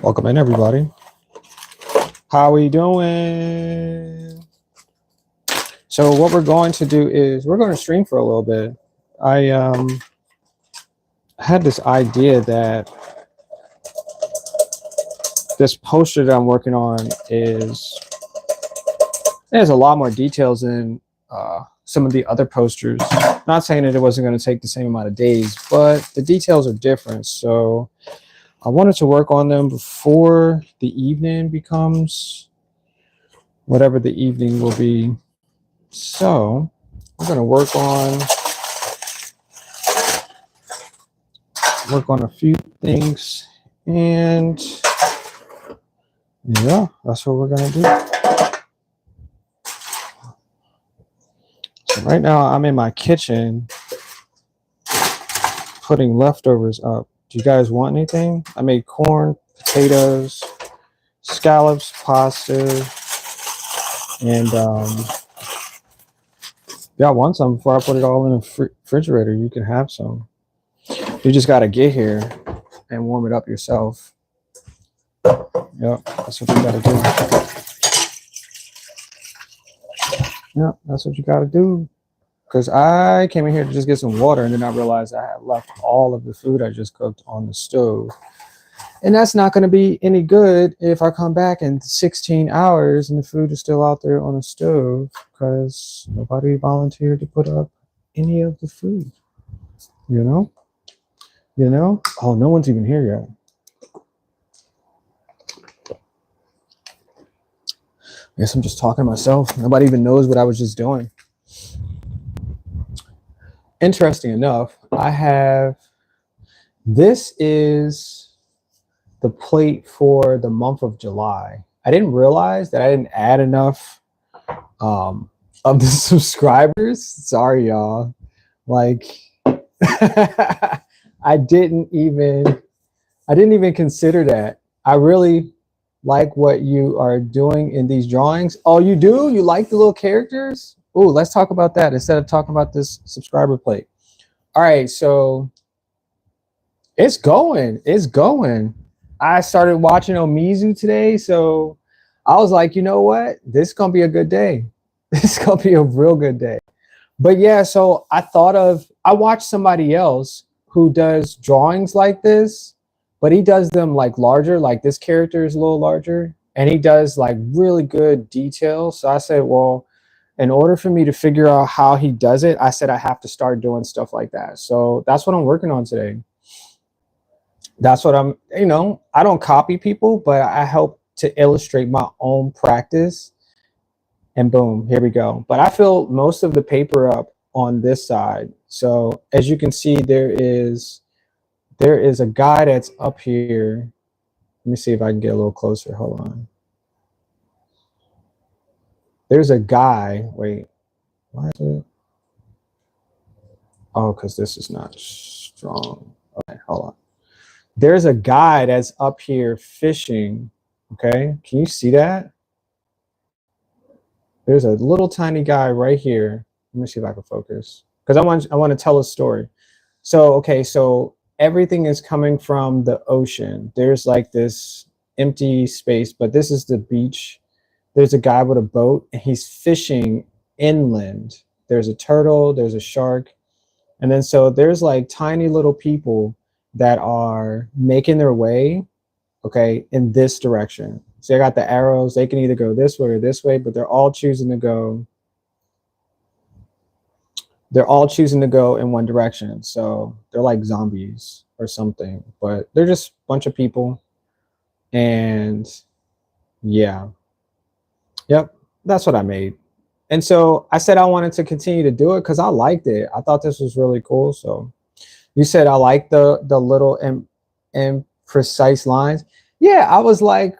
Welcome in, everybody. How we doing? So what we're going to do is we're going to stream for a little bit. I had this idea that this poster that I'm working on has a lot more details than some of the other posters. Not saying that it wasn't going to take the same amount of days, but the details are different. So I wanted to work on them before the evening becomes whatever the evening will be. So we're going to work on a few things, and yeah, that's what we're going to do. So right now I'm in my kitchen putting leftovers up. Do you guys want anything? I made corn, potatoes, scallops, pasta, and y'all want some before I put it all in the refrigerator. You can have some. You just got to get here and warm it up yourself. Yep, that's what you got to do. Yep, that's what you got to do. Because I came in here to just get some water, and then I realized I had left all of the food I just cooked on the stove. And that's not going to be any good if I come back in 16 hours and the food is still out there on the stove because nobody volunteered to put up any of the food. You know? You know? Oh, no one's even here yet. I guess I'm just talking to myself. Nobody even knows what I was just doing. Interesting enough, this is the plate for the month of July. I didn't realize that I didn't add enough of the subscribers. Sorry, y'all. Like, I didn't even consider that. I really like what you are doing in these drawings. Oh, you do? You like the little characters? Oh, let's talk about that instead of talking about this subscriber plate. All right, so it's going. I started watching Omizu today, so I was like, you know what? This is gonna be a good day. This is gonna be a real good day. But yeah, so I watched somebody else who does drawings like this, but he does them like larger, like this character is a little larger, and he does like really good detail. So I said, well, in order for me to figure out how he does it, I said I have to start doing stuff like that. So that's what I'm working on today. That's what I don't copy people, but I help to illustrate my own practice. And boom, here we go. But I filled most of the paper up on this side. So as you can see, there is a guy that's up here. Let me see if I can get a little closer. Hold on. There's a guy. Wait, why is it? Oh, because this is not strong. Okay, hold on. There's a guy that's up here fishing. Okay, can you see that? There's a little tiny guy right here. Let me see if I can focus because I want to tell a story. So okay, so everything is coming from the ocean. There's like this empty space, but this is the beach. There's a guy with a boat and he's fishing inland. There's a turtle, there's a shark. And then so there's like tiny little people that are making their way, okay, in this direction. So I got the arrows. They can either go this way or this way, but they're all choosing to go in one direction. So they're like zombies or something, but they're just a bunch of people. And yeah. Yep, that's what I made. And so I said I wanted to continue to do it because I liked it. I thought this was really cool. So you said I like the little and precise lines. Yeah, I was like,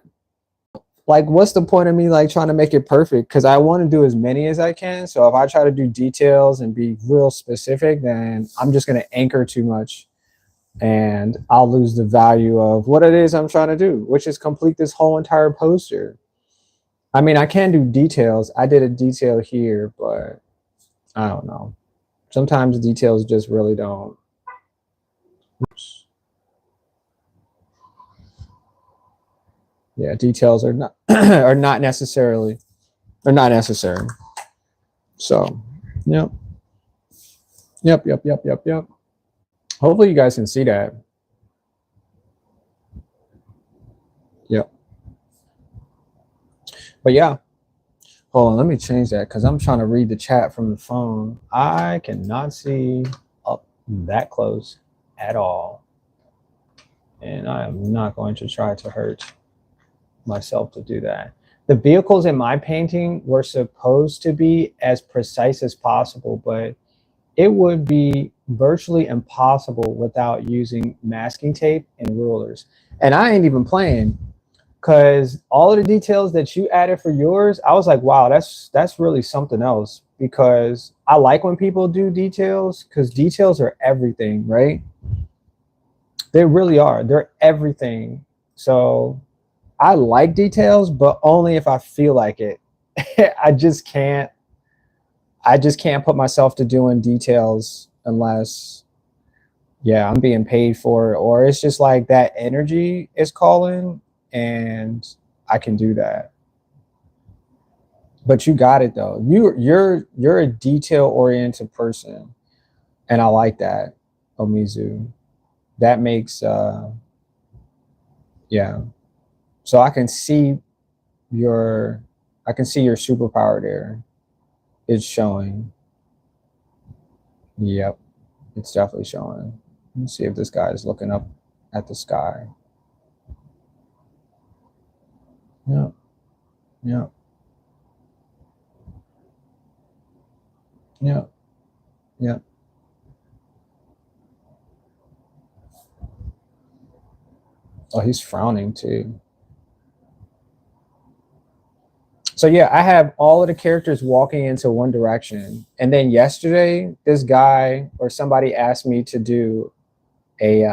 what's the point of me like trying to make it perfect? Because I want to do as many as I can. So if I try to do details and be real specific, then I'm just going to anchor too much. And I'll lose the value of what it is I'm trying to do, which is complete this whole entire poster. I mean, I can do details. I did a detail here, but I don't know. Sometimes details just really don't. Oops. Yeah, details are not are not necessarily are not necessary. So, yep, yep. Hopefully, you guys can see that. Yep. But yeah, hold on. Let me change that because I'm trying to read the chat from the phone. I cannot see up that close at all, and I am not going to try to hurt myself to do that. The vehicles in my painting were supposed to be as precise as possible, but it would be virtually impossible without using masking tape and rulers. And I ain't even playing because all of the details that you added for yours, I was like, wow, that's really something else. Because I like when people do details because details are everything, right? They really are. They're everything. So I like details, but only if I feel like it. I just can't. I just can't put myself to doing details unless, yeah, I'm being paid for it, or it's just like that energy is calling, and I can do that. But you got it though. You're a detail oriented person, and I like that, Omizu. That makes yeah. So your I can see your superpower there. It's showing. Yep, it's definitely showing. Let's see if this guy is looking up at the sky. Yep, yep, yep, yep. Oh, he's frowning too. So yeah, I have all of the characters walking into one direction. And then yesterday, this guy or somebody asked me to do a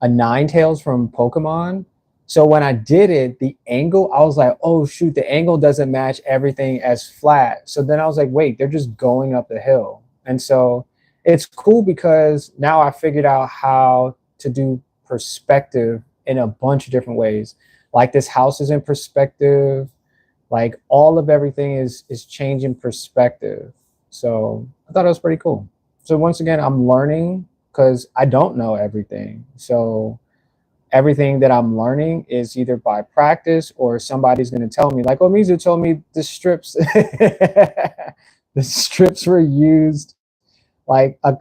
Ninetales from Pokemon. So when I did it, the angle, I was like, oh shoot, the angle doesn't match everything as flat. So then I was like, wait, they're just going up the hill. And so it's cool because now I figured out how to do perspective in a bunch of different ways. Like this house is in perspective, like all of everything is changing perspective. So I thought it was pretty cool. So once again, I'm learning because I don't know everything. So everything that I'm learning is either by practice or somebody's going to tell me, like, oh, Mizu told me the strips the strips were used like a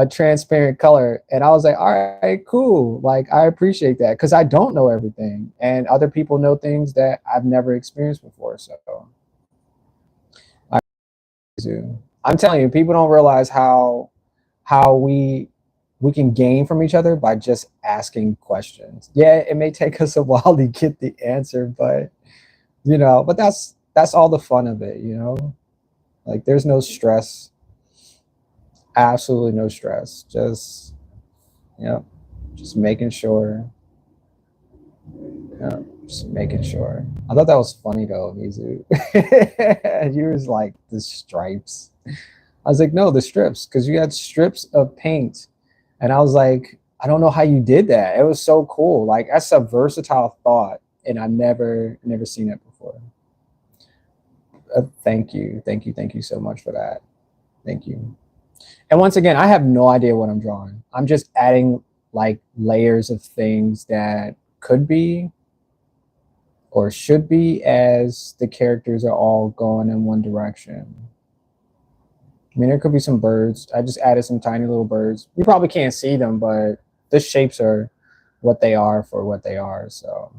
transparent color. And I was like, all right, cool. Like, I appreciate that because I don't know everything. And other people know things that I've never experienced before. So I do. I'm telling you, people don't realize how we can gain from each other by just asking questions. Yeah, it may take us a while to get the answer, but but that's all the fun of it, Like there's no stress, absolutely no stress. Just just making sure. Just making sure. I thought that was funny though, Mizu. You was like the stripes. I was like, no, the strips, because you had strips of paint. And I was like, I don't know how you did that. It was so cool. Like that's a versatile thought, and I never seen it before. Thank you so much for that. Thank you. And once again, I have no idea what I'm drawing. I'm just adding like layers of things that could be or should be as the characters are all going in one direction. I mean, there could be some birds. I just added some tiny little birds. You probably can't see them, but the shapes are what they are for what they are. So,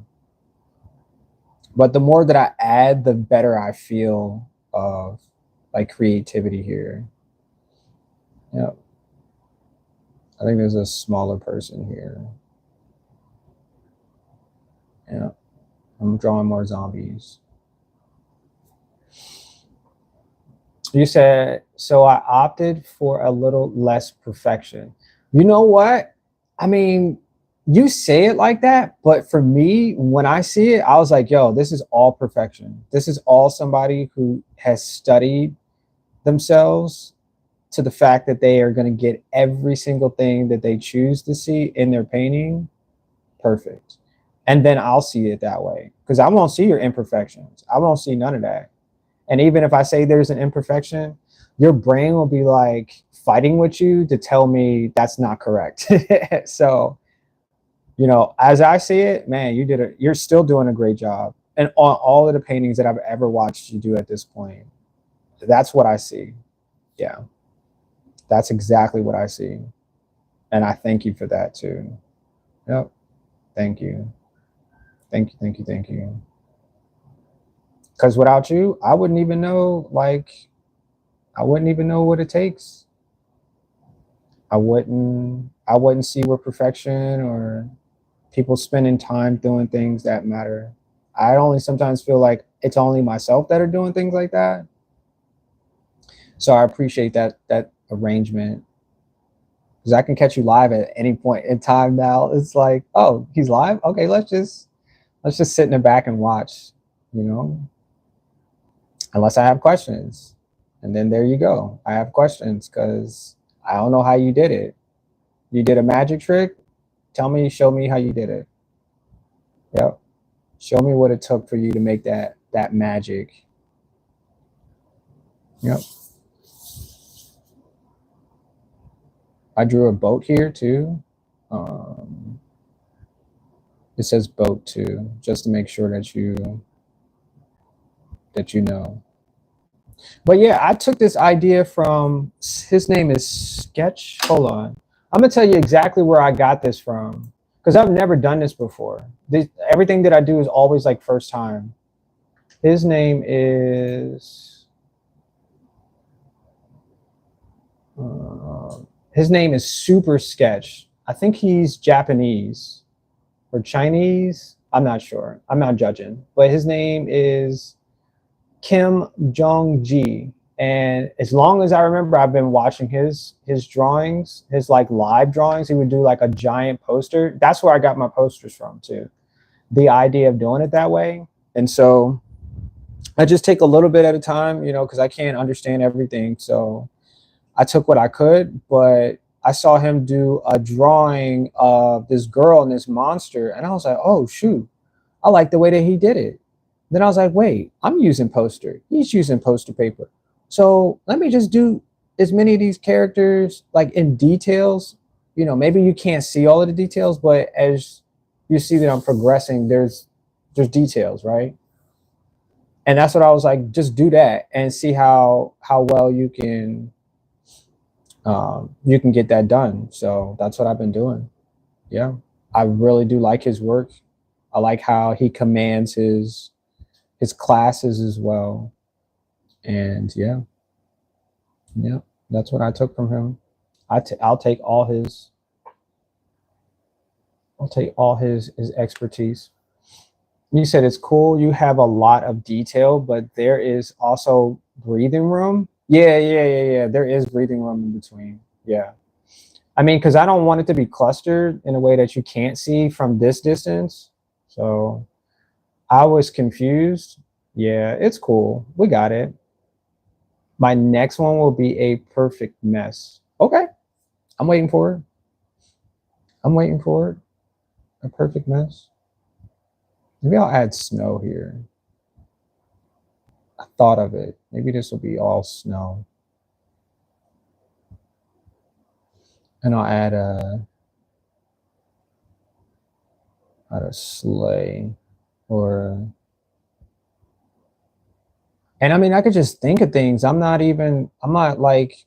but the more that I add, the better I feel of like creativity here. Yeah, I think there's a smaller person here. Yeah, I'm drawing more zombies. You said, so I opted for a little less perfection. You know what? I mean, you say it like that, but for me, when I see it, I was like, yo, this is all perfection. This is all somebody who has studied themselves to the fact that they are going to get every single thing that they choose to see in their painting perfect. And then I'll see it that way, because I won't see your imperfections. I won't see none of that. And even if I say there's an imperfection, your brain will be like fighting with you to tell me that's not correct. So, you know, as I see it, man, you're still doing a great job. And on all of the paintings that I've ever watched you do at this point, that's what I see. Yeah, that's exactly what I see. And I thank you for that too. Yep. Thank you. Thank you. Thank you. Thank you. Because without you, I wouldn't even know, like, I wouldn't even know what it takes. I wouldn't see where perfection or people spending time doing things that matter. I only sometimes feel like it's only myself that are doing things like that. So I appreciate that arrangement, because I can catch you live at any point in time now. It's like, oh, he's live. Okay, let's just sit in the back and watch. You know, unless I have questions, and then there you go. I have questions because I don't know how you did it. You did a magic trick. Show me how you did it. Yep. Show me what it took for you to make that magic. Yep. I drew a boat here too. Um, it says boat too, just to make sure that you know. But yeah, I took this idea from, his name is Sketch. Hold on. I'm gonna tell you exactly where I got this from, because I've never done this before. Everything that I do is always like first time. His name is uh, his name is Super Sketch. I think he's Japanese or Chinese. I'm not sure. I'm not judging. But his name is Kim Jong Ji. And as long as I remember, I've been watching his drawings, his like live drawings. He would do like a giant poster. That's where I got my posters from too. The idea of doing it that way. And so I just take a little bit at a time, you know, because I can't understand everything. So I took what I could, but I saw him do a drawing of this girl and this monster, and I was like, oh shoot, I like the way that he did it. Then I was like, wait, I'm using poster. He's using poster paper. So let me just do as many of these characters like in details. You know, maybe you can't see all of the details, but as you see that I'm progressing, there's details, right? And that's what I was like, just do that and see how well you can get that done. So that's what I've been doing. Yeah, I really do like his work. I like how he commands his classes as well. And yeah, yeah, that's what I took from him. I'll take all his expertise. You said it's cool. You have a lot of detail, but there is also breathing room. Yeah, yeah, yeah, yeah. There is breathing room in between. Yeah. I mean, because I don't want it to be clustered in a way that you can't see from this distance. So I was confused. Yeah, it's cool. We got it. My next one will be a perfect mess. Okay. I'm waiting for it. I'm waiting for it. A perfect mess. Maybe I'll add snow here. I thought of it. Maybe this will be all snow. And I'll add a sleigh or, and I mean, I could just think of things. I'm not like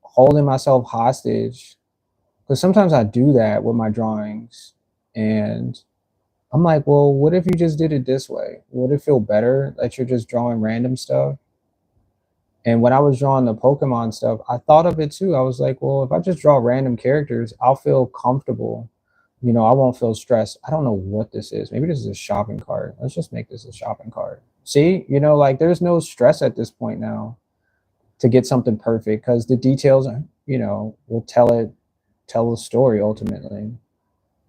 holding myself hostage, because sometimes I do that with my drawings. And I'm like, well, what if you just did it this way? Would it feel better that you're just drawing random stuff? And when I was drawing the Pokemon stuff, I thought of it too. I was like, well, if I just draw random characters, I'll feel comfortable. You know, I won't feel stressed. I don't know what this is. Maybe this is a shopping cart. Let's just make this a shopping cart. See, you know, like there's no stress at this point now to get something perfect, because the details, you know, will tell the story ultimately.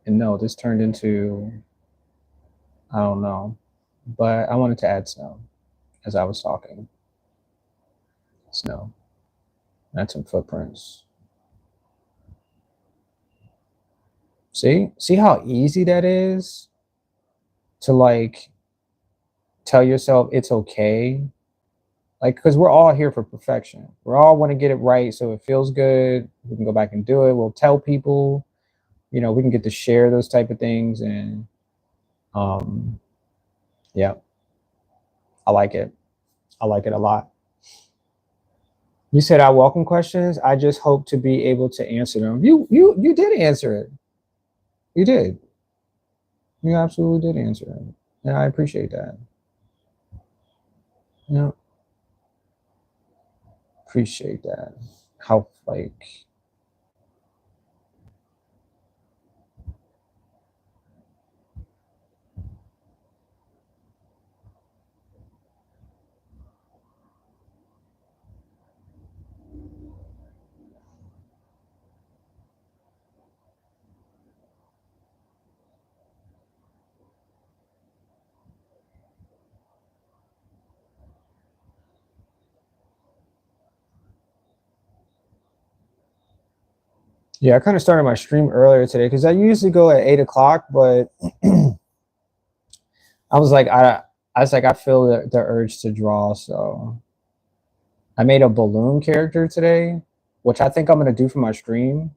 And no, this turned into, I don't know, but I wanted to add snow as I was talking. Snow. Add some footprints. See how easy that is? to like tell yourself it's okay. Like, because we're all here for perfection. We're all want to get it right so it feels good. We can go back and do it. We'll tell people, we can get to share those type of things. And yeah, I like it. I like it a lot. You said I welcome questions. I just hope to be able to answer them. You did answer it. You did. You absolutely did answer it. And I appreciate that. Yeah. Appreciate that. How like yeah, I kind of started my stream earlier today because I usually go at 8 o'clock, but I was like, I feel the urge to draw, so I made a balloon character today, which I think I'm gonna do for my stream.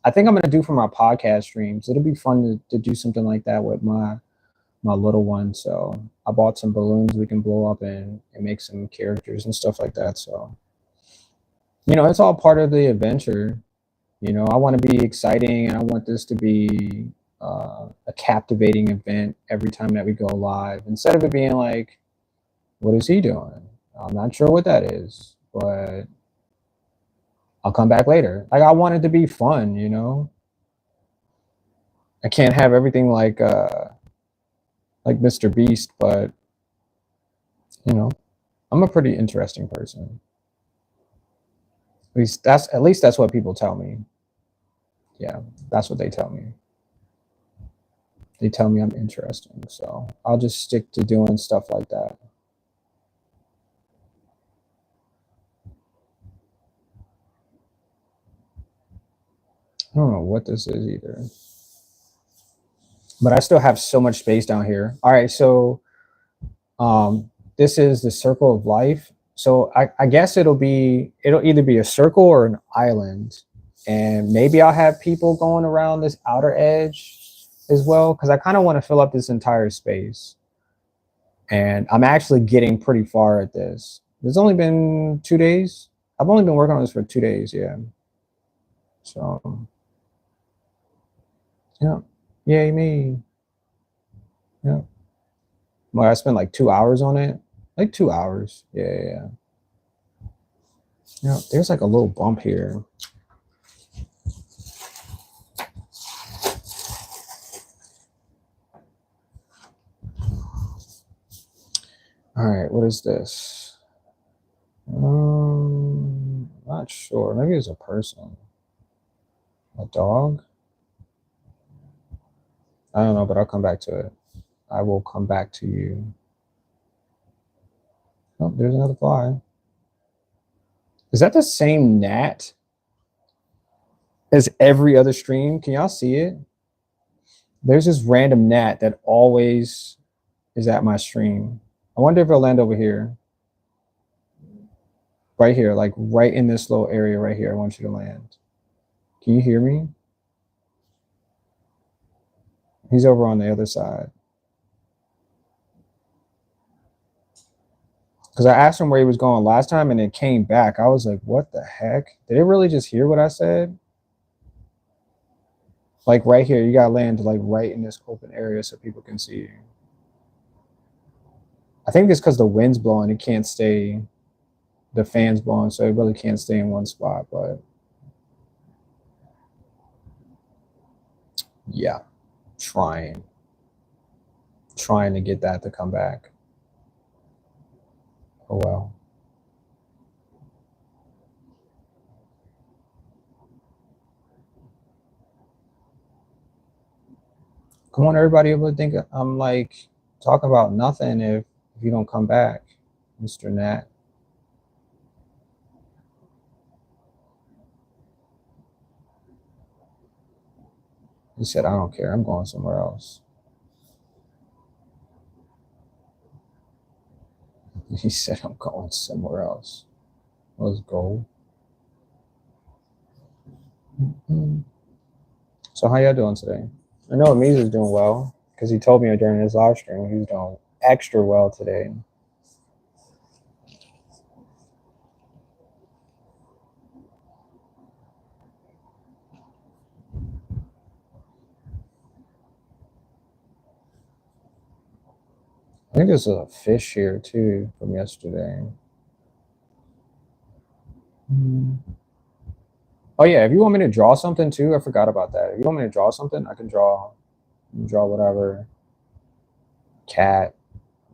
I think I'm gonna do for my podcast streams. It'll be fun to do something like that with my little one. So I bought some balloons we can blow up and make some characters and stuff like that. So it's all part of the adventure. I want to be exciting and I want this to be a captivating event every time that we go live. Instead of it being like, what is he doing? I'm not sure what that is, but I'll come back later. Like I want it to be fun. I can't have everything like Mr. Beast, but I'm a pretty interesting person. At least that's what people tell me. Yeah, that's what they tell me. They tell me I'm interesting, so I'll just stick to doing stuff like that. I don't know what this is either, but I still have so much space down here. All right, so this is the circle of life. So I guess it'll either be a circle or an island, and maybe I'll have people going around this outer edge as well because I kind of want to fill up this entire space. And I'm actually getting pretty far at this. It's only been 2 days. I've only been working on this for 2 days, yeah. So yeah, yay me. Yeah. Well, I spent like 2 hours on it. Like 2 hours. Yeah. Yeah. There's like a little bump here. All right, what is this? Not sure. Maybe it's a person. A dog? I don't know, but I'll come back to it. I will come back to you. Oh, there's another fly. Is that the same gnat as every other stream? Can y'all see it? There's this random gnat that always is at my stream. I wonder if it'll land over here. Right here, like right in this little area right here. I want you to land. Can you hear me? He's over on the other side. Because I asked him where he was going last time and it came back. I was like, what the heck? Did it really just hear what I said? Like right here, you gotta land like right in this open area so people can see you. I think it's because the wind's blowing, it can't stay, the fan's blowing, so it really can't stay in one spot, but yeah, trying to get that to come back. Oh well. Come on, everybody would think I'm like talking about nothing if you don't come back, Mr. Nat. He said, I don't care. I'm going somewhere else. He said I'm going somewhere else. Let's go. So how y'all doing today? I know Amiz is doing well because he told me during his live stream he's doing extra well today. I think there's a fish here too from yesterday. Oh yeah, if you want me to draw something too, I forgot about that. If you want me to draw something, I can draw whatever. Cat,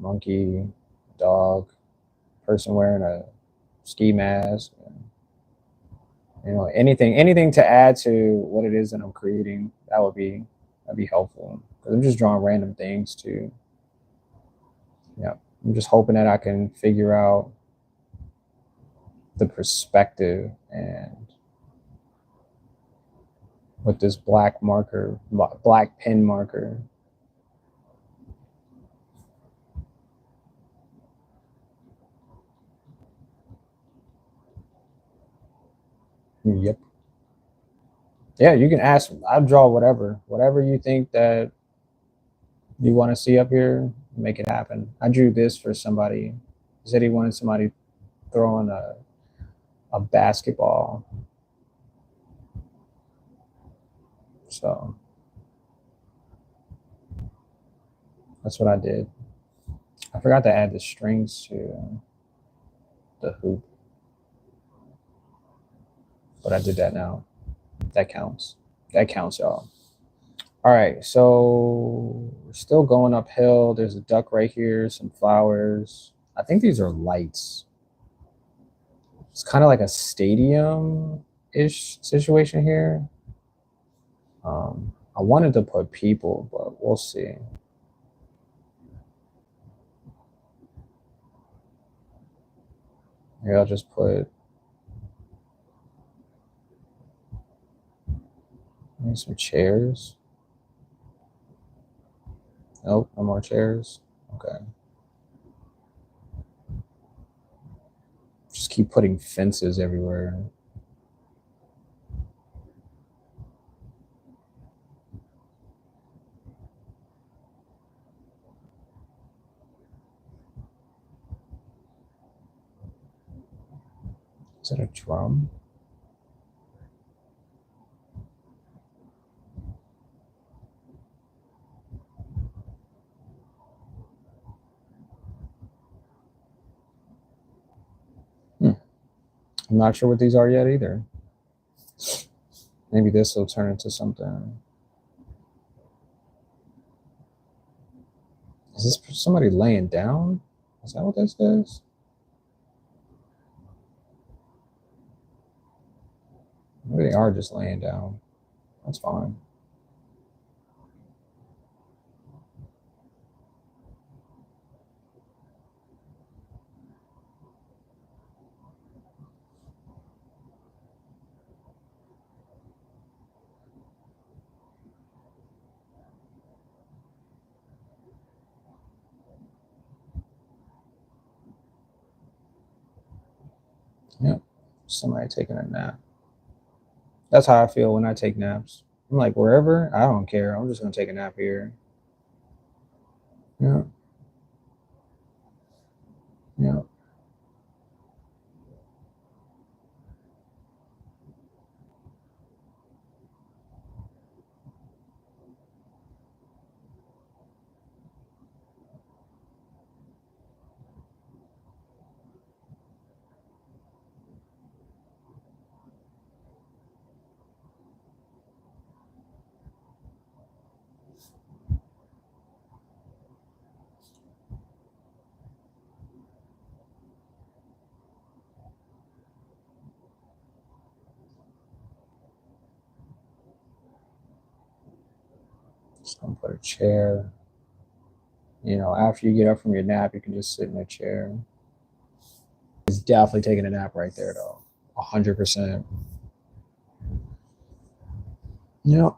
monkey, dog, person wearing a ski mask, anything to add to what it is that I'm creating. That'd be helpful. Because I'm just drawing random things too. Yeah. I'm just hoping that I can figure out the perspective and with this black pen marker. Yep. Yeah, you can ask. I'll draw whatever you think that you want to see up here. Make it happen. I drew this for somebody. He said he wanted somebody throwing a basketball. So that's what I did. I forgot to add the strings to the hoop, but I did that now. That counts. That counts, y'all. All right, so we're still going uphill. There's a duck right here, some flowers. I think these are lights. It's kind of like a stadium-ish situation here. I wanted to put people, but we'll see. Here, I'll just put maybe some chairs. Nope, no more chairs. Okay. Just keep putting fences everywhere. Is that a drum? I'm not sure what these are yet either. Maybe this will turn into something. Is this somebody laying down? Is that what this is? Maybe they are just laying down. That's fine. Yep. Somebody taking a nap. That's how I feel when I take naps. I'm like, wherever, I don't care. I'm just going to take a nap here. Yeah. Yeah. Just going to put a chair. After you get up from your nap, you can just sit in a chair. He's definitely taking a nap right there, though. 100%. Yep.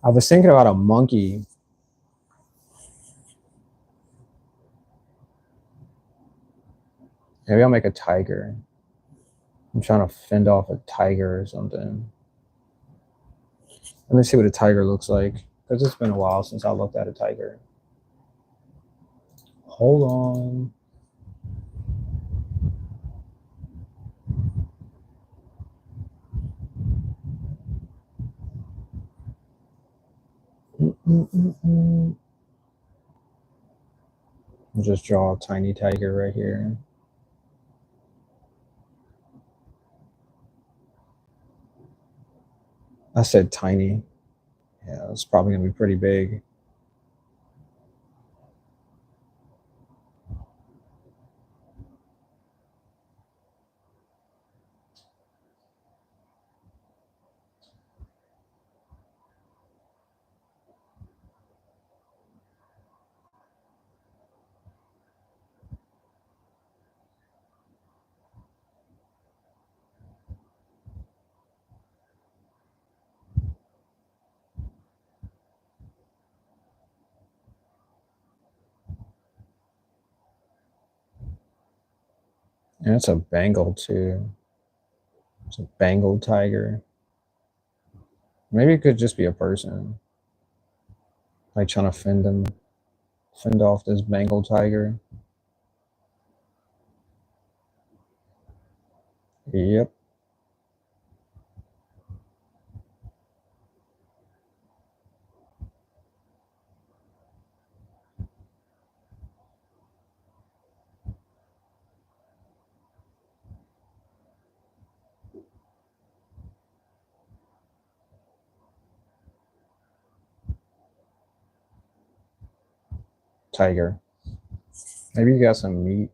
I was thinking about a monkey. Maybe I'll make a tiger. I'm trying to fend off a tiger or something. Let me see what a tiger looks like, because it's been a while since I looked at a tiger. Hold on. I'll just draw a tiny tiger right here. I said tiny. Yeah, it's probably gonna be pretty big. And it's a Bengal too. It's a Bengal tiger. Maybe it could just be a person, like trying to fend off this Bengal tiger. Yep, tiger. Maybe you got some meat.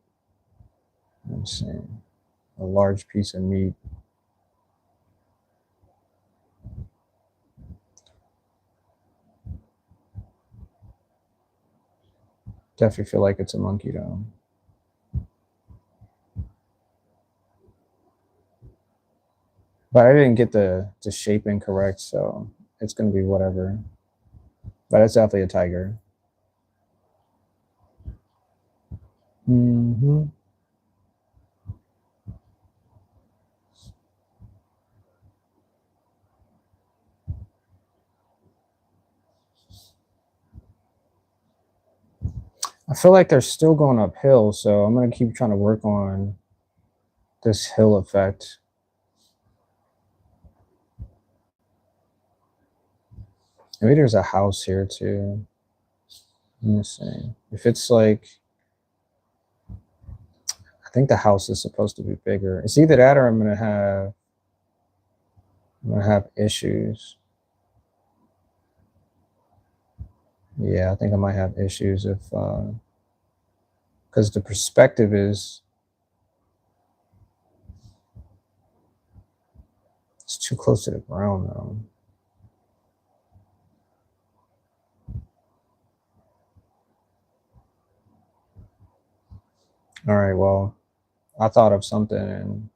I'm saying a large piece of meat. Definitely feel like it's a monkey though. But I didn't get the shape incorrect, so it's gonna be whatever. But it's definitely a tiger. Hmm. I feel like they're still going uphill, so I'm gonna keep trying to work on this hill effect. Maybe there's a house here too. Let me see. If it's like, I think the house is supposed to be bigger. It's either that or I'm gonna have issues. Yeah, I think I might have issues if because the perspective is it's too close to the ground though. All right, well, I thought of something and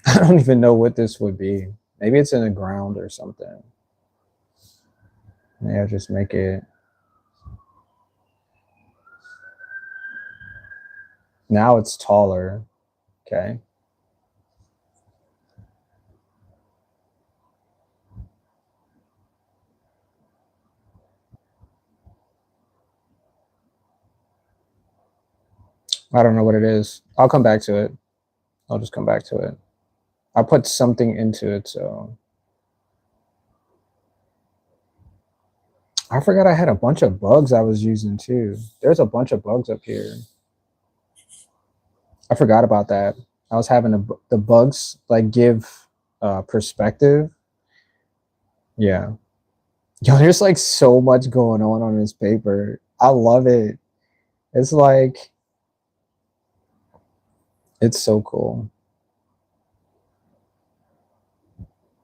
I don't even know what this would be. Maybe it's in the ground or something. Yeah, just make it. Now it's taller. Okay. I don't know what it is. I'll come back to it. I'll just come back to it. I put something into it, so I forgot I had a bunch of bugs I was using too. There's a bunch of bugs up here. I forgot about that. I was having the bugs like give perspective. Yeah. Yo, there's like so much going on this paper. I love it. It's like, it's so cool.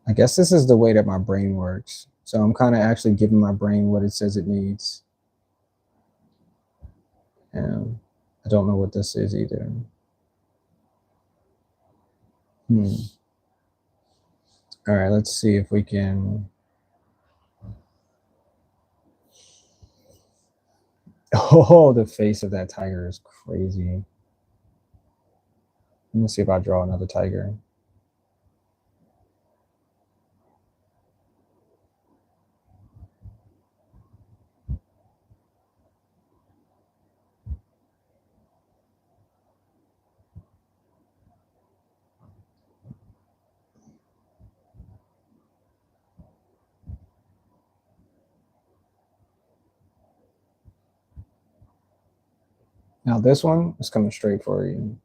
I guess this is the way that my brain works. So I'm kind of actually giving my brain what it says it needs. And I don't know what this is either. All right, let's see if we can. Oh, the face of that tiger is crazy. Let me see if I draw another tiger. Now this one is coming straight for you.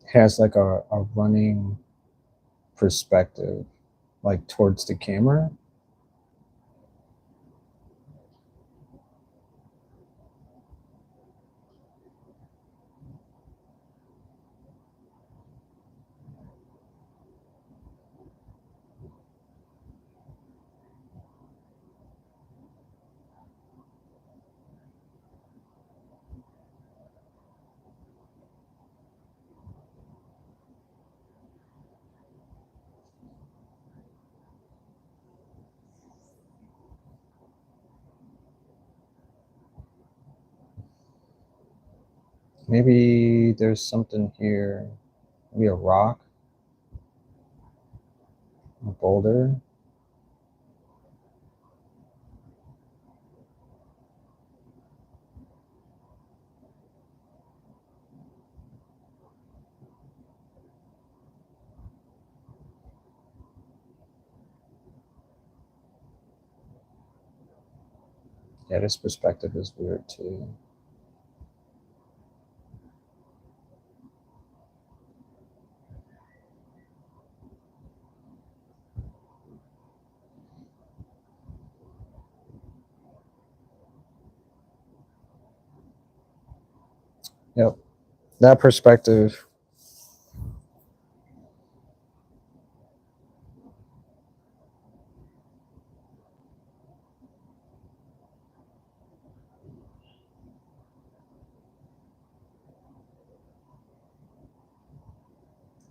It has like a running perspective, like towards the camera. Maybe there's something here. Maybe a rock, a boulder. Yeah, this perspective is weird too. Yep, that perspective.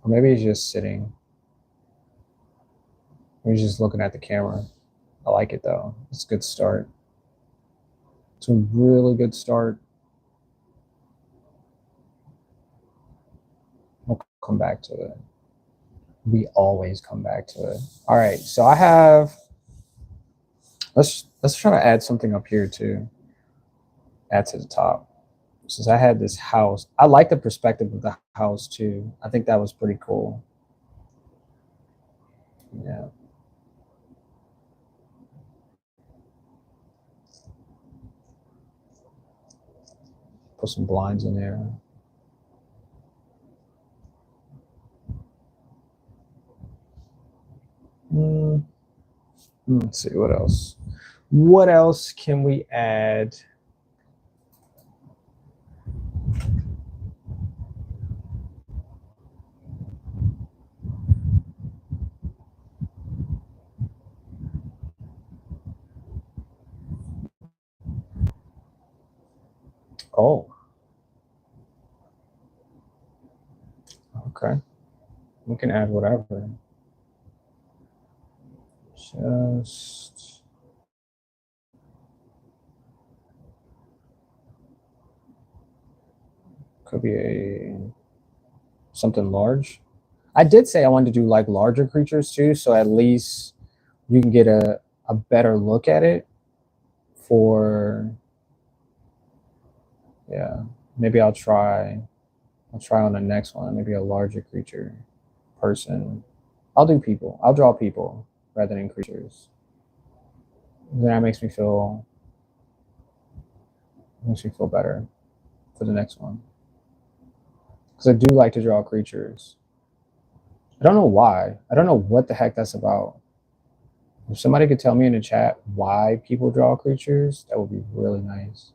Or maybe he's just sitting. Maybe he's just looking at the camera. I like it though. It's a good start. It's a really good start. We'll come back to it. We always come back to it. All right, so I have. Let's try to add something up here too. Add to the top. Since I had this house, I like the perspective of the house too. I think that was pretty cool. Yeah. Put some blinds in there. Mm, let's see what else. What else can we add? Oh, okay. We can add whatever. Just could be a something large. I did say I wanted to do like larger creatures too, so at least you can get a better look at it for, yeah. Maybe I'll try on the next one, maybe a larger creature person. I'll do people. I'll draw people rather than creatures. Then that makes me feel better for the next one. Because I do like to draw creatures. I don't know why. I don't know what the heck that's about. If somebody could tell me in the chat why people draw creatures, that would be really nice.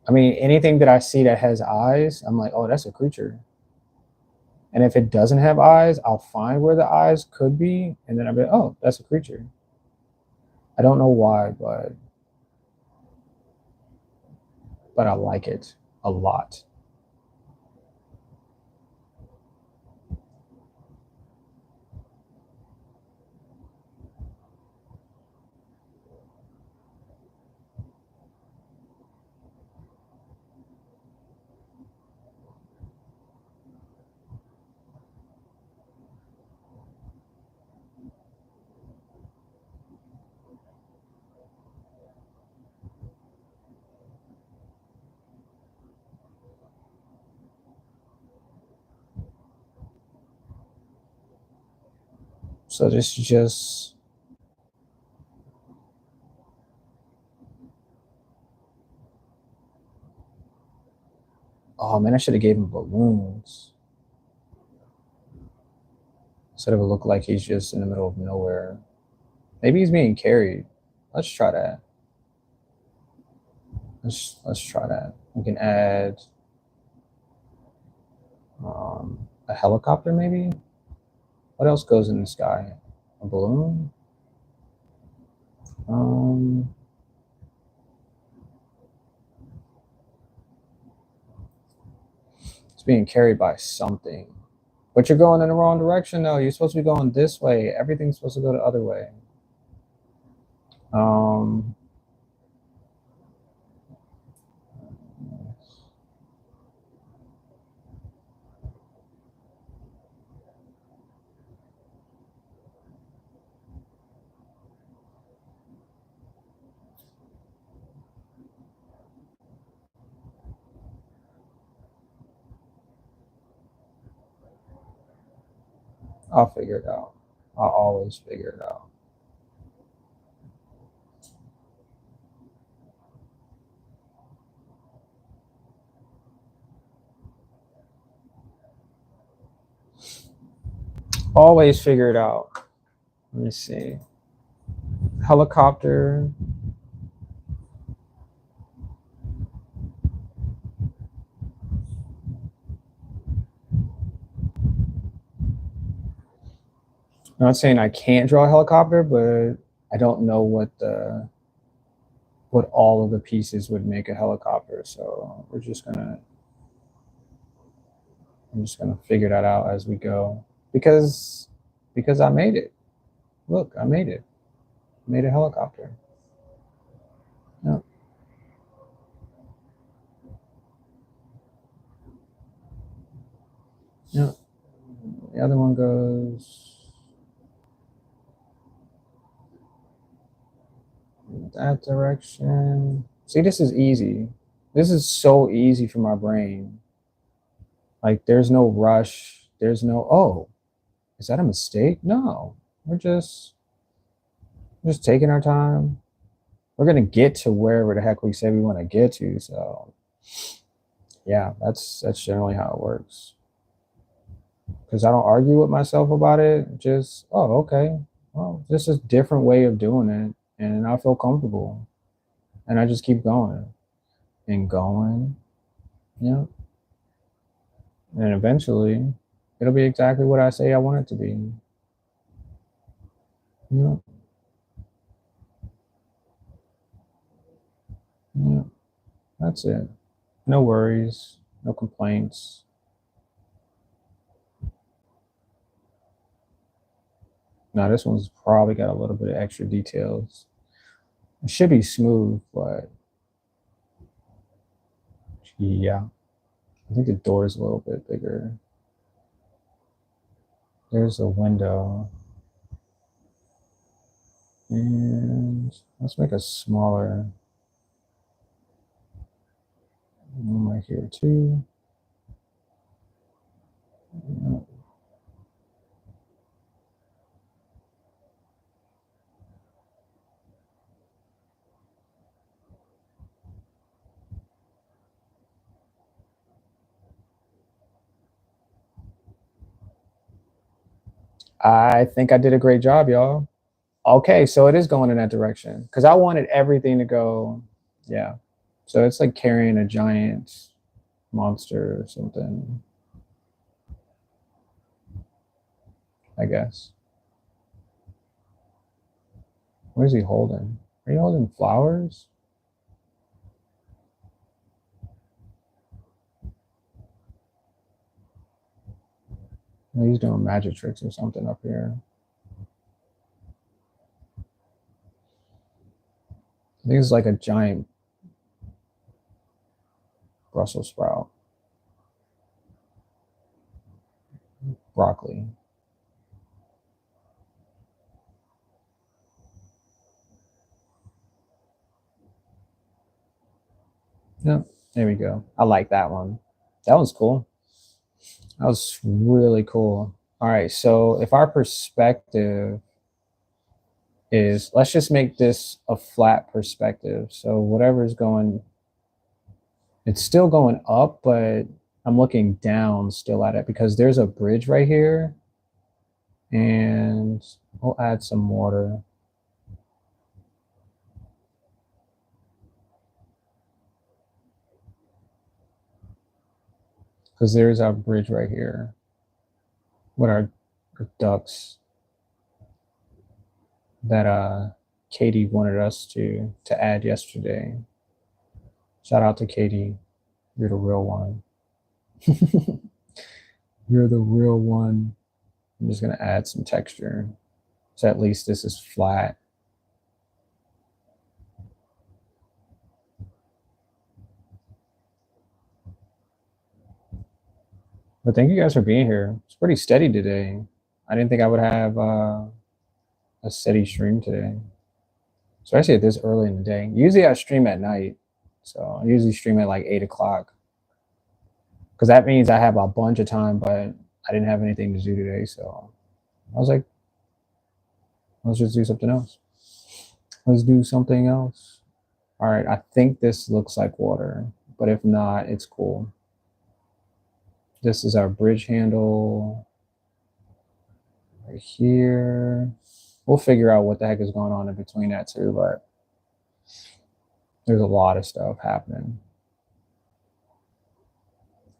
I mean, anything that I see that has eyes, I'm like, oh, that's a creature. And if it doesn't have eyes, I'll find where the eyes could be, and then I'll be like, oh, that's a creature. I don't know why, but I like it a lot. So this is just, oh man, I should have gave him balloons. Instead of it look like he's just in the middle of nowhere. Maybe he's being carried. Let's try that. Let's try that. We can add a helicopter maybe. What else goes in the sky? A balloon? It's being carried by something. But you're going in the wrong direction though. You're supposed to be going this way. Everything's supposed to go the other way. I'll figure it out. I'll always figure it out. Always figure it out. Let me see. Helicopter. I'm not saying I can't draw a helicopter, but I don't know what all of the pieces would make a helicopter. So I'm just gonna figure that out as we go. Because I made it. Look, I made it. I made a helicopter. Yep. Yep. The other one goes in that direction. See, this is easy. This is so easy for my brain. Like there's no rush. There's no, oh, is that a mistake? No. We're just taking our time. We're gonna get to wherever the heck we say we want to get to. So yeah, that's generally how it works. Because I don't argue with myself about it. Just, oh, okay. Well, this is a different way of doing it. And I feel comfortable. And I just keep going and going. Yeah. And eventually it'll be exactly what I say I want it to be. Yeah. Yeah. That's it. No worries, no complaints. Now this one's probably got a little bit of extra details. It should be smooth, but yeah. I think the door is a little bit bigger. There's a window. And let's make a smaller one right here too. I think I did a great job, y'all. Okay, so it is going in that direction because I wanted everything to go. Yeah. So it's like carrying a giant monster or something, I guess. What is he holding? Are you holding flowers? No, he's doing magic tricks or something up here. I think it's like a giant Brussels sprout. Broccoli. Yeah, there we go. I like that one. That was cool. That was really cool. All right, so if our perspective is, let's just make this a flat perspective. So whatever is going, it's still going up, but I'm looking down still at it because there's a bridge right here. And we'll add some water. Because there's our bridge right here with our ducks that Katie wanted us to add yesterday. Shout out to Katie. You're the real one. You're the real one. I'm just gonna add some texture. So at least this is flat. But thank you guys for being here. It's pretty steady today. I didn't think I would have a steady stream today, especially at this early in the day. Usually I stream at night, so I usually stream at like 8 o'clock because that means I have a bunch of time, but I didn't have anything to do today, so I was like, let's just do something else. Let's do something else. All right, I think this looks like water, but if not, it's cool. This is our bridge handle right here. We'll figure out what the heck is going on in between that too, but there's a lot of stuff happening.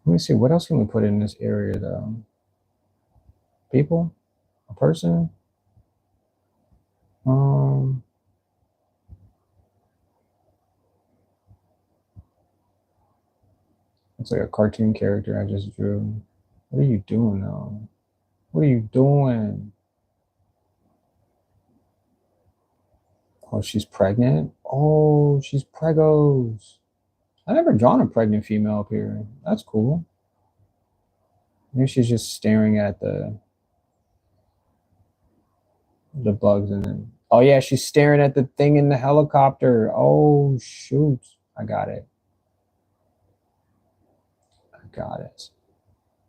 Let me see, what else can we put in this area though? People? A person? Um, it's like a cartoon character I just drew. What are you doing though? What are you doing? Oh, she's pregnant? Oh, she's pregos. I never drawn a pregnant female up here. That's cool. Maybe she's just staring at the bugs and then, oh yeah, she's staring at the thing in the helicopter. Oh shoot. I got it. I got it.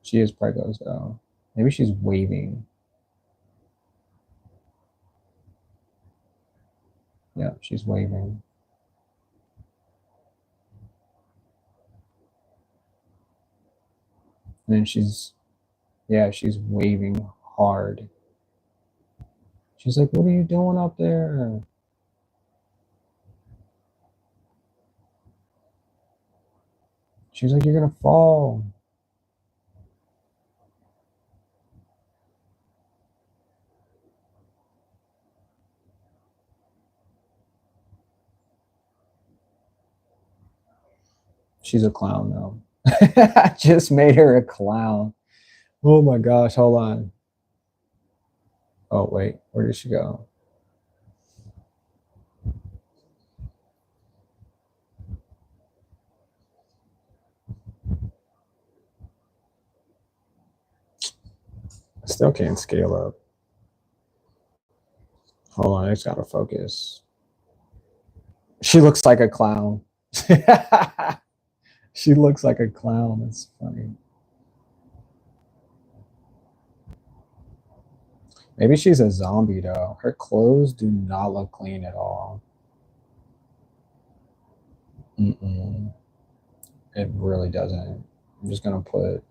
She is pregos though. Maybe she's waving. Yeah, she's waving. And then yeah, she's waving hard. She's like, what are you doing up there? She's like, you're gonna fall. She's a clown now. I just made her a clown. Oh my gosh, hold on. Oh wait, where did she go? I still can't scale up. Hold on, I just gotta focus. She looks like a clown. She looks like a clown. That's funny. Maybe she's a zombie though. Her clothes do not look clean at all. Mm-mm. It really doesn't. I'm just gonna put.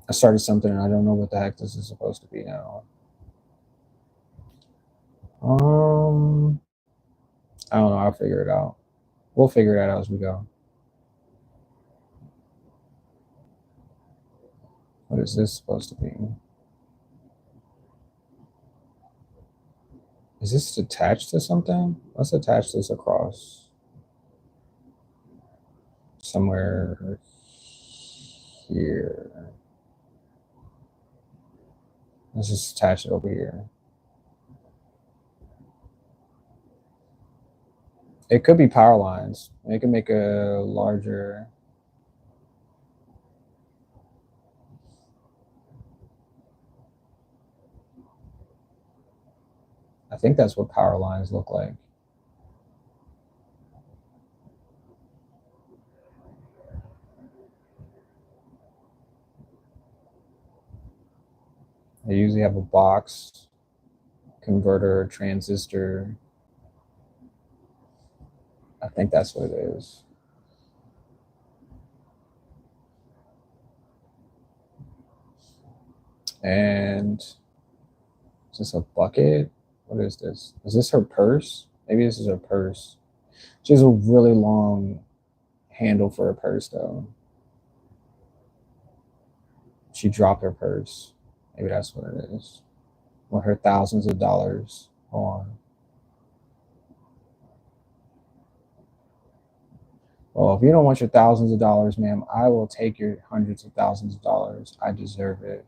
I started something and I don't know what the heck this is supposed to be now. Um, I don't know. I'll figure it out. We'll figure it out as we go. What is this supposed to be? Is this attached to something? Let's attach this across somewhere here. Let's just attach it over here. It could be power lines. It can make a larger. I think that's what power lines look like. They usually have a box, converter, transistor. I think that's what it is. And is this a bucket? What is this? Is this her purse? Maybe this is her purse. She has a really long handle for a purse, though. She dropped her purse. Maybe that's what it is. With her thousands of dollars on. Well, if you don't want your thousands of dollars, ma'am, I will take your hundreds of thousands of dollars. I deserve it.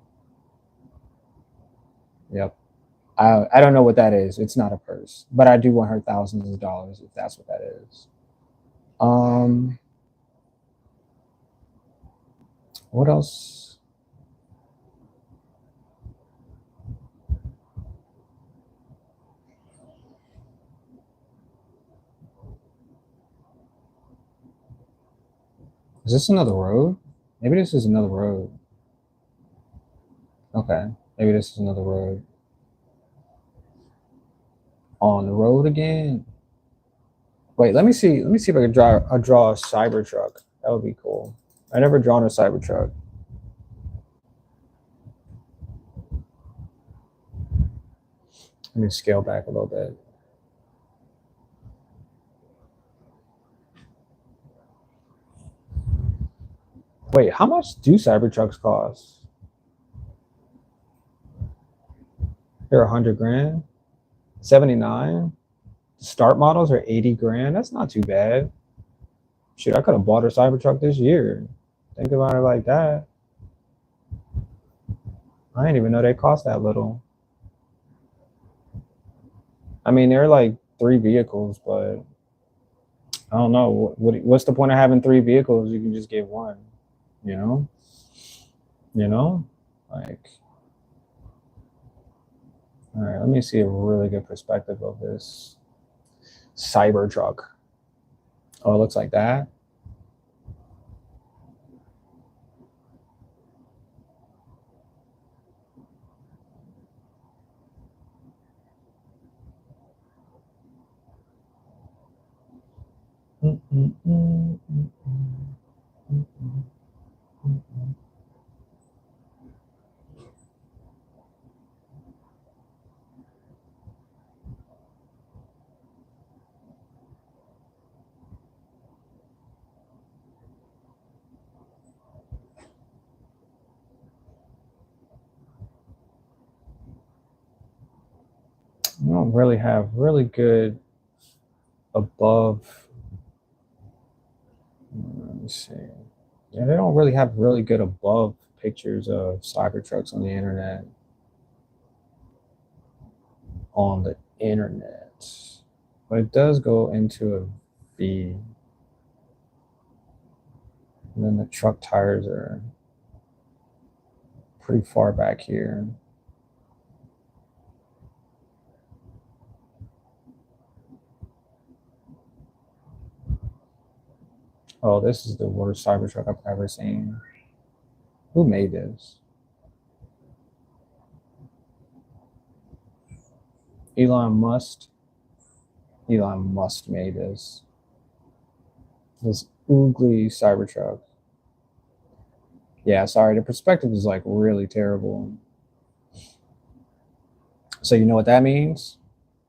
Yep. I don't know what that is. It's not a purse, but I do want her thousands of dollars if that's what that is. Um, what else? Is this another road? Maybe this is another road. Okay, maybe this is another road. On the road again. Wait, let me see. Let me see if I can draw a Cybertruck. That would be cool. I never drawn a Cybertruck. Let me scale back a little bit. Wait, how much do Cybertrucks cost? They're 100 grand, 79. Start models are 80 grand. That's not too bad. Shit, I could have bought a Cybertruck this year. Think about it like that. I didn't even know they cost that little. I mean, they're like 3 vehicles, but I don't know. What's the point of having 3 vehicles? You can just get one, you know? You know? Like, all right, let me see a really good perspective of this Cybertruck. Oh, it looks like that. I don't really have really good above. Let me see. Yeah, they don't really have really good above pictures of Cybertrucks on the internet. But it does go into a V. And then the truck tires are pretty far back here. Oh, this is the worst Cybertruck I've ever seen. Who made this? Elon Musk. Elon Musk made this. This ugly Cybertruck. Yeah, sorry, the perspective is like really terrible. So you know what that means?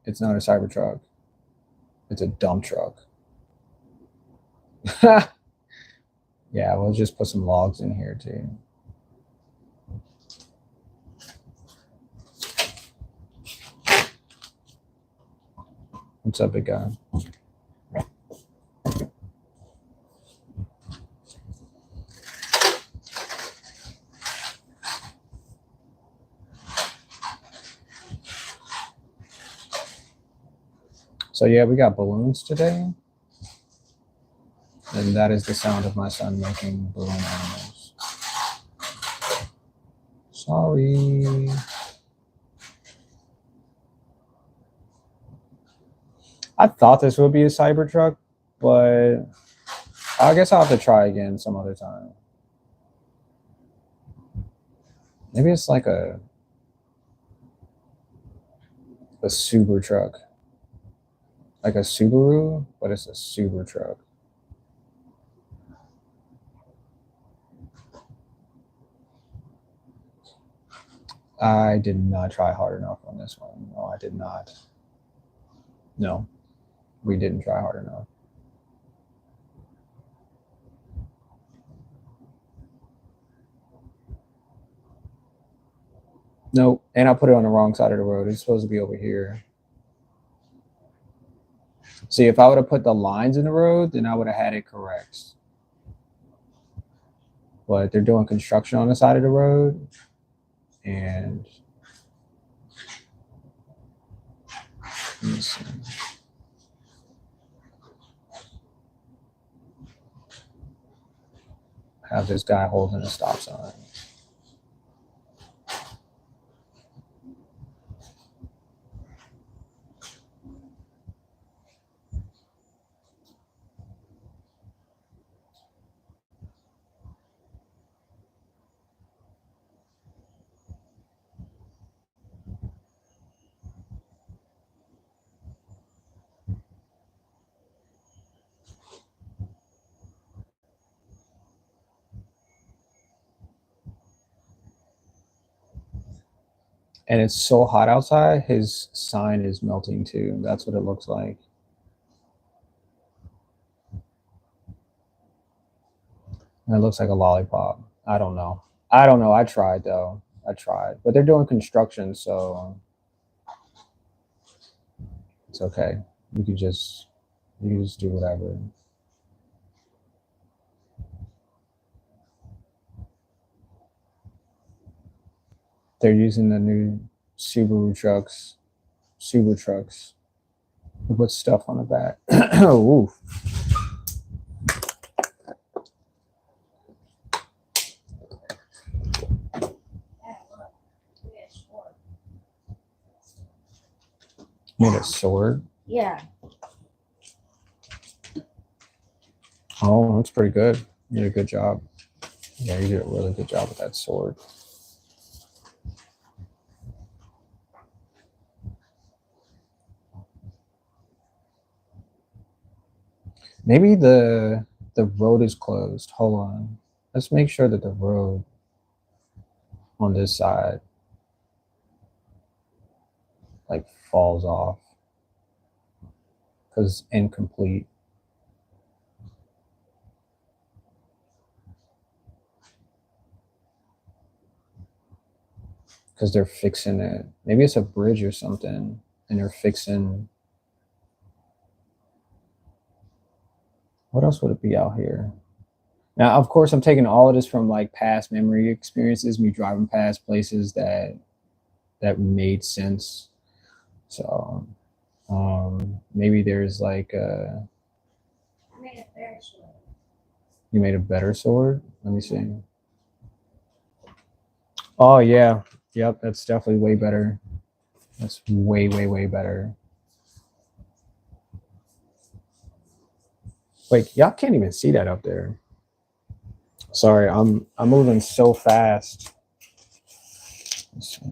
It's not a Cybertruck. It's a dump truck. Yeah, we'll just put some logs in here too. What's up, big guy? So yeah, we got balloons today. And that is the sound of my son making balloon animals. Sorry. I thought this would be a Cybertruck, but I guess I'll have to try again some other time. Maybe it's like a super truck. Like a Subaru, but it's a super truck. I did not try hard enough on this one. No, I did not. No, we didn't try hard enough. Nope, and I put it on the wrong side of the road. It's supposed to be over here. See, if I would have put the lines in the road, then I would have had it correct. But they're doing construction on the side of the road, and let me see. Have this guy holding a stop sign. And it's so hot outside, his sign is melting too. That's what it looks like. And it looks like a lollipop. I don't know. I tried though. I tried. But they're doing construction, so it's okay. You can just do whatever. They're using the new Subaru trucks. They put stuff on the back. Ooh. Made a sword? Yeah. Oh, that's pretty good. You did a good job. Yeah, you did a really good job with that sword. Maybe the road is closed. Hold on. Let's make sure that the road on this side like falls off. Because incomplete. Because they're fixing it. Maybe it's a bridge or something, and they're fixing. What else would it be out here? Now, of course, I'm taking all of this from like past memory experiences, me driving past places that made sense. So maybe there's like I made a better sword. you made a better sword. Let me see. Oh yeah, yep, that's definitely way better. That's way better. Wait, y'all can't even see that up there. Sorry, I'm moving so fast. Let's see.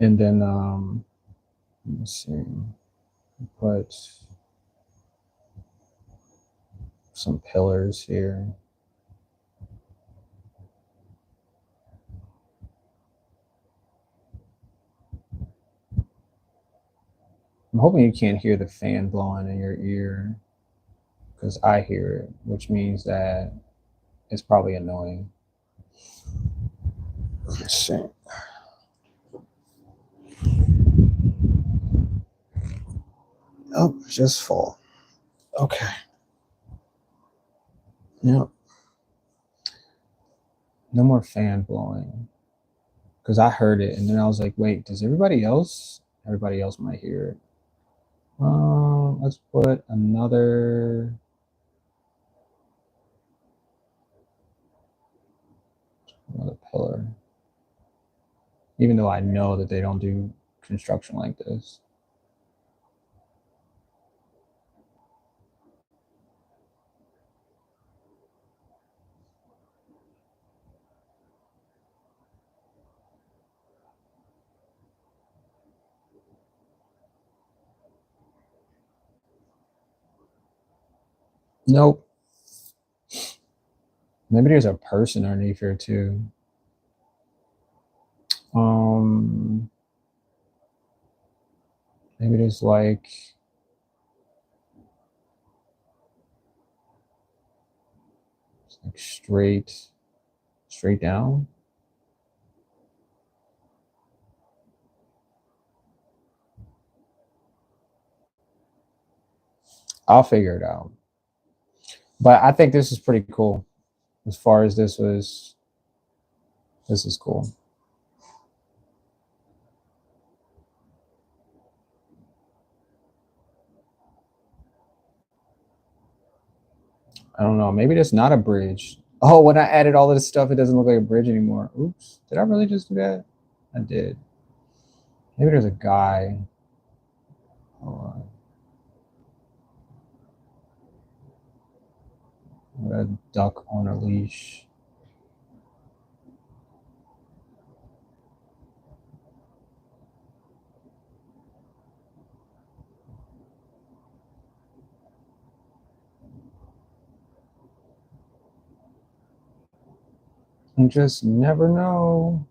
And then let me see. Put some pillars here. I'm hoping you can't hear the fan blowing in your ear because I hear it, which means that it's probably annoying. Let's see. Oh, just fall. Okay. Yep. No more fan blowing because I heard it and then I was like, wait, does everybody else? Everybody else might hear it. Let's put another pillar. Even though I know that they don't do construction like this. Nope. Maybe there's a person underneath here too. Maybe there's like straight down. I'll figure it out. But I think this is pretty cool. As far as this is cool. I don't know. Maybe that's not a bridge. Oh, when I added all of this stuff, it doesn't look like a bridge anymore. Oops. Did I really just do that? I did. Maybe there's a guy. Hold on. A duck on a leash. You just never know.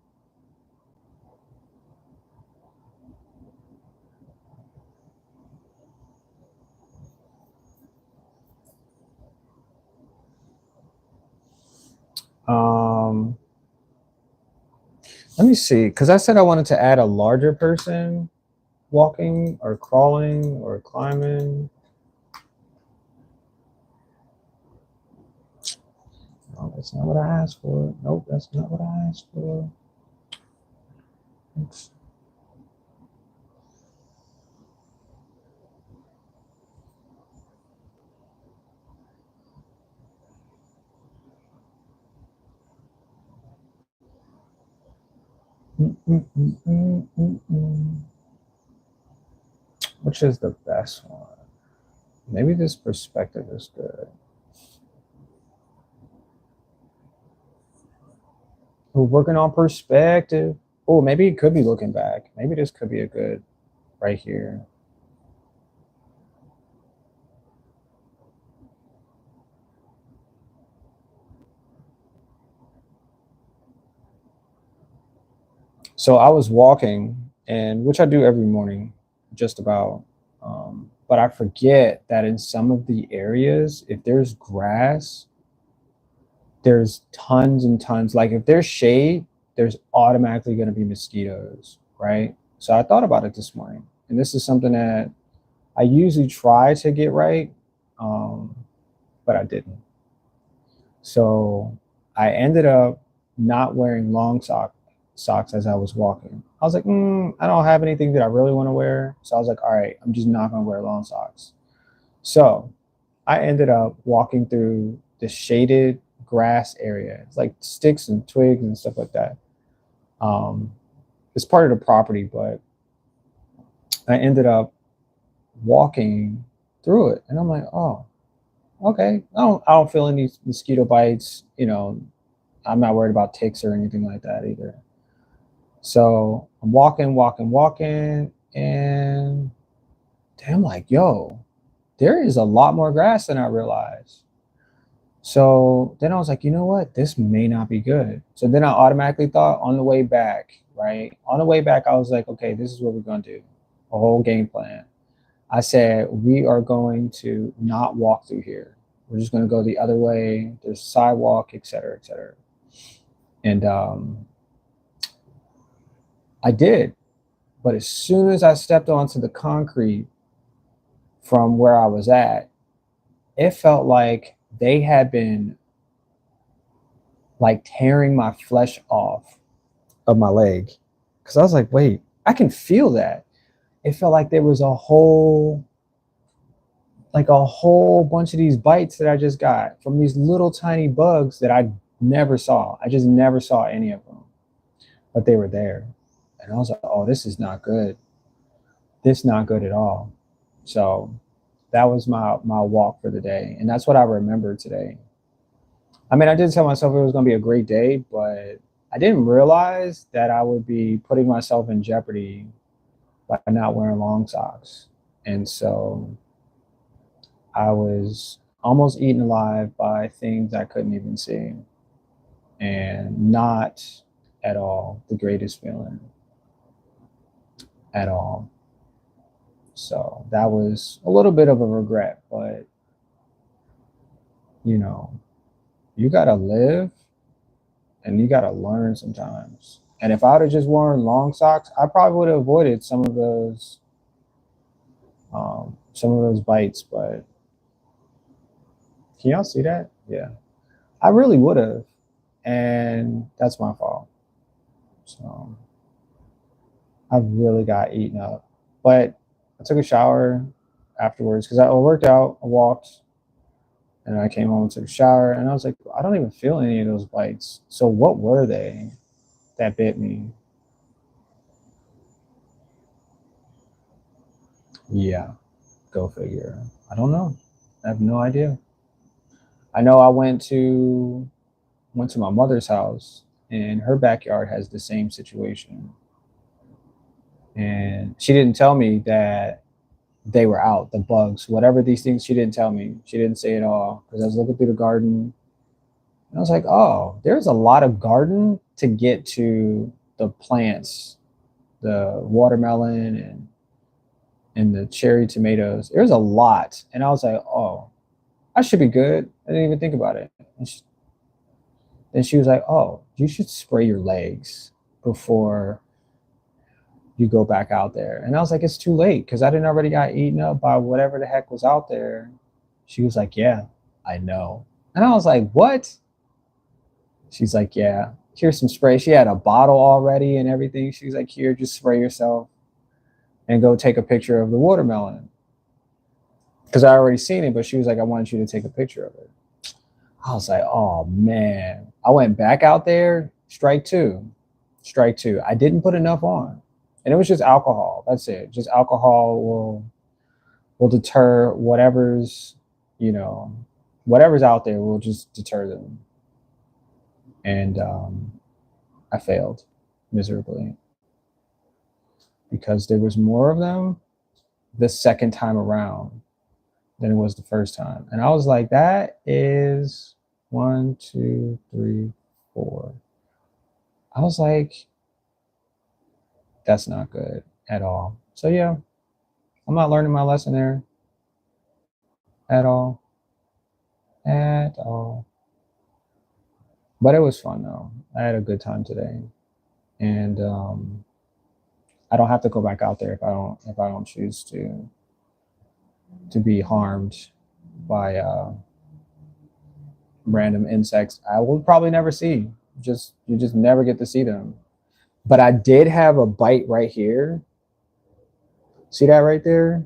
Let me see, because I said I wanted to add a larger person walking or crawling or climbing. No, that's not what I asked for. Nope, that's not what I asked for. Oops. Which is the best one? Maybe this perspective is good. We're working on perspective. Oh, maybe it could be looking back. Maybe this could be a good right here. So I was walking, and which I do every morning, just about. But I forget that in some of the areas, if there's grass, there's tons and tons. Like if there's shade, there's automatically going to be mosquitoes, right? So I thought about it this morning, and this is something that I usually try to get right, um, but I didn't. So I ended up not wearing socks as I was walking. I was like, I don't have anything that I really want to wear. So I was like, all right, I'm just not going to wear long socks. So I ended up walking through the shaded grass area. It's like sticks and twigs and stuff like that. Um, it's part of the property, but I ended up walking through it, and I'm like, oh, okay. I don't feel any mosquito bites. I'm not worried about ticks or anything like that either. So I'm walking, walking, walking, and I'm like, yo, there is a lot more grass than I realized. So then I was like, you know what? This may not be good. So then I automatically thought on the way back, right? On the way back, I was like, okay, this is what we're going to do. A whole game plan. I said, we are going to not walk through here. We're just going to go the other way. There's sidewalk, et cetera, et cetera. And I did. But as soon as I stepped onto the concrete from where I was at, it felt like they had been like tearing my flesh off of my leg. Because I was like, wait, I can feel that. It felt like there was a whole bunch of these bites that I just got from these little tiny bugs that I never saw. I just never saw any of them, but they were there. And I was like, oh, this is not good. This is not good at all. So that was my walk for the day. And that's what I remember today. I mean, I did tell myself it was going to be a great day, but I didn't realize that I would be putting myself in jeopardy by not wearing long socks. And so I was almost eaten alive by things I couldn't even see, and not at all the greatest feeling at all. So that was a little bit of a regret, but you know, you got to live and you got to learn sometimes. And if I would have just worn long socks, I probably would have avoided some of those bites. But can y'all see that? Yeah, I really would have, and that's my fault. So I really got eaten up. But I took a shower afterwards because I worked out, I walked, and I came home and took a shower, and I was like, I don't even feel any of those bites. So what were they that bit me? Yeah, go figure. I don't know. I have no idea. I know I went to my mother's house, and her backyard has the same situation. And she didn't tell me that they were out, the bugs, whatever these things. She didn't tell me. She didn't say it all because I was looking through the garden. And I was like, oh, there's a lot of garden to get to the plants, the watermelon and the cherry tomatoes. There's a lot. And I was like, oh, I should be good. I didn't even think about it. Then she was like, oh, you should spray your legs before you go back out there. And I was like, it's too late because I didn't already got eaten up by whatever the heck was out there. She was like, yeah, I know. And I was like, what? She's like, yeah, here's some spray. She had a bottle already and everything. She's like, here, just spray yourself and go take a picture of the watermelon. Because I already seen it, but she was like, I wanted you to take a picture of it. I was like, oh man. I went back out there, strike two. Strike two. I didn't put enough on. And it was just alcohol. That's it. Just alcohol will deter you know, whatever's out there will just deter them. And I failed miserably because there was more of them the second time around than it was the first time. And I was like, that is 1, 2, 3, 4. I was like, that's not good at all. So yeah, I'm not learning my lesson there at all. At all. But it was fun though. I had a good time today, and I don't have to go back out there if I don't choose to be harmed by random insects I will probably never see. Just you just never get to see them. But I did have a bite right here. See that right there?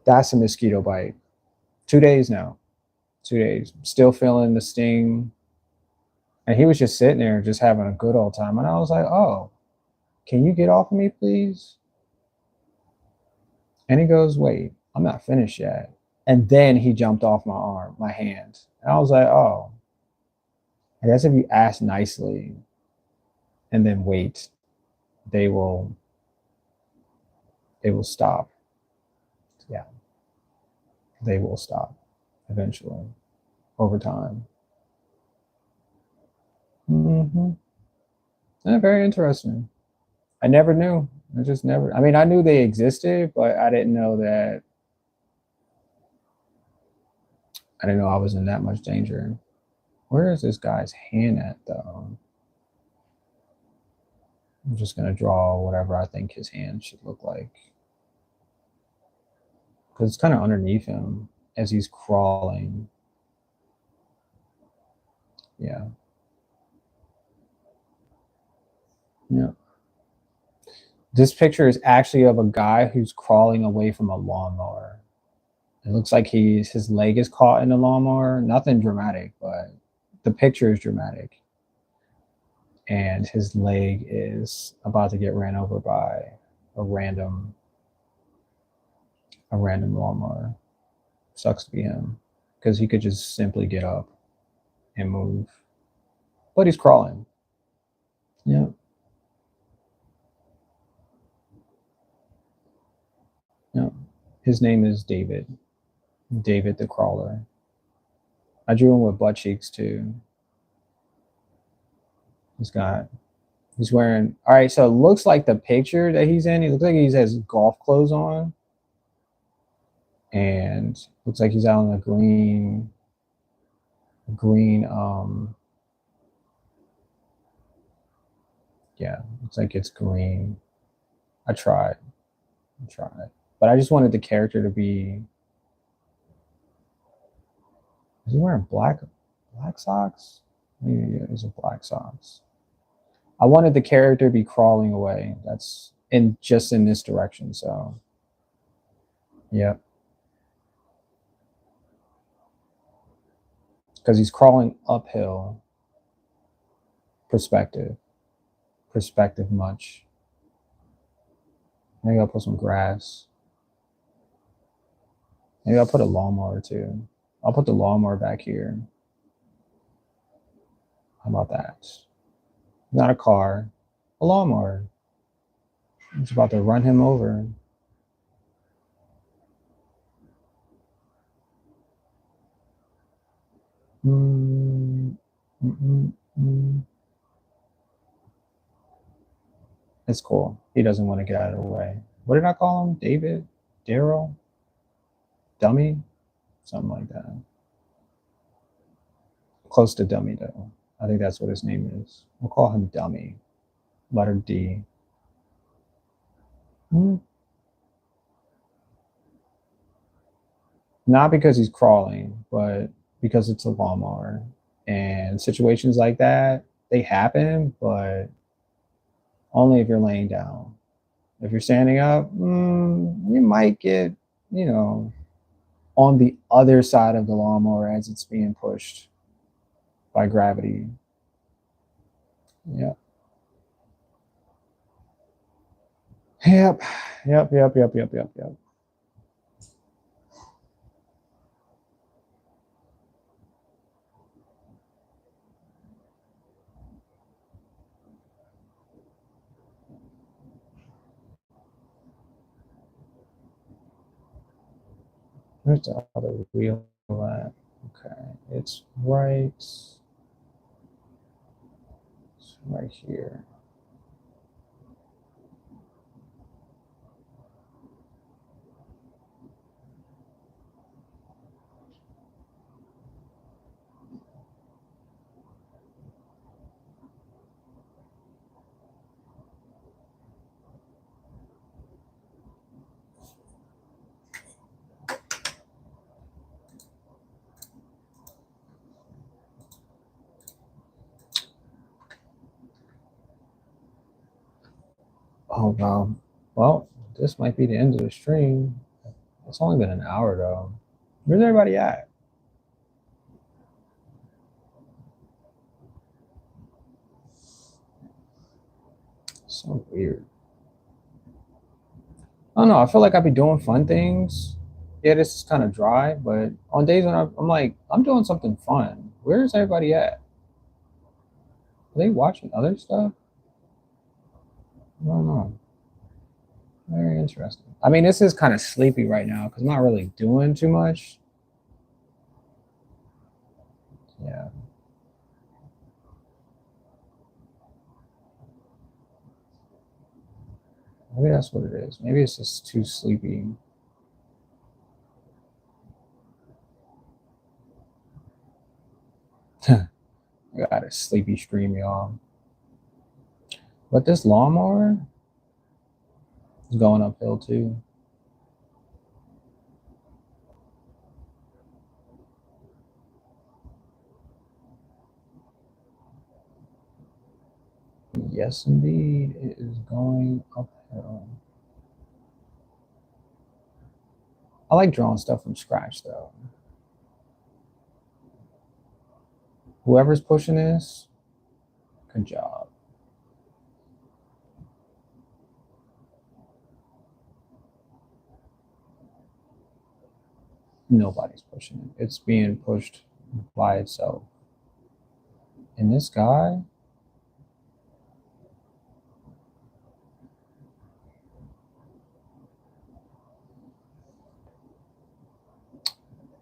That's a mosquito bite. 2 days now. 2 days. Still feeling the sting. And he was just sitting there, just having a good old time. And I was like, oh, can you get off of me, please? And he goes, wait, I'm not finished yet. And then he jumped off my arm, my hand. And I was like, oh, I guess if you ask nicely and then wait, they will stop. Yeah, they will stop eventually over time. Mm-hmm. Yeah, very interesting. I never knew. I just never. I mean, I knew they existed, but I didn't know that. I didn't know I was in that much danger. Where is this guy's hand at, though? I'm just gonna draw whatever I think his hand should look like, because it's kind of underneath him as he's crawling. Yeah. Yeah. This picture is actually of a guy who's crawling away from a lawnmower. It looks like his leg is caught in the lawnmower. Nothing dramatic, but the picture is dramatic. And his leg is about to get ran over by a random lawnmower. Sucks to be him, because he could just simply get up and move. But he's crawling. Yeah. Yeah. His name is David. David the Crawler. I drew him with butt cheeks too. He's got he's wearing all right, so it looks like the picture that he's in, he looks like he has golf clothes on. And looks like he's out on a green yeah, looks like it's green. I tried. But I just wanted the character to be, is he wearing black socks? Yeah, these are black socks. I wanted the character to be crawling away. That's just in this direction. So, yeah, because he's crawling uphill. Perspective much. Maybe I'll put some grass. Maybe I'll put a lawnmower too. I'll put the lawnmower back here. How about that? Not a car, a lawnmower. It's about to run him over. Mm, mm, mm, mm. It's cool. He doesn't want to get out of the way. What did I call him? David? Daryl? Dummy? Something like that. Close to Dummy, though. I think that's what his name is. We'll call him Dummy. Letter D. Mm. Not because he's crawling, but because it's a lawnmower. And situations like that, they happen, but only if you're laying down. If you're standing up, you might get, you know, on the other side of the lawnmower as it's being pushed by gravity. Yep. Yep. Yep. Where's the other wheel at? Okay, it's right here. Oh wow. Well, this might be the end of the stream. It's only been an hour though. Where's everybody at? So weird. I don't know. I feel like I'd be doing fun things. Yeah, this is kind of dry, but on days when I'm like, I'm doing something fun. Where's everybody at? Are they watching other stuff? I don't know. Very interesting. I mean, this is kind of sleepy right now because I'm not really doing too much. Yeah. Maybe that's what it is. Maybe it's just too sleepy. I got a sleepy stream, y'all. But this lawnmower is going uphill too. Yes, indeed, it is going uphill. I like drawing stuff from scratch though. Whoever's pushing this, good job. Nobody's pushing it. It's being pushed by itself. And this guy,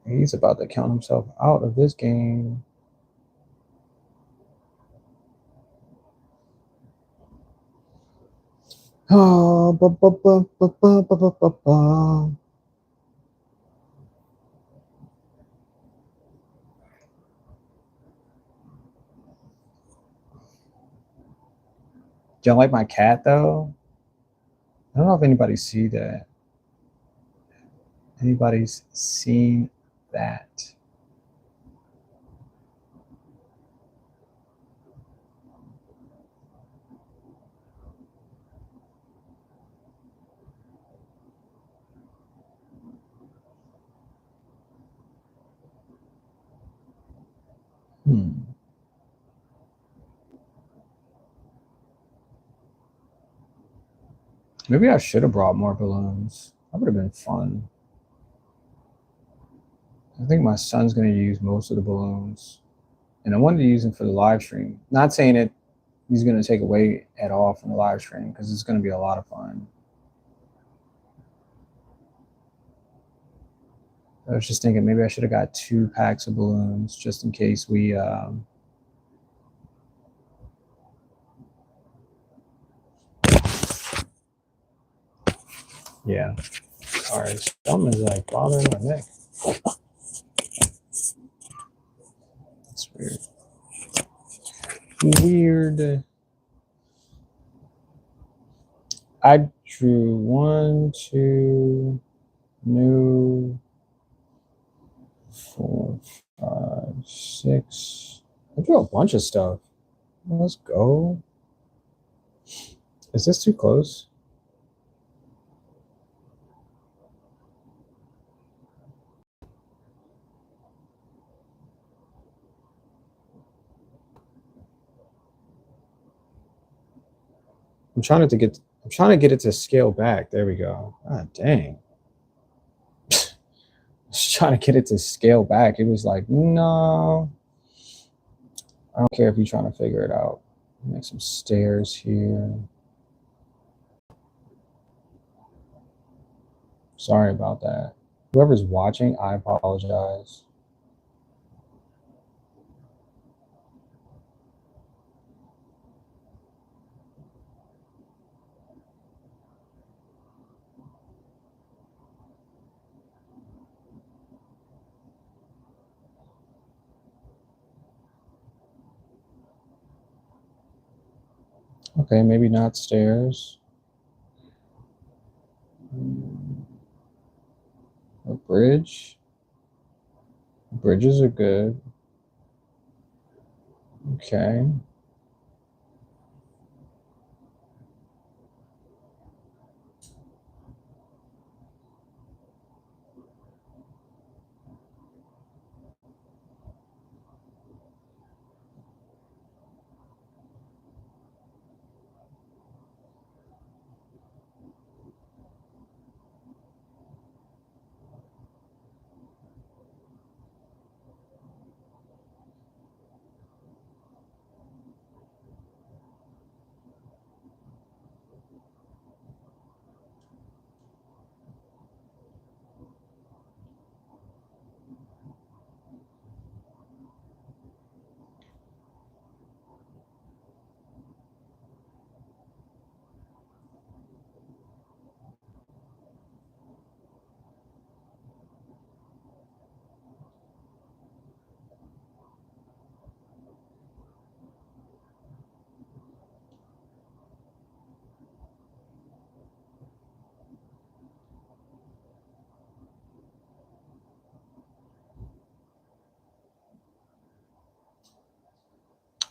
he's about to count himself out of this game. Oh, ba, ba, ba, ba, ba, ba, ba, ba, ba. Do you like my cat though? I don't know if anybody see that. Anybody's seen that? Maybe I should have brought more balloons. That would have been fun. I think my son's going to use most of the balloons. And I wanted to use them for the live stream. Not saying it he's going to take away at all from the live stream because it's going to be a lot of fun. I was just thinking maybe I should have got 2 packs of balloons just in case we. Yeah. Sorry, something is like bothering my neck. That's weird. Weird. I drew 1, 2, new, 4, 5, 6. I drew a bunch of stuff. Let's go. Is this too close? I'm trying to get it to scale back. There we go. God dang. Just trying to get it to scale back. It was like, no. I don't care if you're trying to figure it out. Make some stairs here. Sorry about that. Whoever's watching, I apologize. Okay, maybe not stairs. A bridge. Bridges are good. Okay.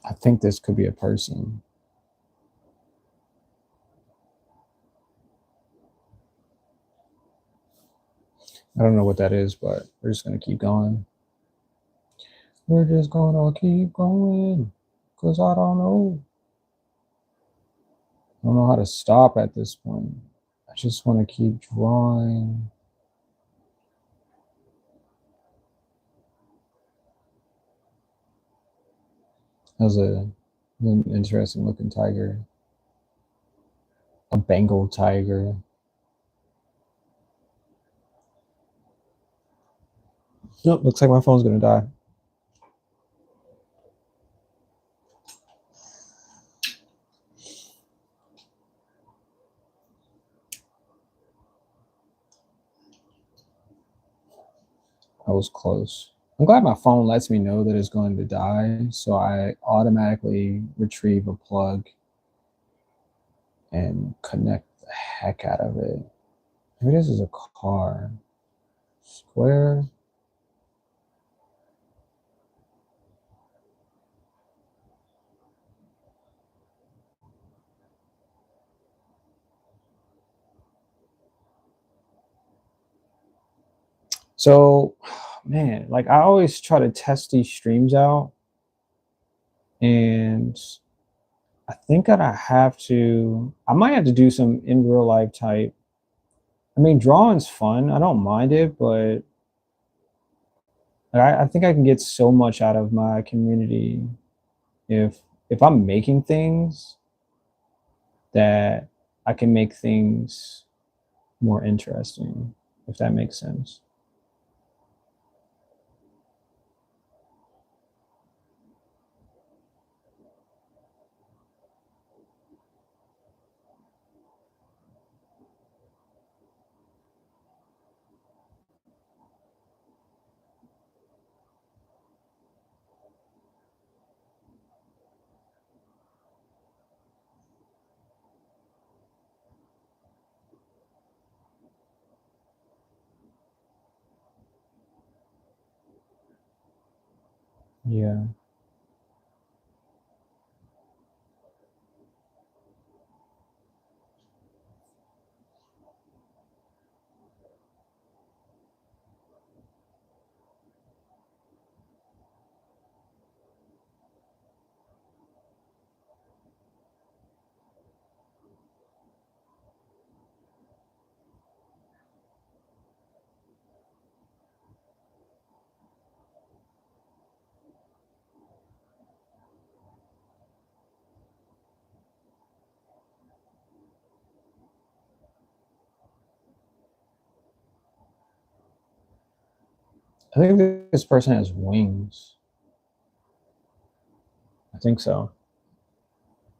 I think this could be a person. I don't know what that is, but we're just gonna keep going. We're just gonna keep going, cause I don't know. I don't know how to stop at this point. I just want to keep drawing. That was an interesting looking tiger. A Bengal tiger. Nope, looks like my phone's gonna die. I was close. I'm glad my phone lets me know that it's going to die, so I automatically retrieve a plug and connect the heck out of it. Maybe this is a car. Square. So, man, like I always try to test these streams out, and I think that I might have to do some in real life type. I mean, drawing's fun. I don't mind it, but I think I can get so much out of my community if I'm making things that I can make things more interesting, if that makes sense. Yeah. I think this person has wings. I think so.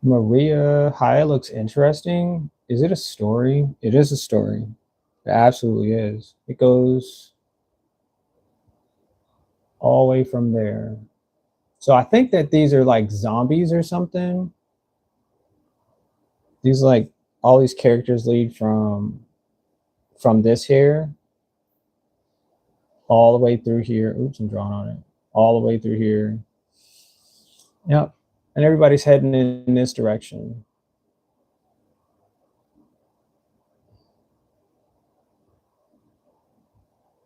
Maria Haya looks interesting. Is it a story? It is a story. It absolutely is. It goes all the way from there. So I think that these are like zombies or something. These like all these characters lead from this here all the way through here. Oops, I'm drawing on it. All the way through here. Yep. And everybody's heading in this direction.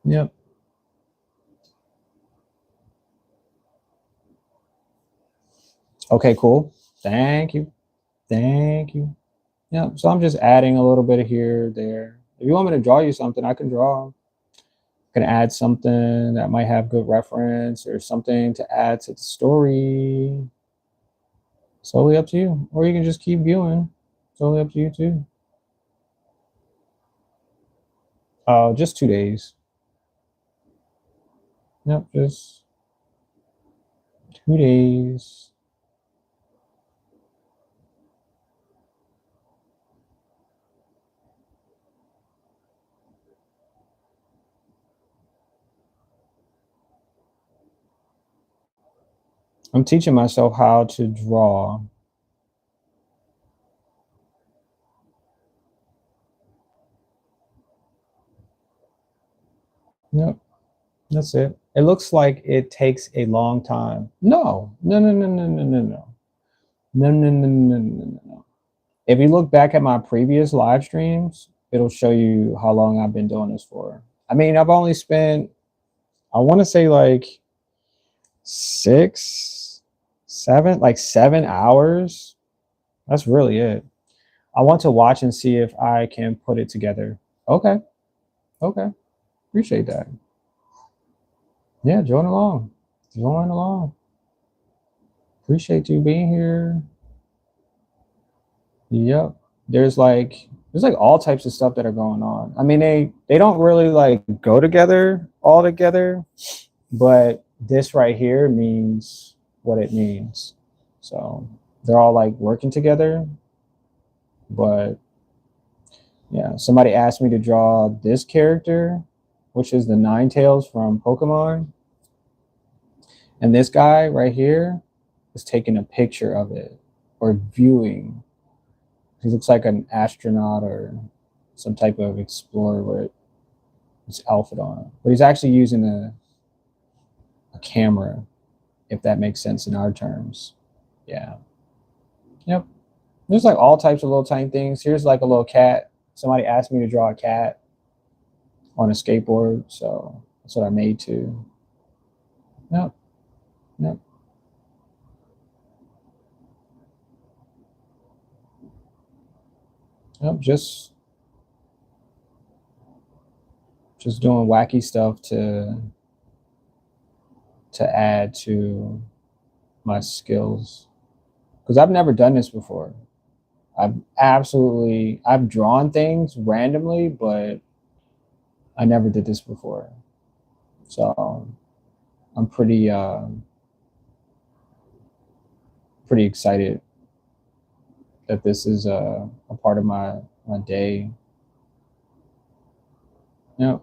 Yep. Okay, cool. Thank you. Thank you. Yeah, so I'm just adding a little bit of here, there. If you want me to draw you something, I can draw. I can add something that might have good reference or something to add to the story. It's totally up to you. Or you can just keep viewing. It's totally up to you too. Just 2 days. Yep, just 2 days. I'm teaching myself how to draw. Yep, that's it. It looks like it takes a long time. No, no, no, no, no, no, no, no. No, no, no, no, no, no, no. If you look back at my previous live streams, it'll show you how long I've been doing this for. I mean, I've only spent, I want to say like 7 hours. That's really it. I want to watch and see if I can put it together. Okay. Okay. Appreciate that. Yeah, join along. Join along. Appreciate you being here. Yep. There's like all types of stuff that are going on. I mean, they don't really like go together all together, but this right here means what it means. So they're all like working together, but yeah, somebody asked me to draw this character, which is the Ninetales from Pokemon. And this guy right here is taking a picture of it or viewing. He looks like an astronaut or some type of explorer with his outfit on. But he's actually using a camera, if that makes sense in our terms. Yeah. Yep. There's like all types of little tiny things. Here's like a little cat. Somebody asked me to draw a cat on a skateboard, so that's what I made too. Yep. Yep. Yep. Just doing wacky stuff to add to my skills because I've never done this before. I've drawn things randomly, but I never did this before. So I'm pretty excited that this is a part of my day. Yeah.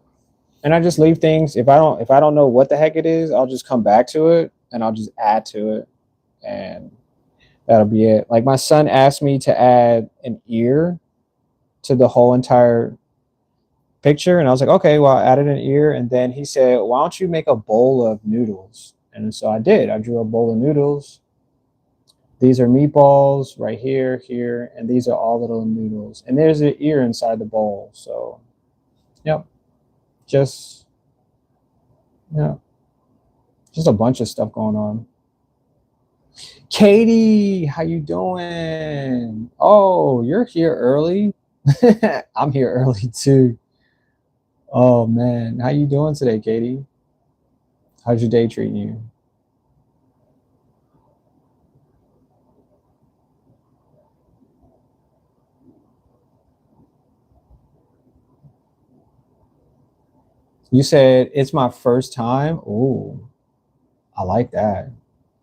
And I just leave things if I don't know what the heck it is, I'll just come back to it and I'll just add to it and that'll be it. Like my son asked me to add an ear to the whole entire picture and I was like, okay, well I added an ear and then he said, why don't you make a bowl of noodles? And so I did. I drew a bowl of noodles. These are meatballs right here, here, and these are all little noodles. And there's an ear inside the bowl. So yep. Just yeah. Just a bunch of stuff going on. Katie, how you doing? Oh, you're here early. I'm here early too. Oh man, how you doing today, Katie? How's your day treating you? You said it's my first time. Oh, I like that.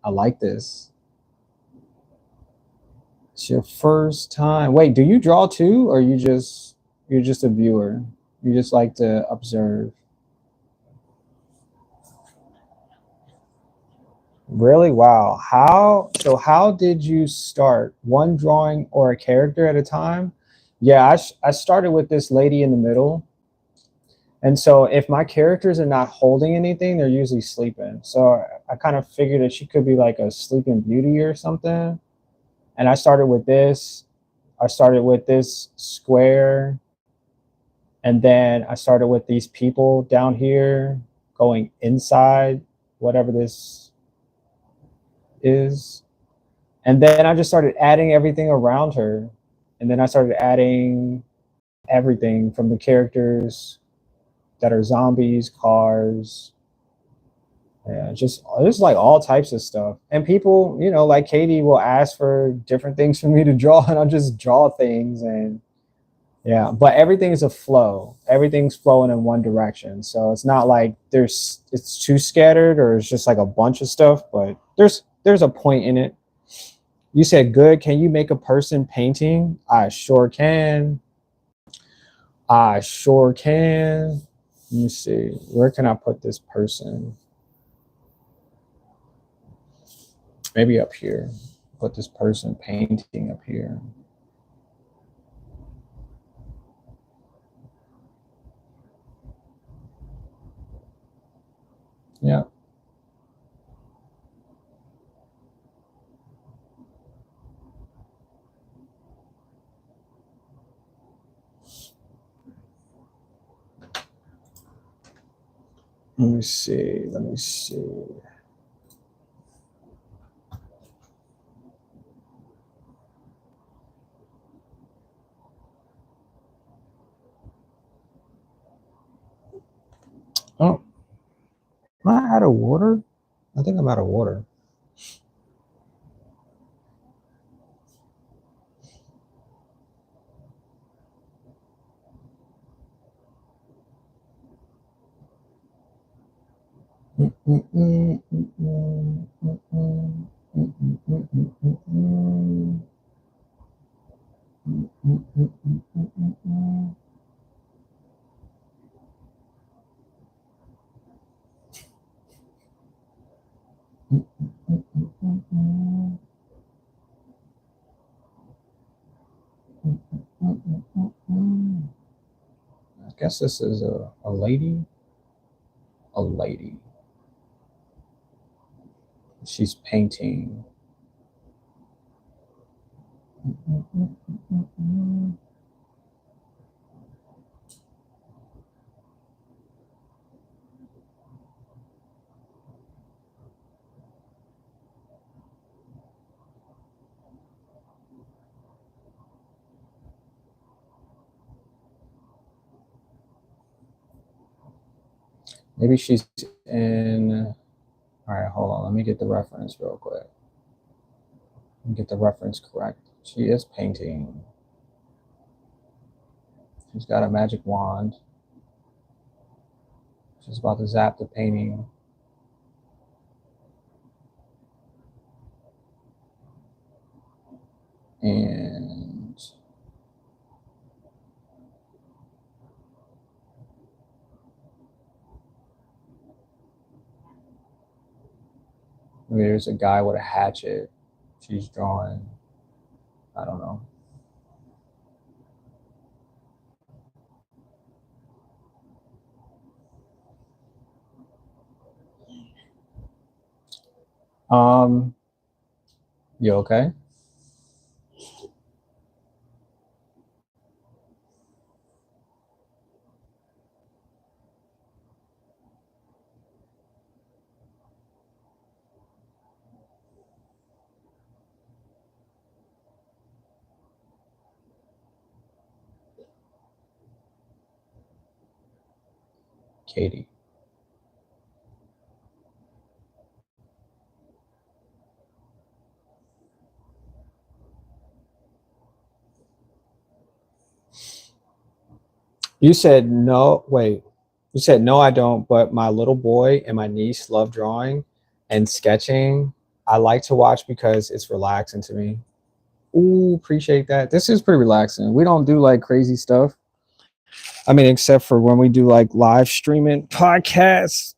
I like this. It's your first time. Wait, do you draw too, or you're just a viewer? You just like to observe. Really? Wow. How did you start? One drawing or a character at a time? Yeah, I started with this lady in the middle. And so if my characters are not holding anything, they're usually sleeping. So I kind of figured that she could be like a sleeping beauty or something. And I started with this. I started with this square. And then I started with these people down here going inside whatever this is. And then I just started adding everything around her. And then I started adding everything from the characters that are zombies, cars, yeah, just like all types of stuff. And people, like Katie will ask for different things for me to draw, and I'll just draw things and yeah, but everything is a flow. Everything's flowing in one direction. So it's not like it's too scattered or it's just like a bunch of stuff, but there's a point in it. You said good. Can you make a person painting? I sure can. I sure can. Let me see. Where can I put this person? Maybe up here. Put this person painting up here. Yeah. Let me see. Let me see. Oh, am I out of water? I think I'm out of water. I guess this is a lady. A lady. She's painting. Maybe she's in. All right, hold on. Let me get the reference real quick. Let me get the reference correct. She is painting. She's got a magic wand. She's about to zap the painting. And there's a guy with a hatchet. She's drawing. I don't know. You okay? Katie. You said no. Wait. You said no, I don't. But my little boy and my niece love drawing and sketching. I like to watch because it's relaxing to me. Ooh, appreciate that. This is pretty relaxing. We don't do like crazy stuff. I mean, except for when we do like live streaming podcasts.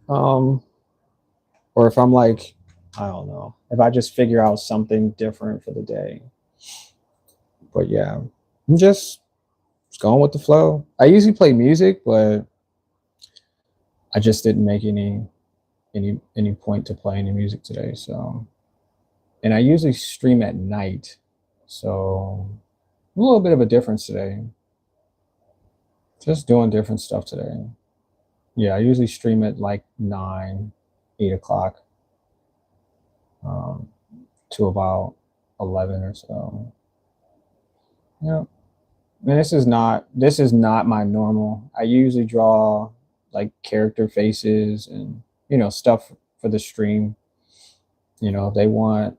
Um, or if I'm like, I don't know, if I just figure out something different for the day. But yeah, I'm just going with the flow. I usually play music, but I just didn't make any point to play any music today. So, and I usually stream at night, so a little bit of a difference today. Just doing different stuff today. Yeah, I usually stream at like 9, 8 o'clock, um, to about 11 or so. Yeah, and this is not my normal. I usually draw like character faces and stuff for the stream. If they want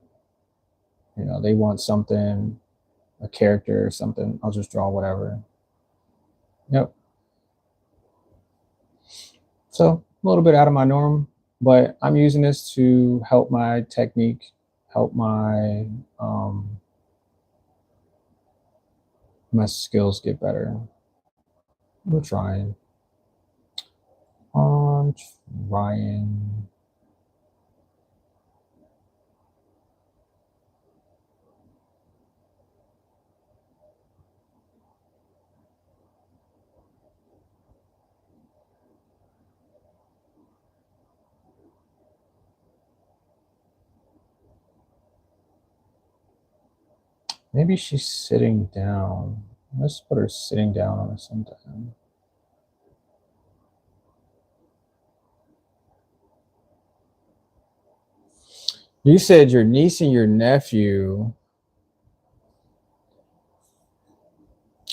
something, a character or something, I'll just draw whatever. Yep. So a little bit out of my norm, but I'm using this to help my technique, help um, my skills get better. I'm trying. I'm trying. Maybe she's sitting down. Let's put her sitting down on something. You said your niece and your nephew.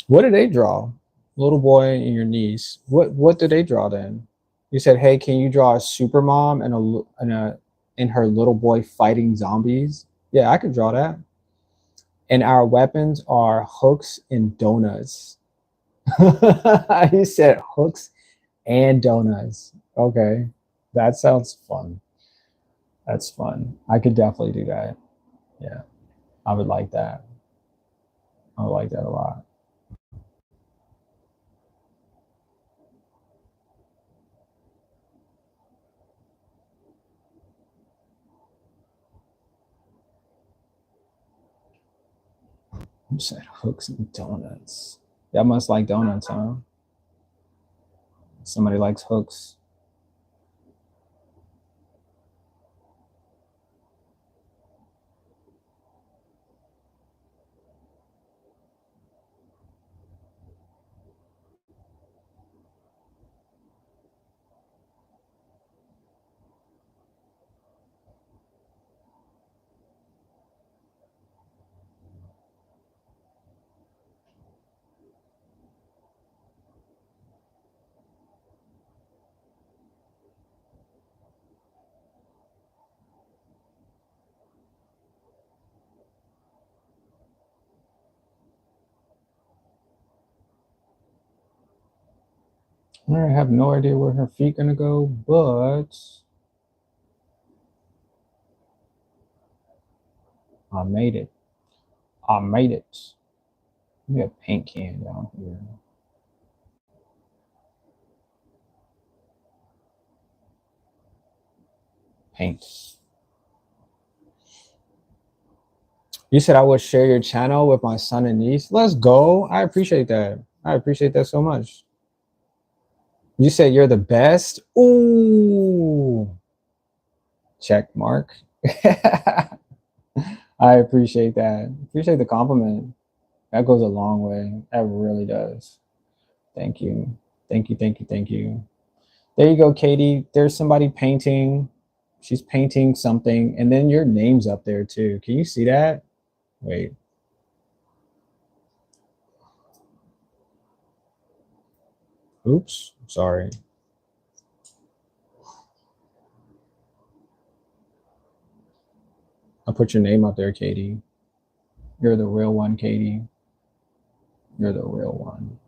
What did they draw? Little boy and your niece. What did they draw then? You said, "Hey, can you draw a super mom and her little boy fighting zombies?" Yeah, I could draw that. And our weapons are hooks and donuts. You said hooks and donuts. Okay, that sounds fun. That's fun. I could definitely do that. Yeah, I would like that. I would like that a lot. You said hooks and donuts. Y'all must like donuts, huh? Somebody likes hooks. I have no idea where her feet gonna go, but I made it. I made it. We have paint can down here. Paint. You said I would share your channel with my son and niece. Let's go. I appreciate that. I appreciate that so much. You said you're the best. Ooh, check mark. I appreciate that. Appreciate the compliment. That goes a long way. That really does. Thank you. Thank you. Thank you. Thank you. There you go, Katie. There's somebody painting. She's painting something, and then your name's up there too. Can you see that? Wait. Oops. Sorry. I'll put your name up there, Katie. You're the real one, Katie. You're the real one.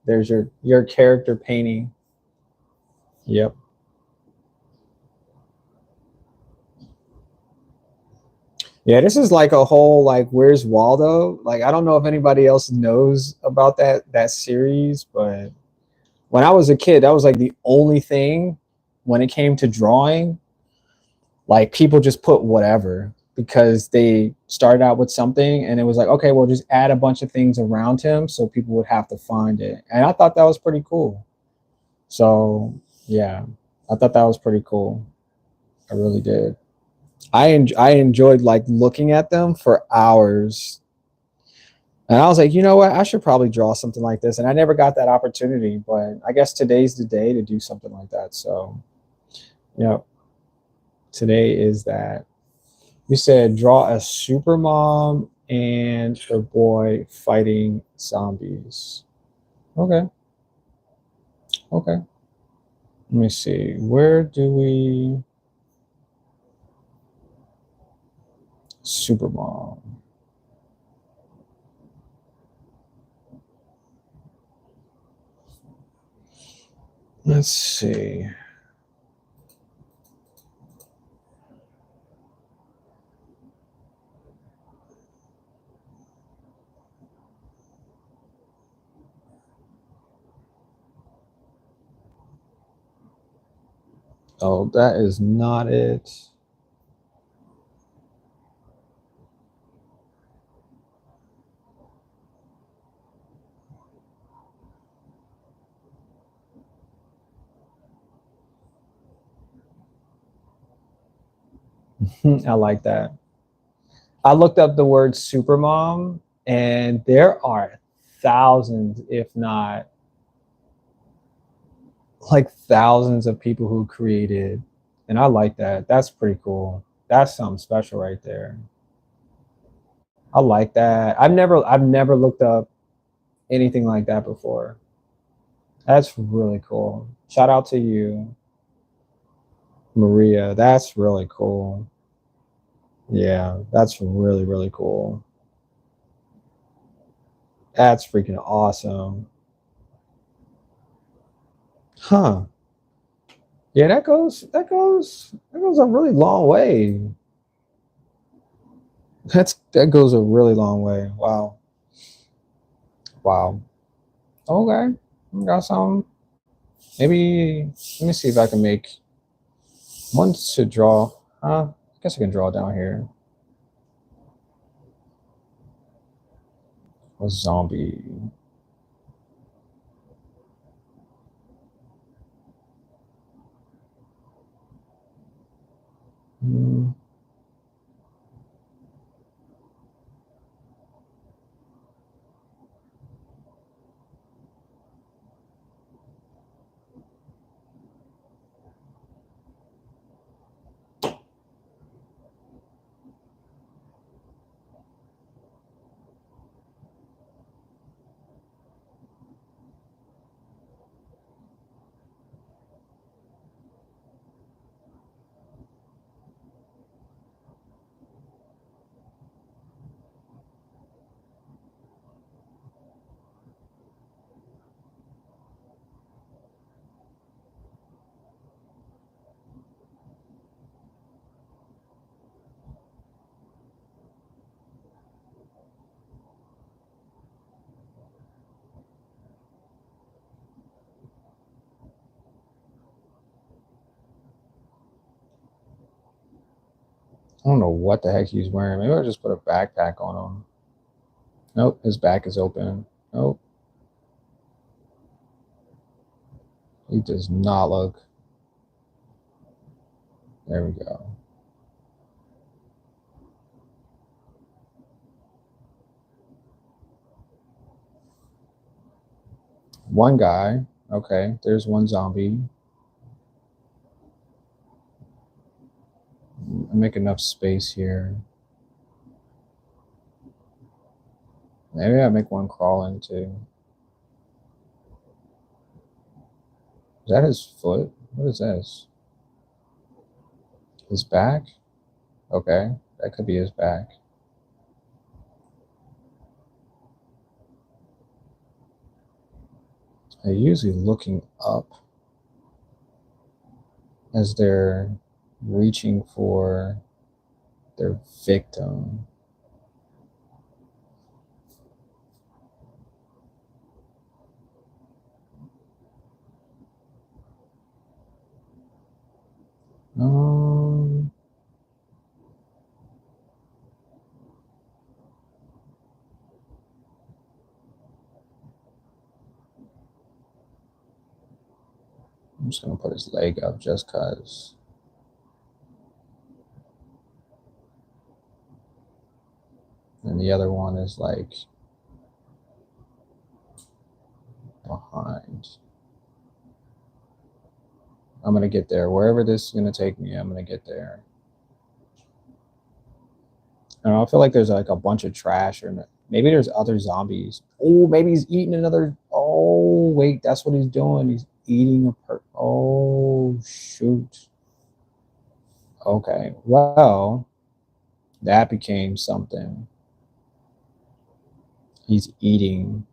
There's your character painting. Yep. Yeah, this is like a whole like Where's Waldo? Like I don't know if anybody else knows about that series, but when I was a kid, that was like the only thing when it came to drawing. Like people just put whatever because they started out with something and it was like, okay, well just add a bunch of things around him so people would have to find it. And I thought that was pretty cool. So yeah, I thought that was pretty cool. I really did. I enjoyed like looking at them for hours. And I was like, you know what? I should probably draw something like this. And I never got that opportunity, but I guess today's the day to do something like that. So, you know, today is that. You said draw a super mom and her boy fighting zombies. Okay. Okay. Let me see. Where do we super mom? Let's see. Oh, that is not it. I like that. I looked up the word supermom, and there are thousands, if not like thousands of people who created And I like that. That's pretty cool. That's something special right there. I like that. I've never looked up anything like that before. That's really cool. Shout out to you, Maria. That's really cool. Yeah, that's really, really cool. That's freaking awesome. Huh. Yeah, that goes a really long way. That goes a really long way. Wow. Wow. Okay. Got some. Maybe let me see if I can make one to draw. I guess I can draw down here. A zombie. Hmm. I don't know what the heck he's wearing. Maybe I'll just put a backpack on him. Nope, his back is open. Nope, he does not look. There we go. One guy. Okay, there's one zombie. I make enough space here. Maybe I make one crawling too. Is that his foot? What is this? His back? Okay, that could be his back. They're usually looking up as they're reaching for their victim. Um, I'm just gonna put his leg up just cause. And the other one is like behind. I'm gonna get there. Wherever this is gonna take me, I'm gonna get there. I don't know, I feel like there's like a bunch of trash, or maybe there's other zombies. Oh, maybe he's eating another. Oh, wait, that's what he's doing. He's eating Oh, shoot. Okay, well, that became something. He's eating.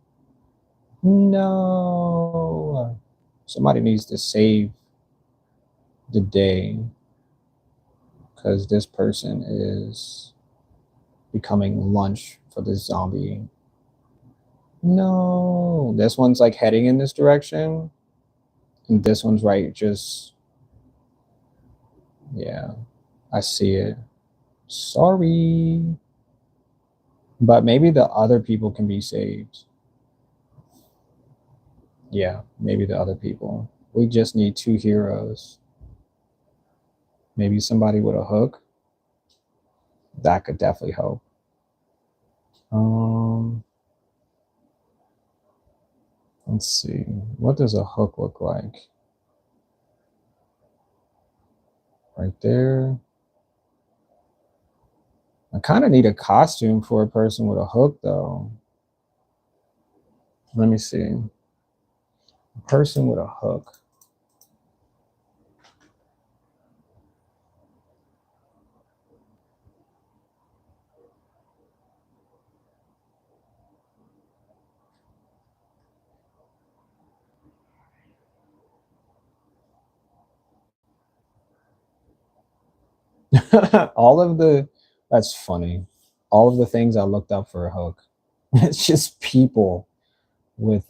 No. Somebody needs to save the day because this person is becoming lunch for the zombie. No. This one's like heading in this direction. And this one's right, just, yeah, I see it. Sorry. But maybe the other people can be saved. Yeah, maybe the other people. We just need two heroes. Maybe somebody with a hook. That could definitely help. Um, let's see. What does a hook look like? right there. I kind of need a costume for a person with a hook though. Let me see. A person with a hook. That's funny. All of the things I looked up for a hook. It's just people with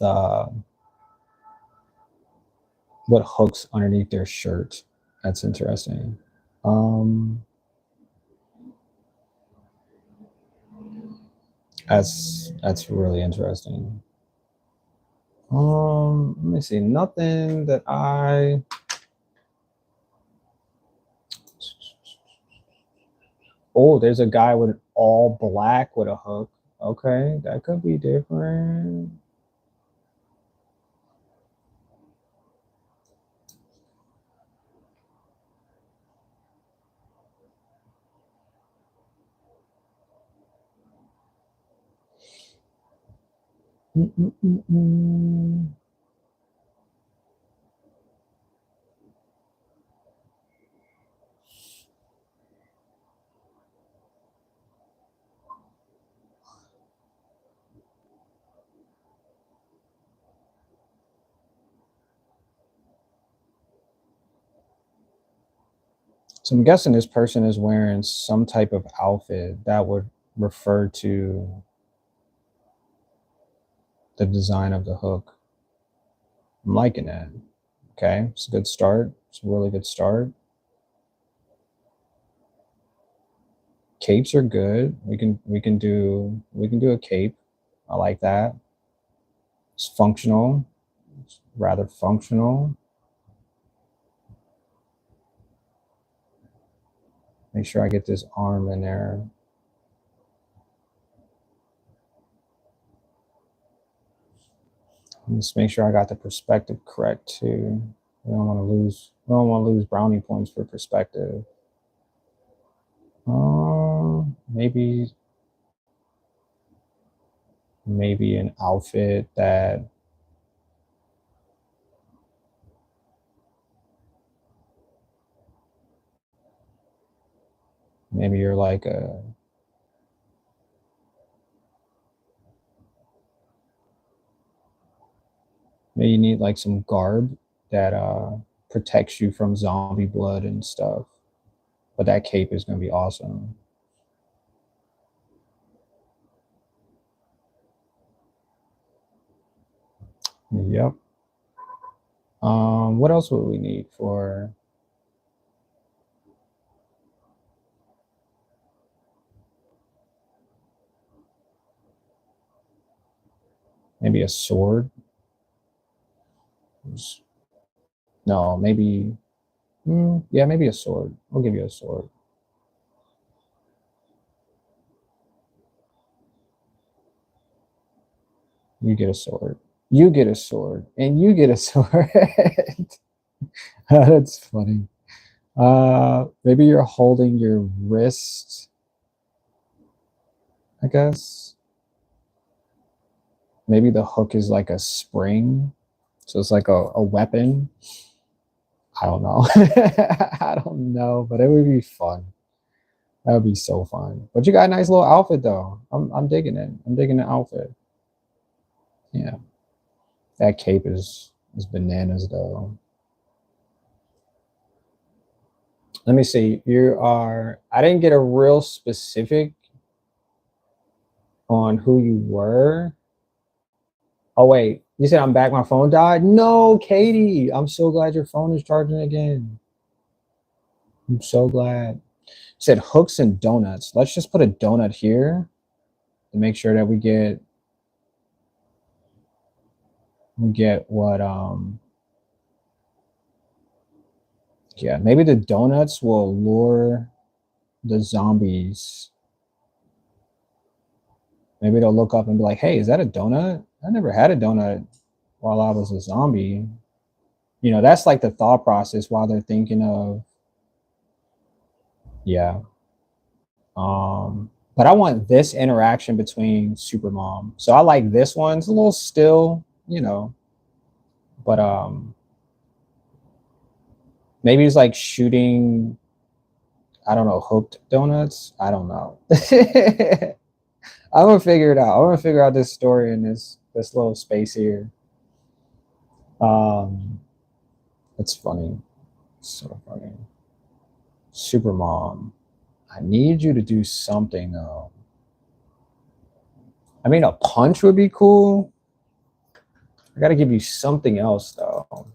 hooks underneath their shirt. That's interesting. Um, that's really interesting. Let me see. Nothing that I. Oh, there's a guy with all black with a hook. Okay, that could be different. Mm-mm-mm-mm. So I'm guessing this person is wearing some type of outfit that would refer to the design of the hook. I'm liking that. Okay, it's a good start. It's a really good start. Capes are good. We can do a cape. I like that. It's functional. It's rather functional. Make sure I get this arm in there. Just make sure I got the perspective correct too. We don't want to lose brownie points for perspective. Maybe an outfit that maybe you're like a maybe you need like some garb that protects you from zombie blood and stuff. But that cape is gonna be awesome. Yep. What else would we need for maybe a sword? No, maybe. Yeah, maybe a sword. I'll give you a sword. You get a sword. You get a sword, and you get a sword. That's funny. Maybe you're holding your wrist, I guess. Maybe the hook is like a spring, so it's like a weapon. I don't know. I don't know, but it would be fun. That would be so fun. But you got a nice little outfit though. I'm digging it. I'm digging the outfit. Yeah. That cape is bananas though. Let me see. I didn't get a real specific on who you were. Oh wait, you said I'm back. My phone died. No, Katie. I'm so glad your phone is charging again. I'm so glad. You said hooks and donuts. Let's just put a donut here to make sure that we get what yeah, maybe the donuts will lure the zombies. Maybe they'll look up and be like, "Hey, is that a donut? I never had a donut while I was a zombie." That's like the thought process while they're thinking of Yeah. But I want this interaction between Supermom. So I like this one. It's a little still, you know, but maybe it's like shooting, I don't know, hooked donuts. I don't know. I'm gonna figure it out. I'm gonna figure out this story in this little space here. Um, it's funny. So funny. Supermom. I need you to do something though. I mean, a punch would be cool. I gotta give you something else though.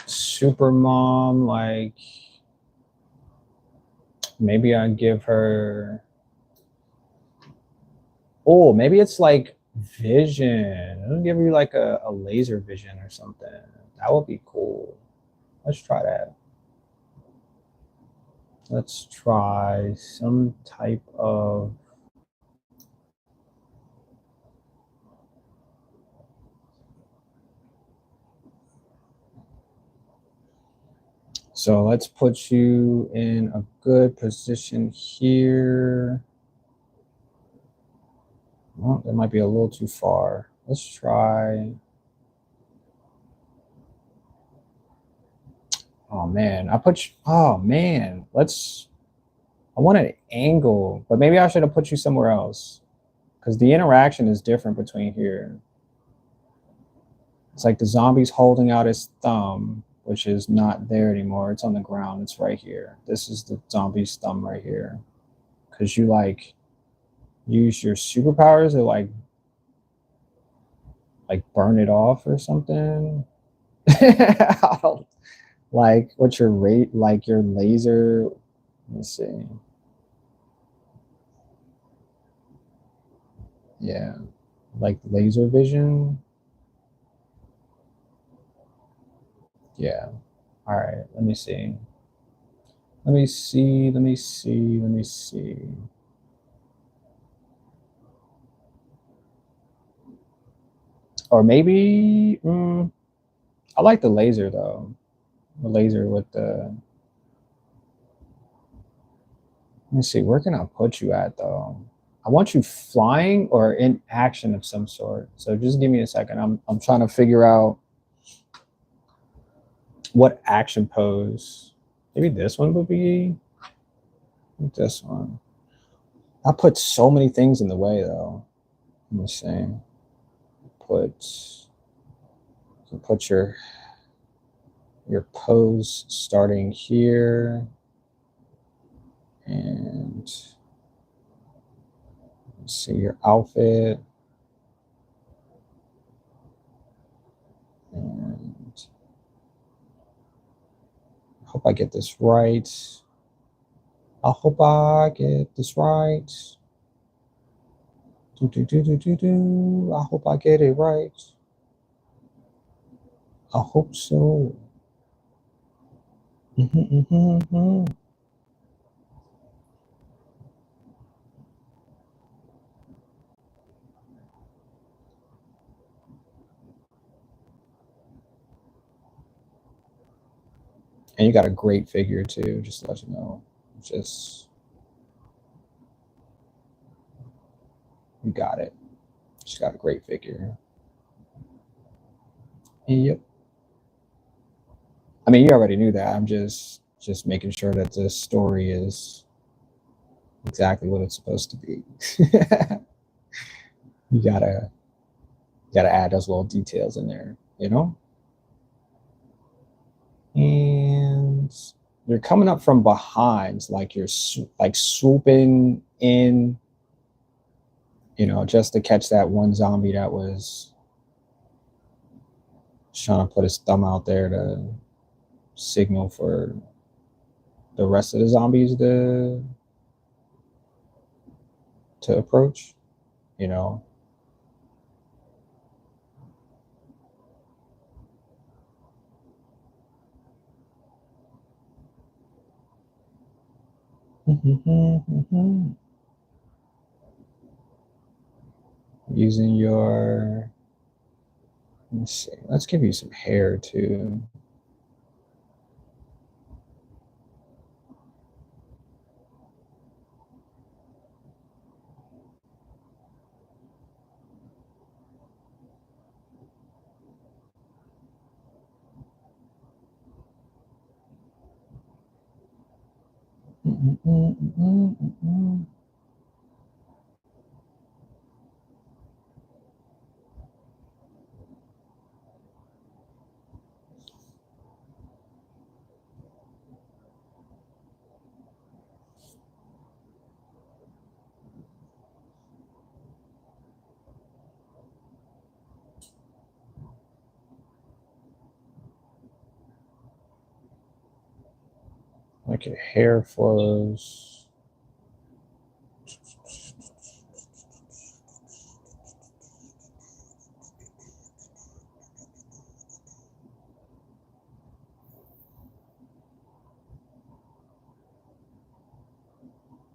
Supermom, like maybe I give her. Oh, maybe it's like vision. I'll give you like a laser vision or something. That would be cool. Let's try that. Let's try some type of. So let's put you in a good position here. Well, that might be a little too far. Let's try. Oh man, oh man, I want an angle, but maybe I should have put you somewhere else because the interaction is different between here. It's like the zombie's holding out his thumb, which is not there anymore. It's on the ground. It's right here. This is the zombie's thumb right here. Because you like use your superpowers to like burn it off or something. Like what's your rate? Like your laser. Let me see. Yeah, like laser vision. Yeah. All right. Let me see. Let me see. Let me see. Let me see. Or maybe I like the laser though. The laser with the. Let me see. Where can I put you at though? I want you flying or in action of some sort. So just give me a second. I'm trying to figure out what action pose. Maybe this one would be. This one. I put so many things in the way though. Let me see. Put. Put your pose starting here and see your outfit and I hope I get this right. I hope I get this right. I hope I get it right. I hope so. And you got a great figure too, just to let you know. Just you got it. She's got a great figure. Yep. I mean, you already knew that. I'm just making sure that this story is exactly what it's supposed to be. you gotta add those little details in there, you know. And you're coming up from behind, like you're like swooping in, you know, just to catch that one zombie that was trying to put his thumb out there to signal for the rest of the zombies to approach, you know. using your, let me see, let's give you some hair too. Like your hair flows.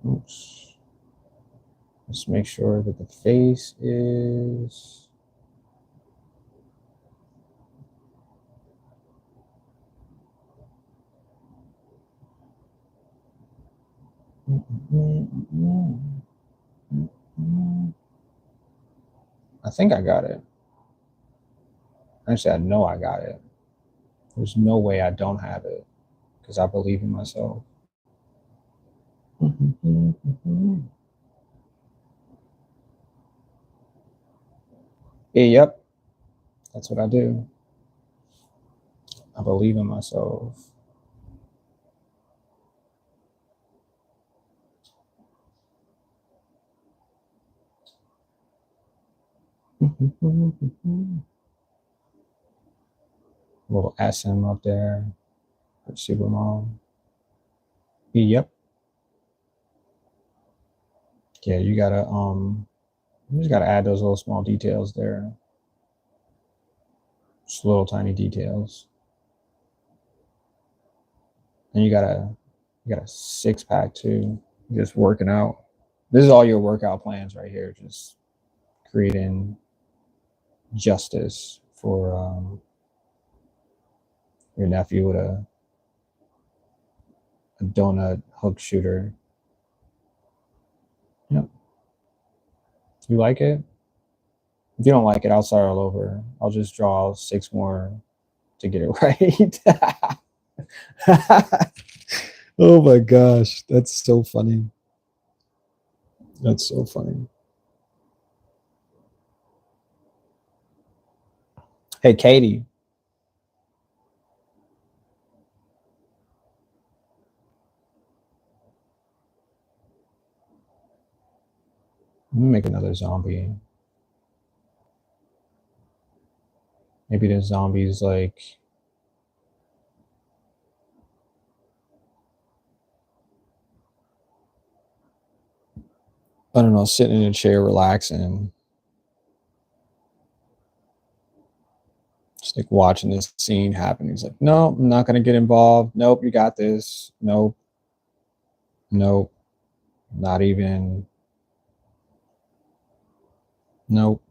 Oops. Let's make sure that the face is I think I got it. Actually, I know I got it. There's no way I don't have it because I believe in myself. Yeah, yep. That's what I do. I believe in myself. Little SM up there for Supermom. Yep. Yeah, you just gotta add those little small details there. Just little tiny details. And you got a 6-pack too. Just working out. This is all your workout plans right here. Just creating justice for your nephew with a donut hook shooter. Yep. You like it? If you don't like it, I'll start all over. I'll just draw 6 more to get it right. Oh my gosh, that's so funny. That's so funny. Hey, Katie. Let me make another zombie. Maybe the zombie's like, I don't know, sitting in a chair relaxing. Just like watching this scene happen. He's like, no, I'm not gonna get involved. Nope, you got this. Nope. Nope. Not even. Nope.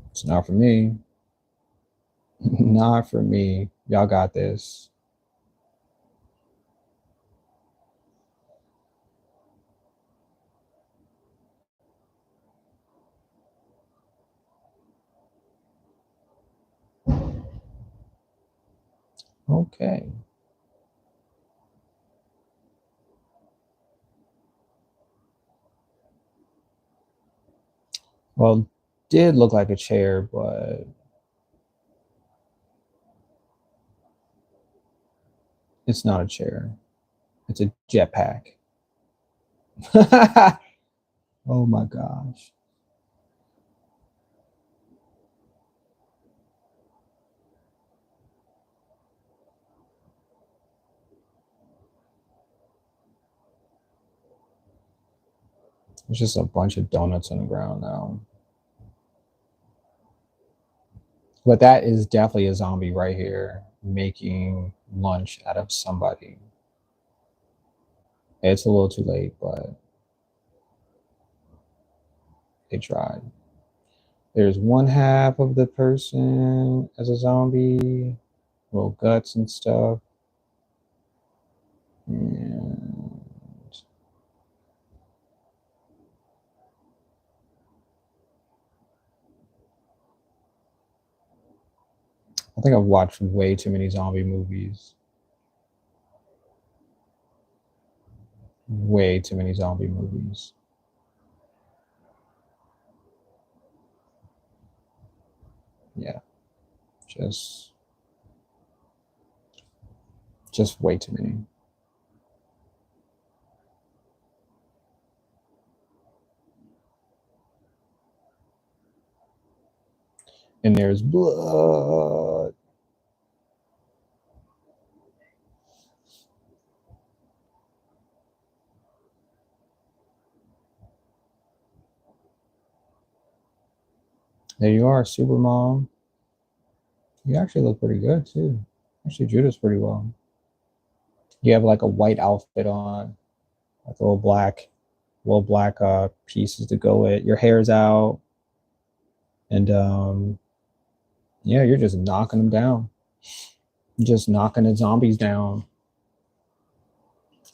It's not for me. Not for me. Y'all got this. Okay. Well, did look like a chair, but it's not a chair. It's a jetpack. Oh my gosh. There's just a bunch of donuts on the ground now. But that is definitely a zombie right here making lunch out of somebody. It's a little too late, but they tried. There's one half of the person as a zombie, little guts and stuff. And I think I've watched way too many zombie movies. Way too many zombie movies. Yeah, just way too many. And there's blood. There you are, super mom. You actually look pretty good too. Actually, Judah's pretty well. You have like a white outfit on, like little black pieces to go with. Your hair's out, and yeah, you're just knocking them down. Just knocking the zombies down.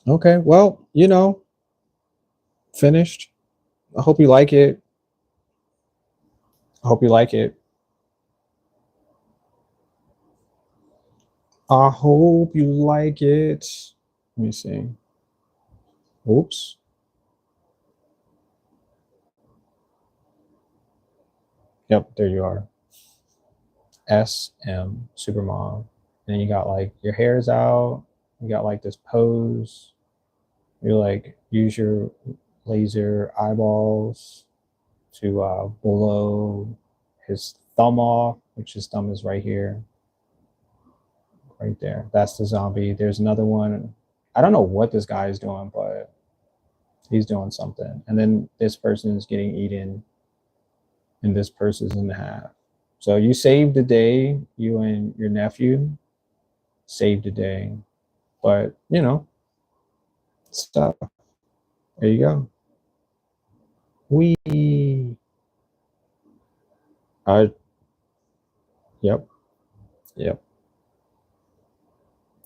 Okay, well, finished. I hope you like it. I hope you like it. I hope you like it. Let me see. Oops. Yep, there you are. SM Supermom. And you got like your hair's out. You got like this pose. You like use your laser eyeballs to blow his thumb off, which his thumb is right here, right there. That's the zombie. There's another one. I don't know what this guy is doing, but he's doing something. And then this person is getting eaten, and this person's in half. So you saved the day. You and your nephew saved the day. But stuff. There you go. We. Yep. Yep.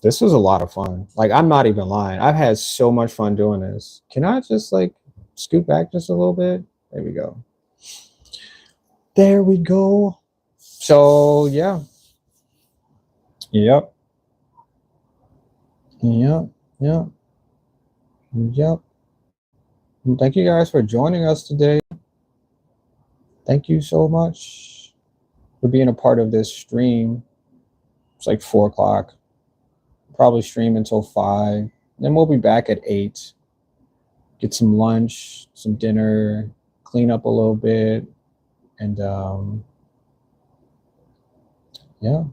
This was a lot of fun. Like, I'm not even lying. I've had so much fun doing this. Can I just like scoot back just a little bit? There we go. There we go. So yeah. Yep. Yep. Yep. Yep. And thank you guys for joining us today. Thank you so much for being a part of this stream. It's like 4 o'clock. Probably stream until 5. Then we'll be back at 8. Get some lunch, some dinner, clean up a little bit, and yeah,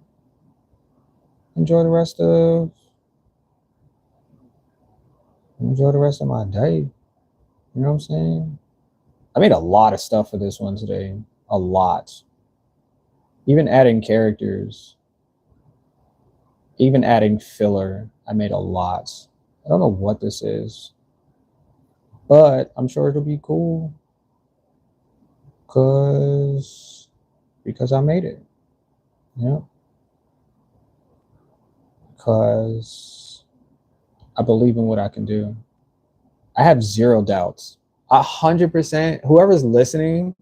enjoy the rest of my day. You know what I'm saying? I made a lot of stuff for this one today. A lot. Even adding characters, even adding filler. I made a lot. I don't know what this is, but I'm sure it'll be cool because I made it. Yeah. Because I believe in what I can do. I have zero doubts. 100%. Whoever's listening,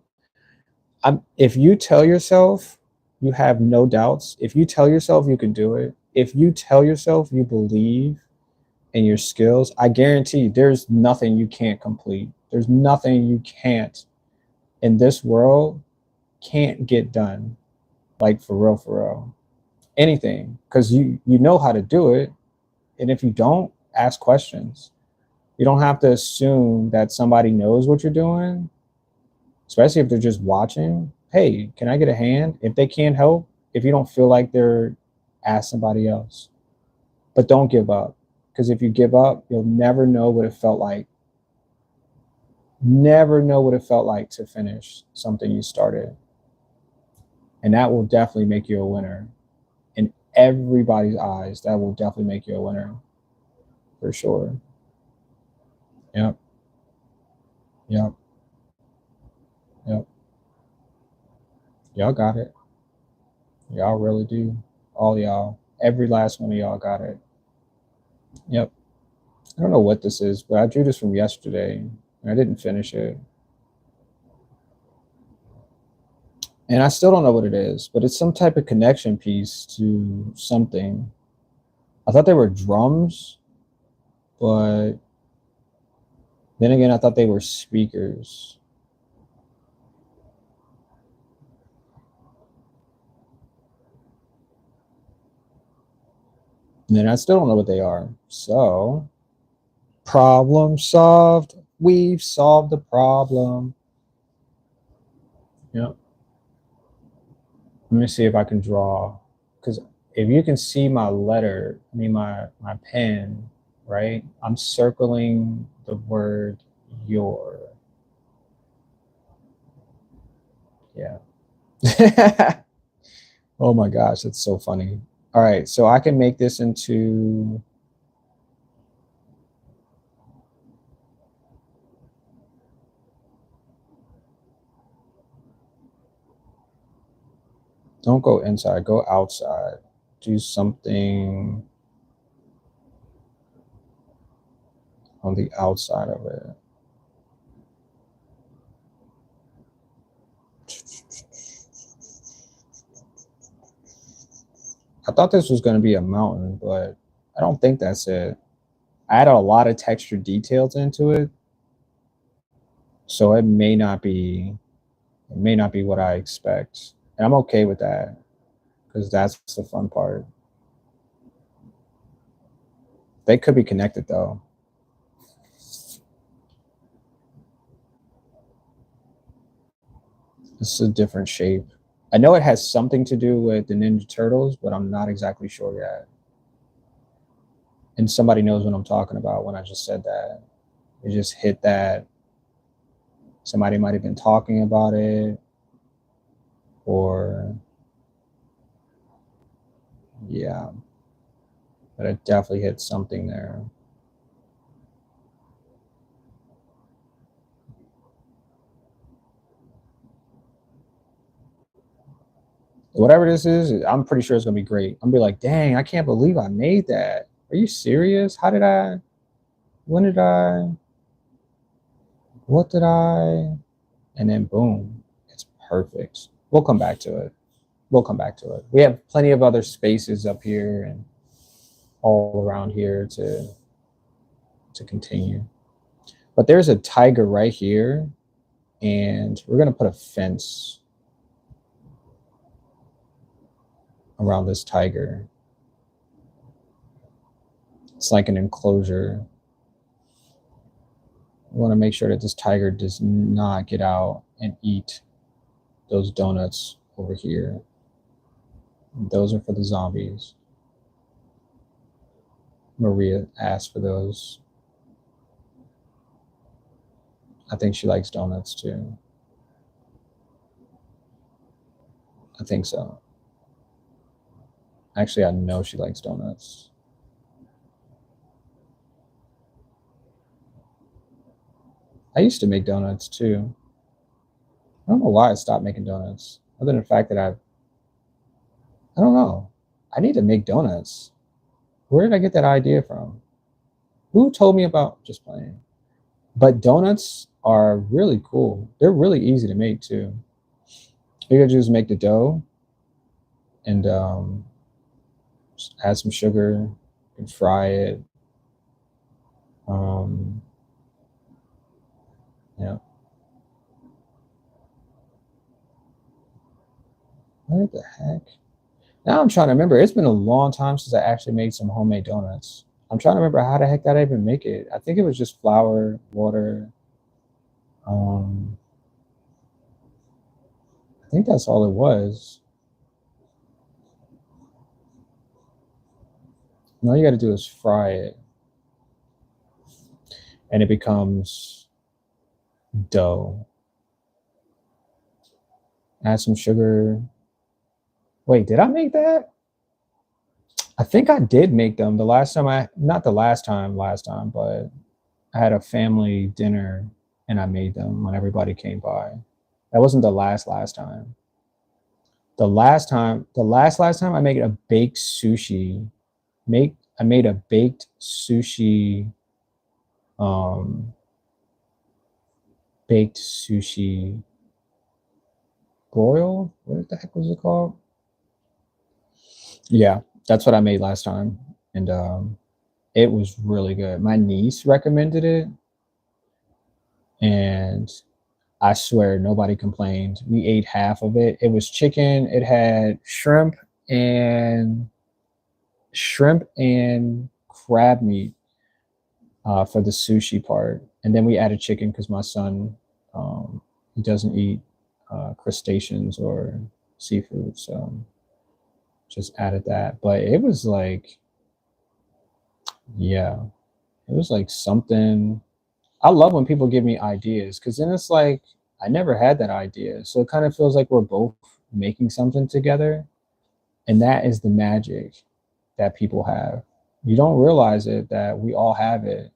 if you tell yourself you have no doubts, if you tell yourself you can do it, if you tell yourself you believe in your skills, I guarantee there's nothing you can't complete. There's nothing you can't in this world can't get done. Like for real. Anything. Because you know how to do it. And if you don't, ask questions. You don't have to assume that somebody knows what you're doing, especially if they're just watching. Hey, can I get a hand? If they can't help, if you don't feel like ask somebody else. But don't give up. Because if you give up, you'll never know what it felt like. Never know what it felt like to finish something you started. And that will definitely make you a winner. In everybody's eyes, that will definitely make you a winner. For sure. Yep. Yep. Yep. Y'all got it. Y'all really do. All y'all. Every last one of y'all got it. Yep. I don't know what this is, but I drew this from yesterday and I didn't finish it. And I still don't know what it is, but it's some type of connection piece to something. I thought they were drums, but then again, I thought they were speakers. And then I still don't know what they are. So, problem solved. We've solved the problem. Yep. Let me see if I can draw. Because if you can see my letter, I mean my pen, right? I'm circling the word your. Yeah. Oh my gosh, that's so funny. All right, so I can make this into don't go inside, go outside. Do something on the outside of it. I thought this was going to be a mountain, but I don't think that's it. I added a lot of texture details into it, so it may not be what I expect. And I'm okay with that because that's the fun part. They could be connected though. This is a different shape. I know it has something to do with the Ninja Turtles, but I'm not exactly sure yet. And somebody knows what I'm talking about when I just said that. It just hit that. Somebody might have been talking about it, or yeah, but it definitely hit something there. Whatever this is, I'm pretty sure it's gonna be great. I'm gonna be like, dang, I can't believe I made that. Are you serious? How did I? When did I? What did I? And then boom, it's perfect. We'll come back to it. We'll come back to it. We have plenty of other spaces up here and all around here to continue. But there's a tiger right here, and we're gonna put a fence around this tiger. It's like an enclosure. We want to make sure that this tiger does not get out and eat those donuts over here. Those are for the zombies. Maria asked for those. I think she likes donuts too. I think so. Actually, I know she likes donuts. I used to make donuts too. I don't know why I stopped making donuts, other than the fact that I don't know. I need to make donuts. Where did I get that idea from? Who told me about just playing? But donuts are really cool. They're really easy to make too. You can just make the dough and just add some sugar and fry it. Um, yeah. What the heck? Now I'm trying to remember. It's been a long time since I actually made some homemade donuts. I'm trying to remember how the heck did I even make it. I think it was just flour, water. Um, I think that's all it was. And all you got to do is fry it, and it becomes dough. Add some sugar. Wait, did I make that? I think I did make them the last time not the last time, but I had a family dinner and I made them when everybody came by. That wasn't the last time. last time I made a baked sushi. I made a baked sushi, um, baked sushi broil. What the heck was it called? Yeah, that's what I made last time, and it was really good. My niece recommended it, and I swear nobody complained. We ate half of it. It was chicken. It had and shrimp and crab meat for the sushi part, and then we added chicken because my son he doesn't eat crustaceans or seafood, so just added that. But it was like, yeah, it was like something. I love when people give me ideas because then it's like I never had that idea, so it kind of feels like we're both making something together, and that is the magic that people have. You don't realize it that we all have it,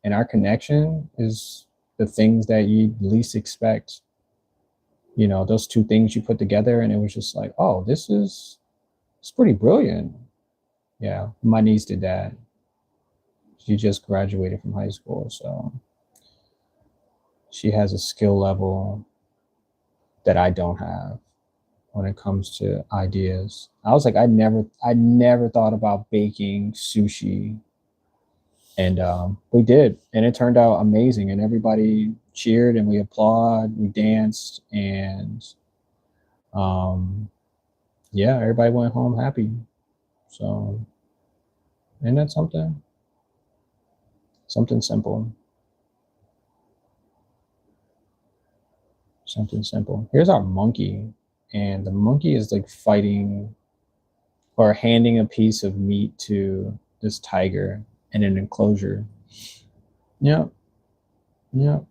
and our connection is the things that you least expect. You know, those two things you put together, and it was just like, oh, it's pretty brilliant. Yeah, my niece did that. She just graduated from high school, so she has a skill level that I don't have when it comes to ideas. I was like, I never thought about baking sushi, and we did, and it turned out amazing, and everybody cheered, and we applauded, we danced, and um, yeah, everybody went home happy. So, and that's something simple, something simple. Here's our monkey, and the monkey is like fighting or handing a piece of meat to this tiger in an enclosure. Yep, yep.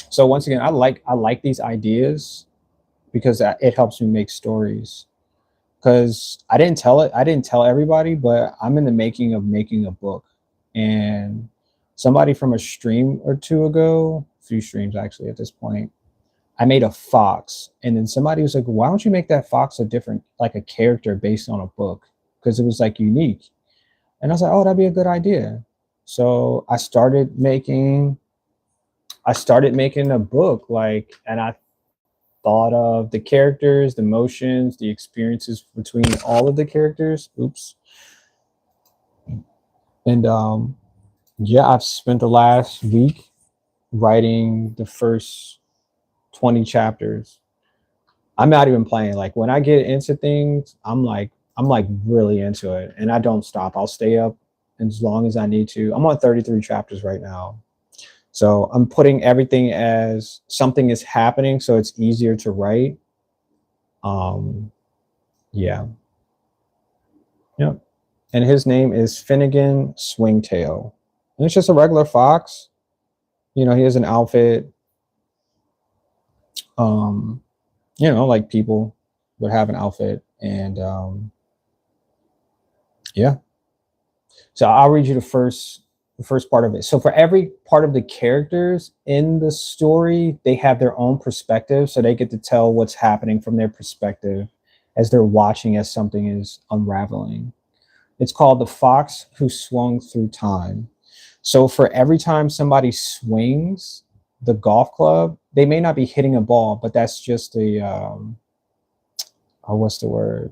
So once again, I like these ideas because it helps me make stories. Because I didn't tell everybody, but I'm in the making of making a book. And somebody from a stream or two ago, a few streams actually at this point, I made a fox, and then somebody was like, "Why don't you make that fox a different, like a character based on a book?" Because it was like unique. And I was like, "Oh, that'd be a good idea." So I started making a book, like, and I thought of the characters, the emotions, the experiences between all of the characters. Oops. And yeah, I've spent the last week writing the first 20 chapters. I'm not even playing. Like when I get into things, I'm like really into it, and I don't stop. I'll stay up as long as I need to. I'm on 33 chapters right now. So I'm putting everything as something is happening so it's easier to write. Um yeah. Yep. And his name is Finnegan Swingtail. And it's just a regular fox. You know, he has an outfit. Um, you know, like people would have an outfit. And yeah. So I'll read you the first part of it. So for every part of the characters in the story, they have their own perspective. So they get to tell what's happening from their perspective as they're watching as something is unraveling. It's called The Fox Who Swung Through Time. So for every time somebody swings the golf club, they may not be hitting a ball, but that's just a oh, what's the word?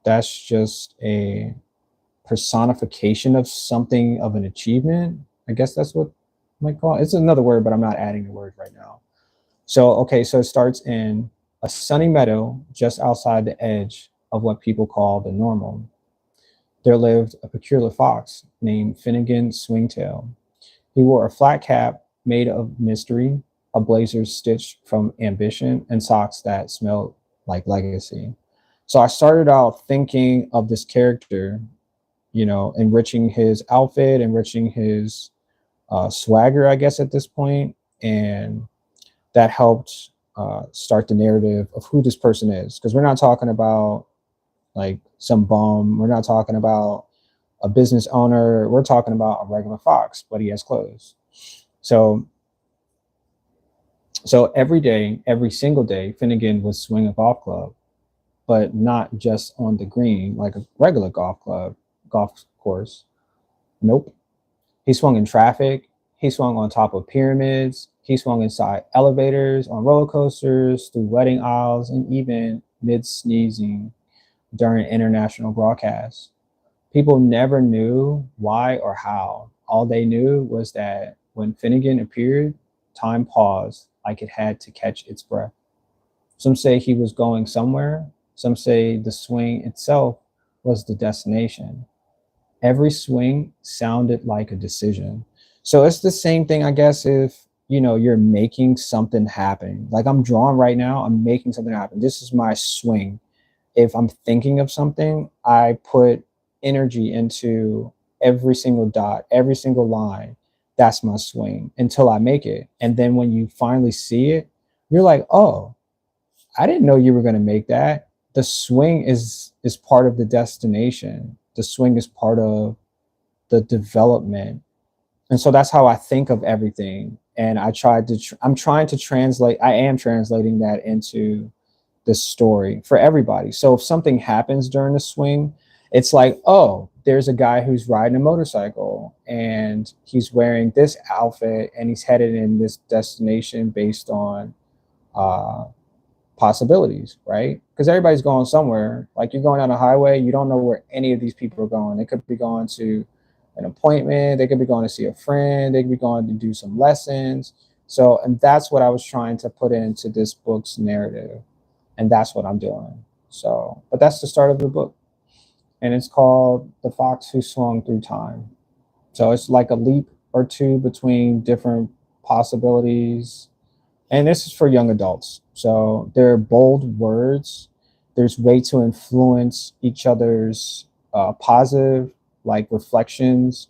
That's just a personification of something of an achievement. I guess that's what I might call it. It's another word, but I'm not adding the word right now. So okay, so it starts in a sunny meadow just outside the edge of what people call the normal. There lived a peculiar fox named Finnegan Swingtail. He wore a flat cap made of mystery, a blazer stitched from ambition, and socks that smelled like legacy. So I started out thinking of this character, you know, enriching his outfit, enriching his swagger, I guess, at this point. And that helped start the narrative of who this person is. Because we're not talking about like some bum. We're not talking about a business owner. We're talking about a regular fox, but he has clothes. So every day, every single day, Finnegan would swing a golf club, but not just on the green like a regular golf course. Nope. He swung in traffic. He swung on top of pyramids. He swung inside elevators, on roller coasters, through wedding aisles, and even mid sneezing during international broadcasts. People never knew why or how. All they knew was that when Finnegan appeared, time paused like it had to catch its breath. Some say he was going somewhere. Some say the swing itself was the destination. Every swing sounded like a decision. So it's the same thing, I guess, if you're making something happen. Like I'm drawing right now, I'm making something happen. This is my swing. If I'm thinking of something, I put energy into every single dot, every single line. That's my swing until I make it. And then when you finally see it, you're like, oh, I didn't know you were going to make that. The swing is part of the destination. The swing is part of the development. And so that's how I think of everything. And I'm trying to translate, I am translating that into this story for everybody. So if something happens during the swing, it's like, oh, there's a guy who's riding a motorcycle and he's wearing this outfit and he's headed in this destination based on uh, possibilities, right? Because everybody's going somewhere. Like you're going on a highway, you don't know where any of these people are going. They could be going to an appointment, they could be going to see a friend, they could be going to do some lessons. So, and that's what I was trying to put into this book's narrative. And that's what I'm doing. So, but that's the start of the book. And it's called The Fox Who Swung Through Time. So it's like a leap or two between different possibilities. And this is for young adults. So there are bold words. There's way to influence each other's positive, like reflections,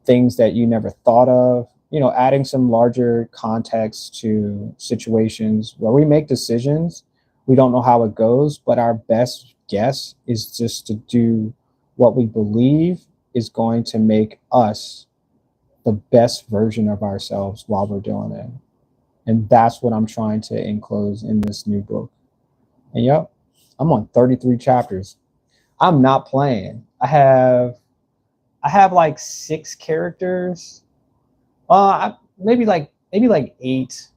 things that you never thought of. Adding some larger context to situations where we make decisions. We don't know how it goes, but our best guess is just to do what we believe is going to make us the best version of ourselves while we're doing it. And that's what I'm trying to enclose in this new book. And yep, I'm on 33 chapters. I'm not playing. I have like 6 characters. Maybe like eight.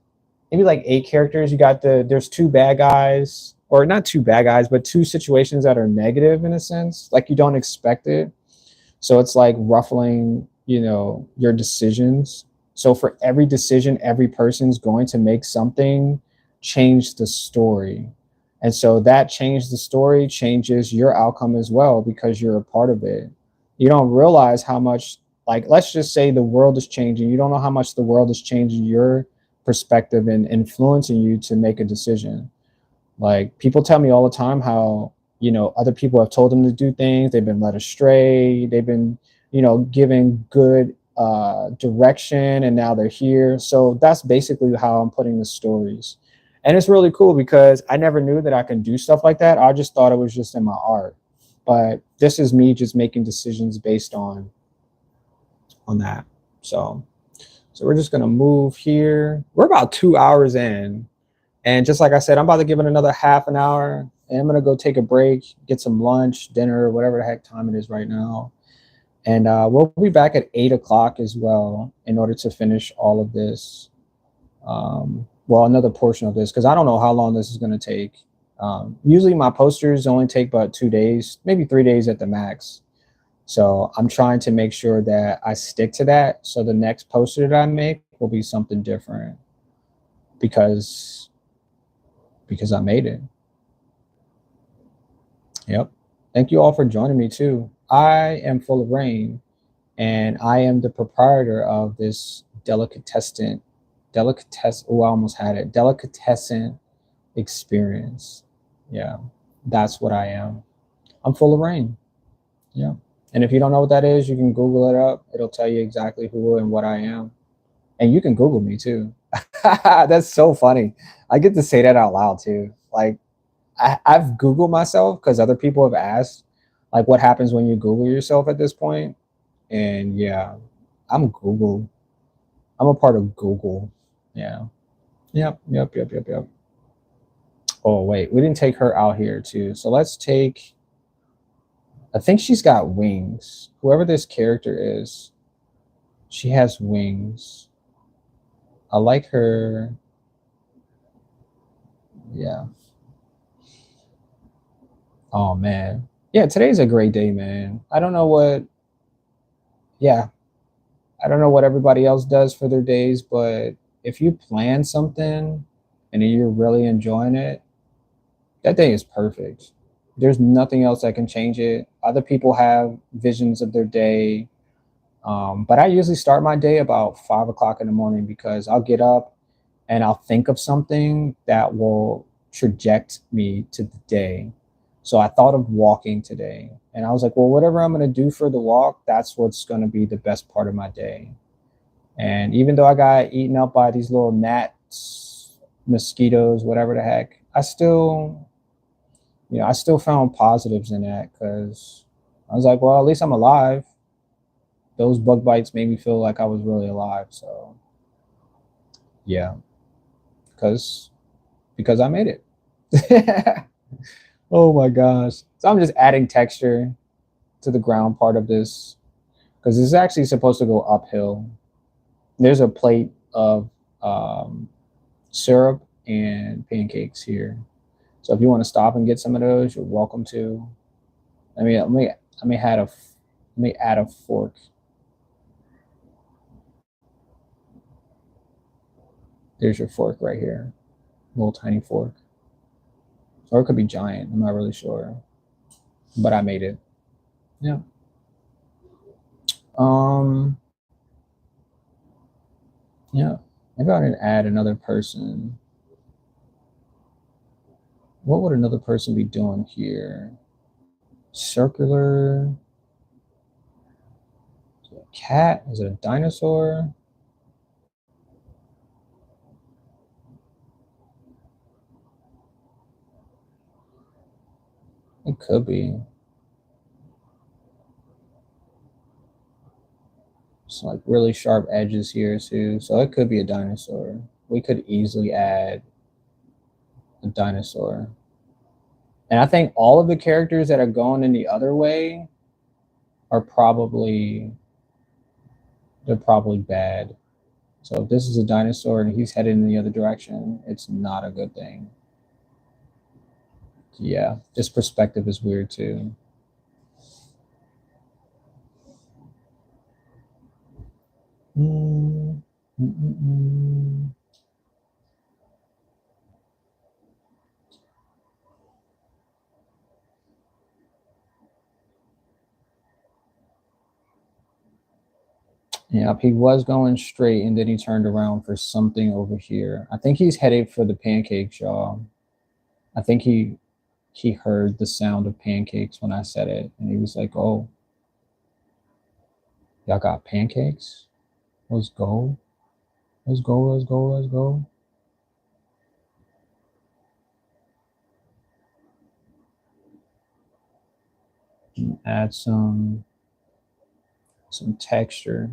Maybe like 8 characters. There's 2 bad guys, or not 2 bad guys, but 2 situations that are negative in a sense. Like you don't expect it. So it's like ruffling, your decisions. So for every decision, every person's going to make something change the story. And so that change the story changes your outcome as well because you're a part of it. You don't realize how much, like, let's just say the world is changing. You don't know how much the world is changing your perspective and influencing you to make a decision. Like people tell me all the time how, other people have told them to do things. They've been led astray. They've been, given good direction and now they're here. So that's basically how I'm putting the stories. And it's really cool because I never knew that I could do stuff like that. I just thought it was just in my art. But this is me just making decisions based on that. So we're just gonna move here. We're about 2 hours in. And just like I said, I'm about to give it another half an hour. And I'm gonna go take a break, get some lunch, dinner, whatever the heck time it is right now. And we'll be back at 8 o'clock as well in order to finish all of this. Well, another portion of this, because I don't know how long this is going to take. Usually my posters only take about 2 days, maybe 3 days at the max. So I'm trying to make sure that I stick to that. So the next poster that I make will be something different because I made it. Yep. Thank you all for joining me too. I am full of rain and I am the proprietor of this delicatessen experience. Yeah, that's what I am. I'm full of rain. Yeah. And if you don't know what that is, you can Google it up. It'll tell you exactly who and what I am. And you can Google me too. That's so funny. I get to say that out loud too. Like I've Googled myself because other people have asked, like what happens when you Google yourself at this point. And yeah, I'm Google. I'm a part of Google. Yeah. Yep. Oh wait, we didn't take her out here too. So let's take. I think she's got wings. Whoever this character is, she has wings. I like her. Yeah. Oh man. Yeah, today's a great day, man. I don't know what. Yeah, I don't know what everybody else does for their days, but if you plan something and you're really enjoying it, that day is perfect. There's nothing else that can change it. Other people have visions of their day, but I usually start my day about 5 o'clock in the morning because I'll get up and I'll think of something that will traject me to the day. So I thought of walking today, and I was like, well, whatever I'm going to do for the walk, that's what's going to be the best part of my day. And even though I got eaten up by these little gnats, mosquitoes, whatever the heck, I still found positives in that because I was like, well, at least I'm alive. Those bug bites made me feel like I was really alive. So yeah, because I made it. Oh my gosh. So I'm just adding texture to the ground part of this because this is actually supposed to go uphill. There's a plate of syrup and pancakes here. So if you want to stop and get some of those, you're welcome to. Let me add a fork. There's your fork right here, little tiny fork, or it could be giant. I'm not really sure, but I made it. Yeah. Um. Yeah. Maybe I can add another person. What would another person be doing here? Circular. Is it a cat? Is it a dinosaur? It could be. It's like really sharp edges here too. So it could be a dinosaur. We could easily add a dinosaur. And I think all of the characters that are going in the other way are they're probably bad. So if this is a dinosaur and he's headed in the other direction, it's not a good thing. Yeah, this perspective is weird too. Mm, mm, mm, mm. Yeah, he was going straight and then he turned around for something over here. I think he's headed for the pancakes, y'all. I think he heard the sound of pancakes when I said it, and he was like, "Oh, y'all got pancakes? Let's go, let's go, let's go, let's go." Add some texture.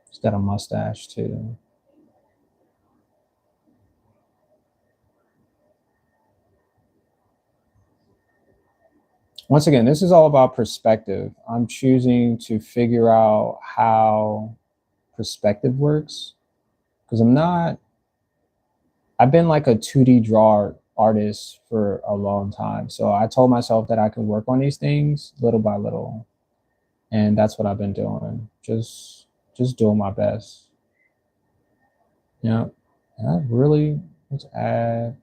He's got a mustache too. Once again, this is all about perspective. I'm choosing to figure out how perspective works because I've been like a 2D draw artist for a long time. So I told myself that I could work on these things little by little. And that's what I've been doing. Just doing my best. Yeah. And I really let's add.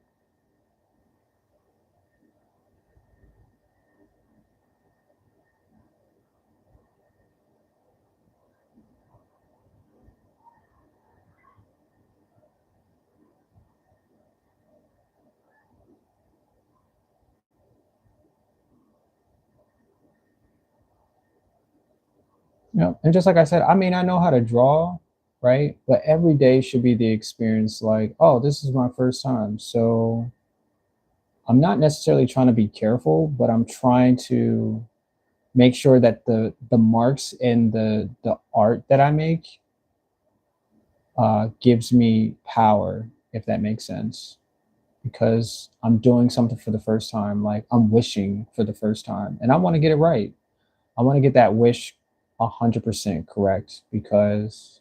And just like I said, I may not know how to draw, right? But every day should be the experience like, oh, this is my first time. So I'm not necessarily trying to be careful, but I'm trying to make sure that the marks in the art that I make gives me power, if that makes sense. Because I'm doing something for the first time, like I'm wishing for the first time, and I want to get it right. I want to get that wish 100% correct because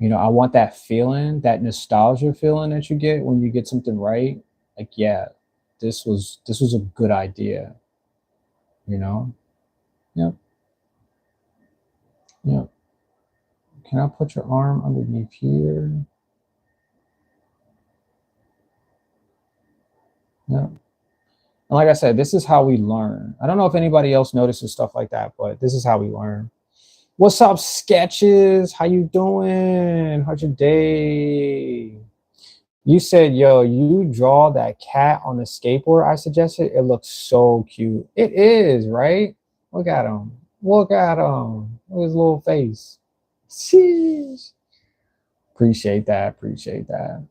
I want that feeling, that nostalgia feeling that you get when you get something right. Like, yeah, this was a good idea, you know? Yep, yep. Can I put your arm underneath here? Yep. And like I said, this is how we learn. I don't know if anybody else notices stuff like that, but this is how we learn. What's up, Sketches? How you doing? How's your day? You said, yo, you draw that cat on the skateboard I suggested. It looks so cute. It is, right? Look at him. Look at him. Look at his little face. Sheesh. Appreciate that. Appreciate that.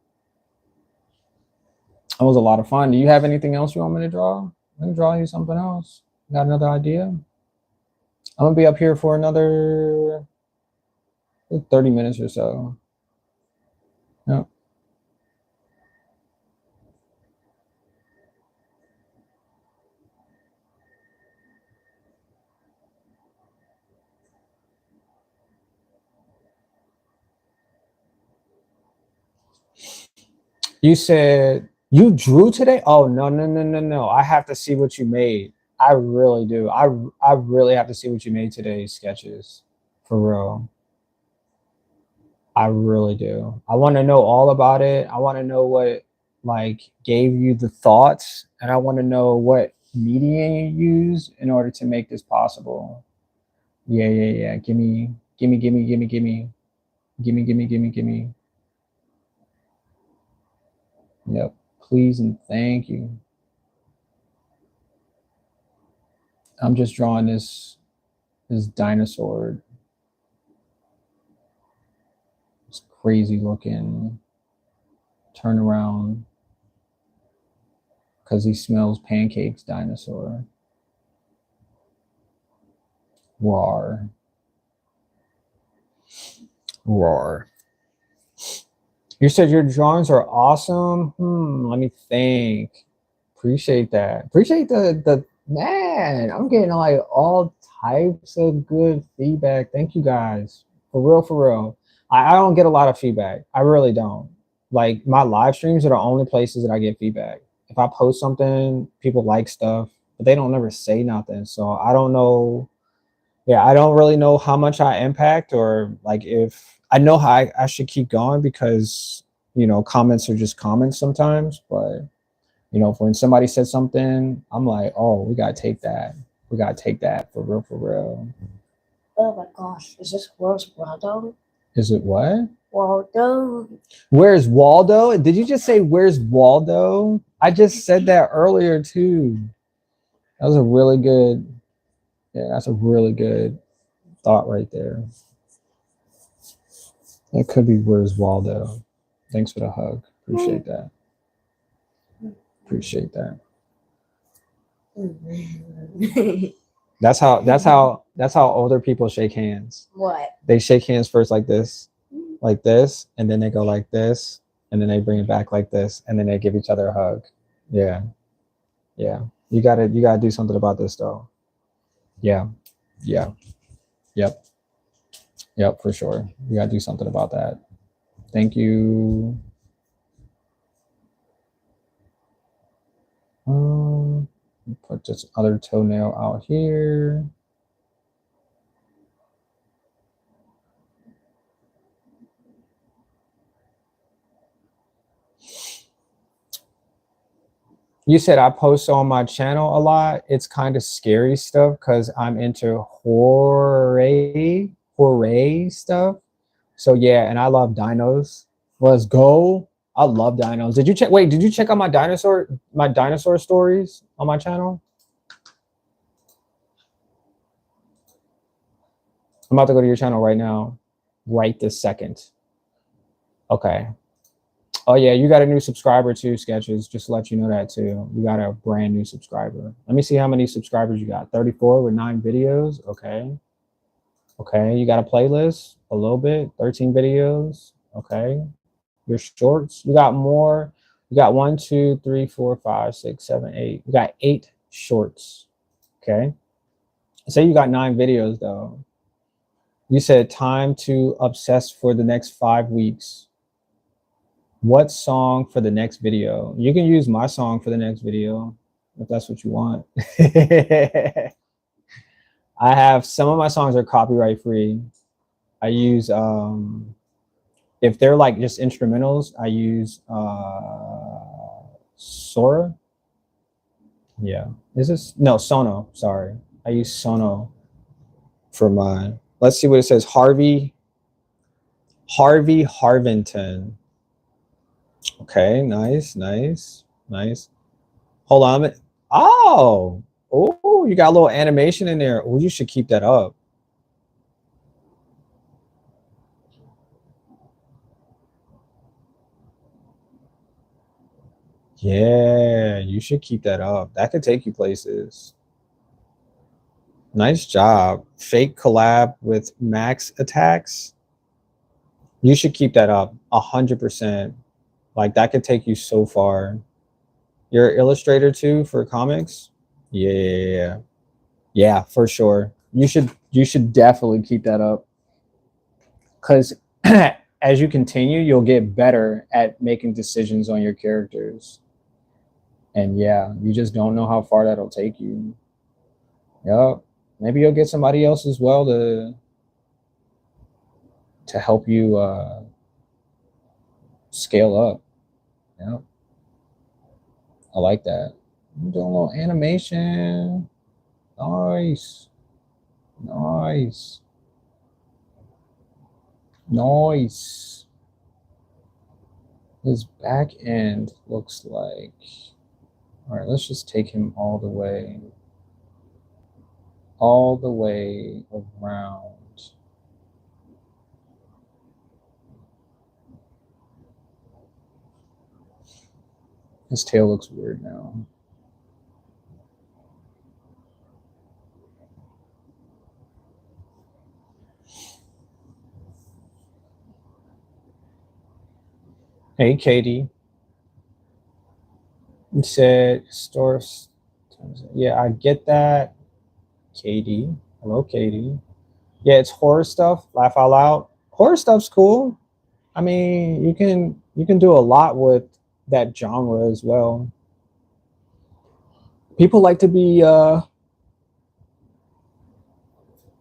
That was a lot of fun. Do you have anything else you want me to draw? Let me draw you something else. Got another idea? I'm gonna be up here for another 30 minutes or so. Yep. You said you drew today? Oh, no, no, no, no, no. I have to see what you made. I really do. I really have to see what you made today, Sketches. For real. I really do. I want to know all about it. I want to know what like gave you the thoughts, and I want to know what media you use in order to make this possible. Yeah, yeah, yeah. Gimme, gimme, gimme, gimme, gimme, gimme, gimme, gimme, gimme. Yep. Please and thank you. I'm just drawing this dinosaur. It's crazy looking. Turn around because he smells pancakes. Dinosaur. Roar. Roar. You said your drawings are awesome. Let me think. Appreciate that. Appreciate the man. I'm getting like all types of good feedback. Thank you guys. For real, for real. I don't get a lot of feedback. I really don't. Like my live streams are the only places that I get feedback. If I post something, people like stuff, but they don't never say nothing. So I don't know. Yeah, I don't really know how much I impact or like if I know how I should keep going because comments are just comments sometimes, but when somebody says something, I'm like, oh, we gotta take that. We gotta take that for real, for real. Oh my gosh, is this Where's Waldo? Is it what? Waldo. Where's Waldo? Did you just say where's Waldo? I just said that earlier too. That was a really good, yeah, that's a really good thought right there. It could be where's Waldo. Thanks for the hug. Appreciate that. Appreciate that. That's how older people shake hands. What? They shake hands first like this, and then they go like this, and then they bring it back like this, and then they give each other a hug. Yeah. Yeah. You gotta do something about this though. Yeah. Yeah. Yep. Yep, for sure. You gotta do something about that. Thank you. Put this other toenail out here. You said I post on my channel a lot. It's kind of scary stuff because I'm into horror stuff. So yeah, and I love dinos. Let's go. I love dinos. Did you check? Wait, did you check out my dinosaur stories on my channel? I'm about to go to your channel right now, right this second. Okay. Oh yeah, you got a new subscriber too, Sketches. Just to let you know that too. You got a brand new subscriber. Let me see how many subscribers you got. 34 with 9 videos. Okay. Okay. You got a playlist, a little bit, 13 videos. Okay. Your shorts. You got more. You got 1, 2, 3, 4, 5, 6, 7, 8. You got 8 shorts. Okay. Say you got 9 videos though. You said time to obsess for the next 5 weeks. What song for the next video? You can use my song for the next video if that's what you want. I have some of my songs are copyright free. I use if they're like just instrumentals, I use Sora. Yeah. Is this no Sono, sorry. I use Sono for mine. Let's see what it says. Harvey Harvington. Okay, nice, nice, nice. Hold on. Oh, oh, you got a little animation in there. Oh, you should keep that up. Yeah, you should keep that up. That could take you places. Nice job. Fake collab with Max Attacks. You should keep that up 100%. Like that could take you so far. You're an illustrator too for comics? Yeah. Yeah, for sure. You should definitely keep that up. Because as you continue, you'll get better at making decisions on your characters. And yeah, you just don't know how far that'll take you. Yep. Maybe you'll get somebody else as well to help you scale up. Yep. I like that. I'm doing a little animation. Nice. Nice. Nice. His back end looks like. All right, let's just take him all the way around. His tail looks weird now. Hey, Katie. You said stores. Yeah, I get that. Katie. Hello, Katie. Yeah, it's horror stuff. Laugh out loud. Horror stuff's cool. I mean, you can do a lot with that genre as well. People like to be the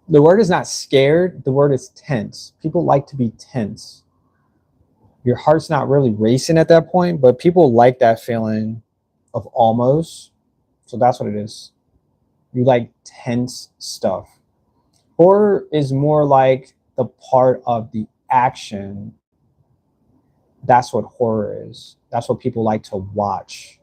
word is not scared, the word is tense. People like to be tense. Your heart's not really racing at that point, but people like that feeling of almost. So that's what it is. You like tense stuff. Horror is more like the part of the action. That's what horror is. That's what people like to watch.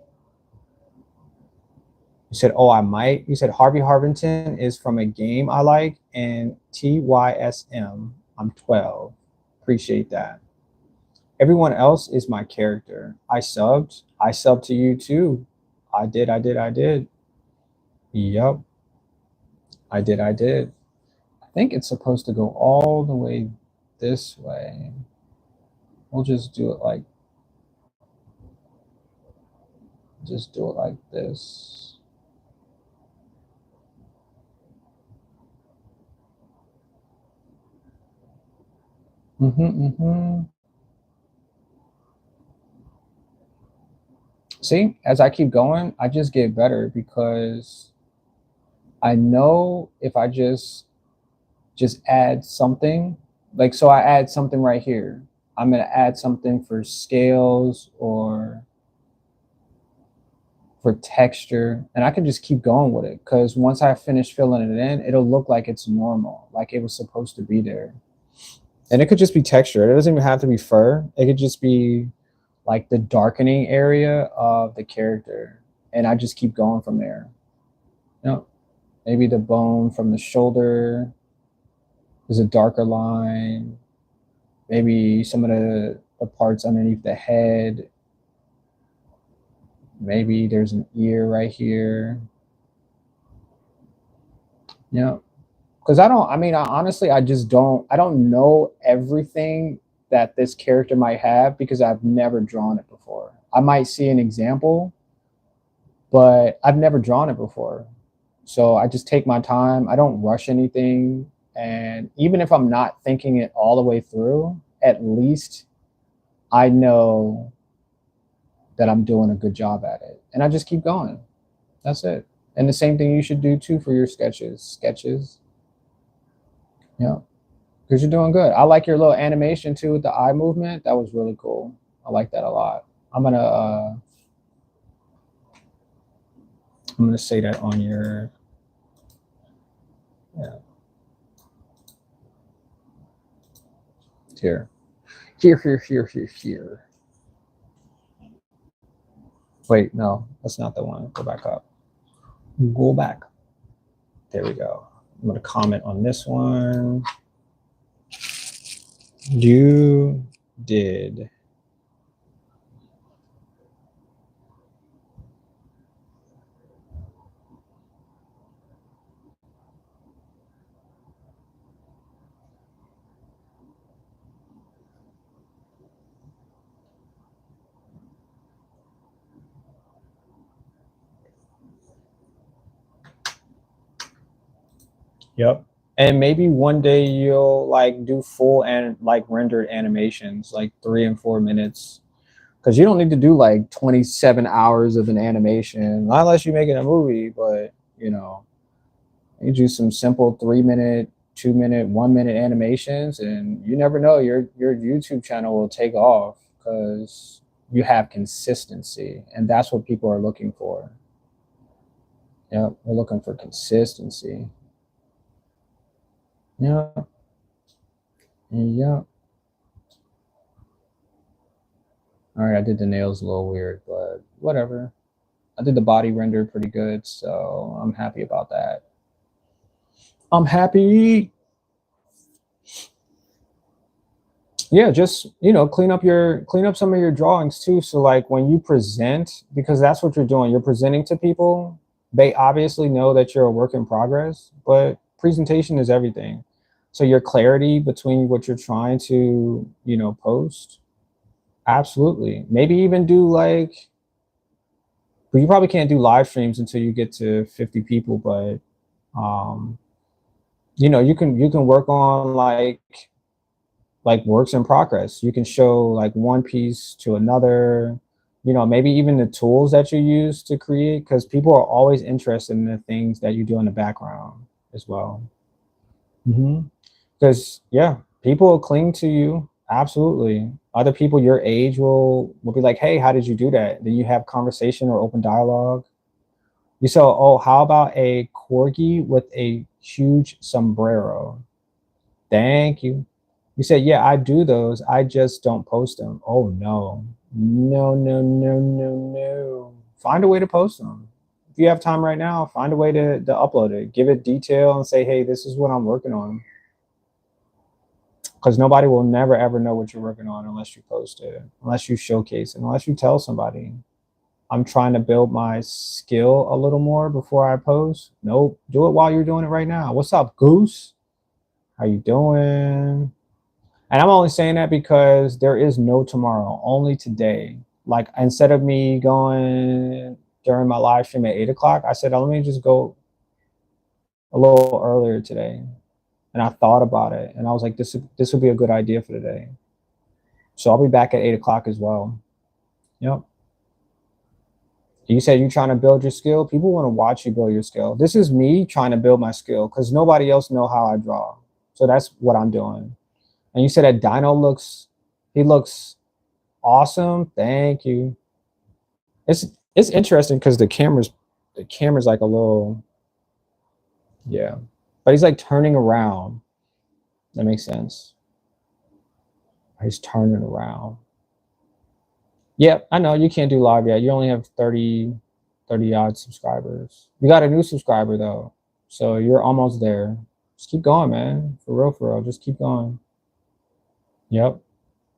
You said, oh, I might. You said Harvey Harvington is from a game I like, and TYSM. I'm 12. Appreciate that. Everyone else is my character. I subbed. I subbed to you too. I did. Yep. I did. I think it's supposed to go all the way this way. We'll just do it like this. See, as I keep going, I just get better because I know if I just add something, like so I add something right here. I'm gonna add something for scales or for texture, and I can just keep going with it because once I finish filling it in, it'll look like it's normal, like it was supposed to be there. And it could just be texture. It doesn't even have to be fur. It could just be like the darkening area of the character, and I just keep going from there. You know, maybe the bone from the shoulder is a darker line. Maybe some of the parts underneath the head. Maybe there's an ear right here. Yeah. Because honestly, I don't know everything that this character might have because I've never drawn it before. I might see an example, but I've never drawn it before. So I just take my time. I don't rush anything. And even if I'm not thinking it all the way through, at least I know that I'm doing a good job at it. And I just keep going. That's it. And the same thing you should do too for your sketches. Sketches. Yeah. Because you're doing good. I like your little animation too with the eye movement. That was really cool. I like that a lot. I'm gonna say that on your, yeah, here. Here. Wait, no, that's not the one. Go back up. Go back. There we go. I'm gonna comment on this one. You did. Yep. And maybe one day you'll like do full and like rendered animations, like 3 and 4 minutes. Because you don't need to do like 27 hours of an animation, not unless you're making a movie, but you know, you do some simple 3 minute, 2 minute, 1 minute animations, and you never know, your YouTube channel will take off because you have consistency, and that's what people are looking for. Yeah, we're looking for consistency. Yeah. Yeah. All right, I did the nails a little weird, but whatever. I did the body render pretty good, so I'm happy about that. I'm happy. Yeah, just clean up some of your drawings too. So like when you present, because that's what you're doing, you're presenting to people. They obviously know that you're a work in progress, but presentation is everything. So your clarity between what you're trying to post. Absolutely. Maybe even do like, but you probably can't do live streams until you get to 50 people, but um you can work on like works in progress. You can show like one piece to another, maybe even the tools that you use to create, because people are always interested in the things that you do in the background as well. Because yeah, people will cling to you. Absolutely. Other people your age will be like, hey, how did you do that? Then you have conversation or open dialogue. You say, oh, how about a corgi with a huge sombrero? Thank you. You said, yeah, I do those. I just don't post them. Oh, no. No, no, no, no, no. Find a way to post them. If you have time right now, find a way to upload it. Give it detail and say, hey, this is what I'm working on. Because nobody will never, ever know what you're working on unless you post it, unless you showcase it, unless you tell somebody. I'm trying to build my skill a little more before I post. Nope. Do it while you're doing it right now. What's up, Goose? How you doing? And I'm only saying that because there is no tomorrow, only today. Like instead of me going during my live stream at 8 o'clock, I said, oh, let me just go a little earlier today. And I thought about it and I was like, this would be a good idea for today. So I'll be back at 8 o'clock as well. Yep. You said you're trying to build your skill. People want to watch you build your skill. This is me trying to build my skill because nobody else know how I draw. So that's what I'm doing. And you said that Dino he looks awesome. Thank you. It's interesting because the camera's like a little, yeah, but he's like turning around. That makes sense. He's turning around. Yep, I know you can't do live yet. You only have 30 odd subscribers. You got a new subscriber though, so you're almost there. Just keep going, man. For real, for real. Just keep going. Yep.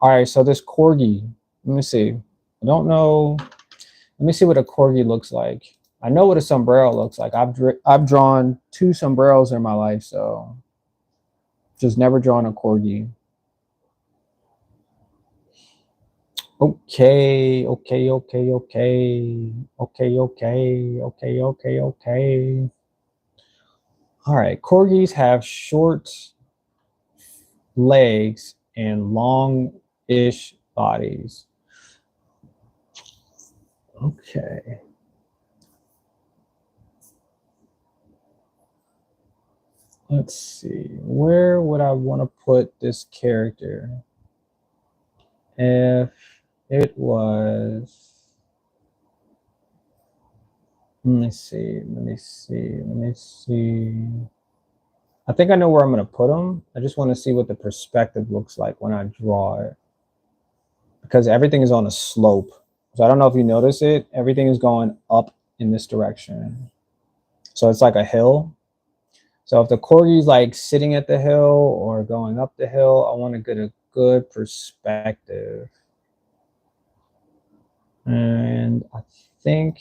All right, so this corgi. Let me see. I don't know. Let me see what a corgi looks like. I know what a sombrero looks like. I've drawn 2 sombreros in my life, so just never drawn a corgi. Okay, okay, okay, okay, okay, okay, okay, okay, okay. All right, corgis have short legs and long-ish bodies. Okay. Let's see. Where would I want to put this character? If it was, let me see, let me see, let me see. I think I know where I'm going to put them. I just want to see what the perspective looks like when I draw it, because everything is on a slope. So I don't know if you notice it. Everything is going up in this direction. So it's like a hill. So if the corgi's like sitting at the hill or going up the hill, I want to get a good perspective. And I think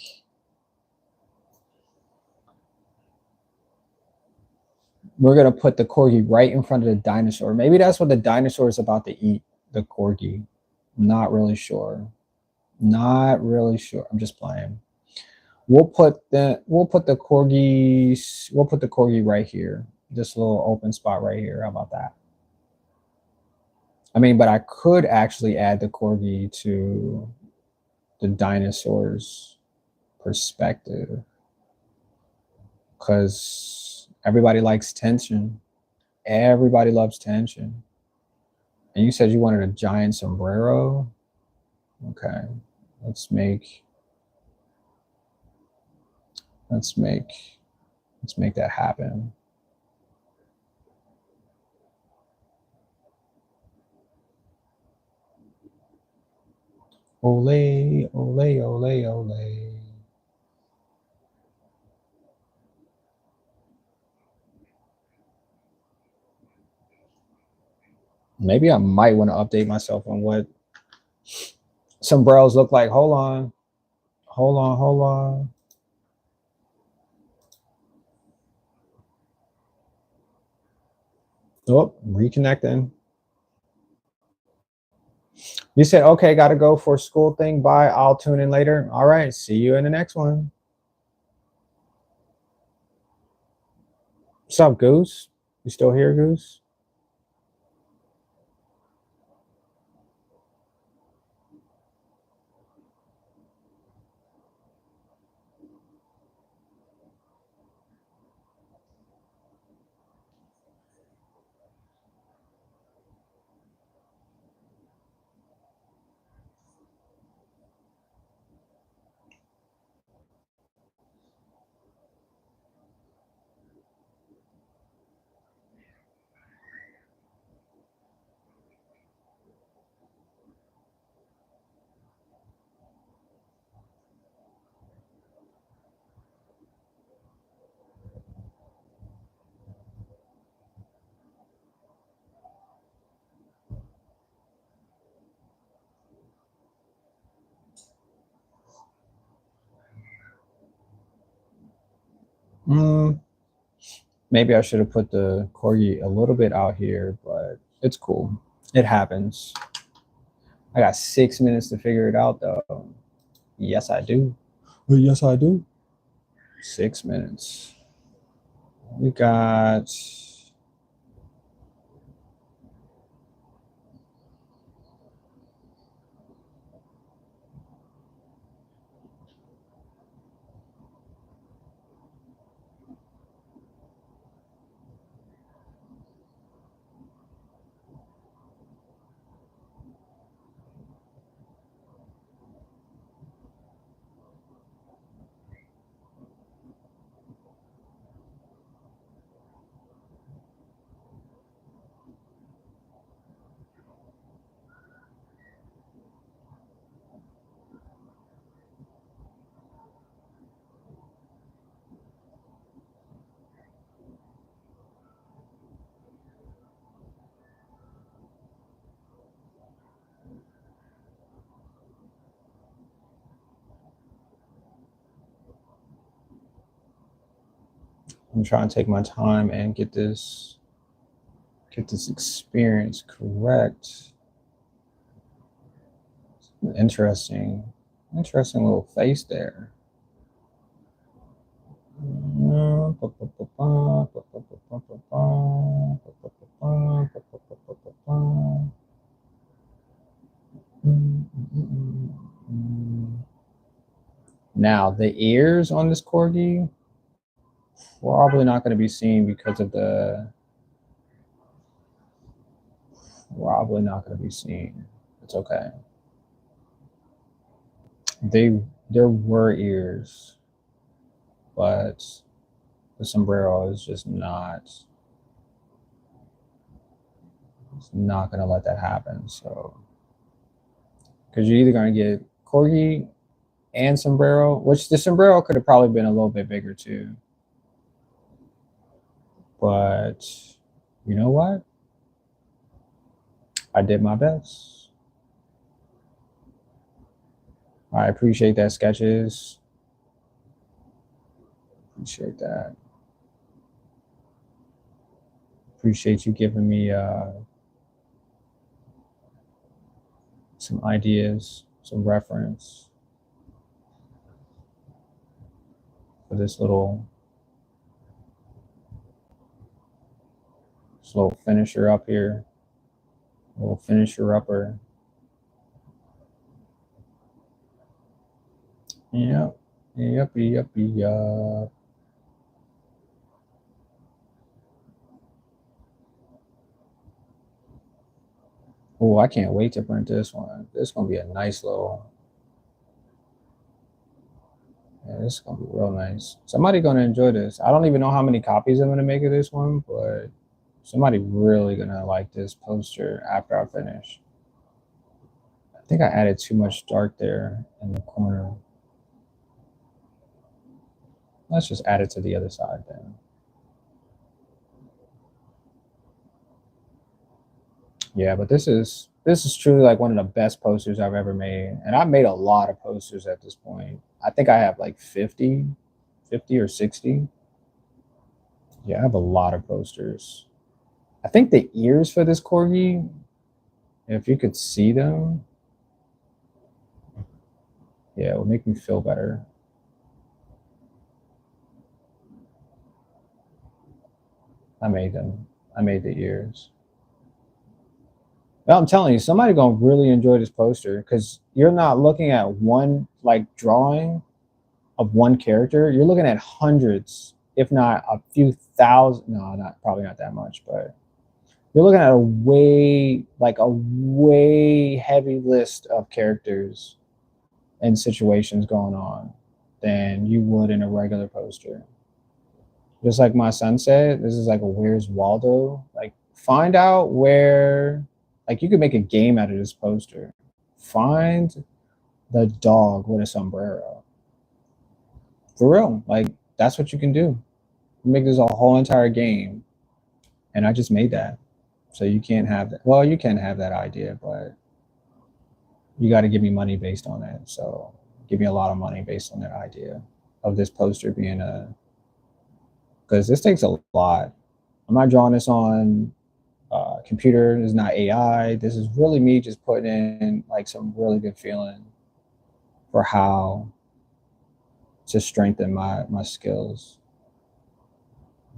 we're going to put the corgi right in front of the dinosaur. Maybe that's what the dinosaur is about to eat, the corgi. Not really sure. Not really sure. I'm just playing. We'll put the corgi right here. This little open spot right here. How about that? I mean, but I could actually add the corgi to the dinosaur's perspective, because everybody likes tension. Everybody loves tension. And you said you wanted a giant sombrero. Okay, let's make let's make let's make that happen. Ole, ole, ole, ole. Maybe I might want to update myself on what sombreros look like. Hold on. Hold on, hold on. Oh, reconnecting. You said, okay, got to go for a school thing. Bye. I'll tune in later. All right. See you in the next one. What's up, Goose? You still here, Goose? Maybe I should have put the corgi a little bit out here, but it's cool. It happens. I got 6 minutes to figure it out, though. Yes, I do. Yes, I do. 6 minutes. We got. I'm trying to take my time and get this experience correct. Interesting little face there. Now the ears on this corgi probably not going to be seen because of the probably not going to be seen. It's okay. There were ears, but the sombrero is just not. It's not going to let that happen. So, because you're either going to get corgi and sombrero, which the sombrero could have probably been a little bit bigger too. But you know what? I did my best. I appreciate that, Sketches. Appreciate that. Appreciate you giving me some ideas, some reference for this little finisher up here, little finisher upper. Yep. Oh, I can't wait to print this one. This is gonna be a nice little. Yeah, this is gonna be real nice. Somebody gonna enjoy this. I don't even know how many copies I'm gonna make of this one, but somebody really gonna like this poster after I finish. I think I added too much dark there in the corner. Let's just add it to the other side then. Yeah, but this is truly like one of the best posters I've ever made. And I've made a lot of posters at this point. I think I have like 50 or 60. Yeah, I have a lot of posters. I think the ears for this corgi, if you could see them, yeah, it would make me feel better. I made them. I made the ears. Well, I'm telling you, somebody gonna really enjoy this poster because you're not looking at one like drawing of one character. You're looking at hundreds, if not a few thousand. No, not probably not that much, but you're looking at a way heavy list of characters and situations going on than you would in a regular poster. Just like my son said, this is like a Where's Waldo? Like, find out where, like, you could make a game out of this poster. Find the dog with a sombrero. For real, like, that's what you can do. Make this a whole entire game. And I just made that. So you can't have that. Well, you can have that idea, but you got to give me money based on that. So give me a lot of money based on that idea of this poster being because this takes a lot. I'm not drawing this on computer. This is not AI. This is really me just putting in like some really good feeling for how to strengthen my skills.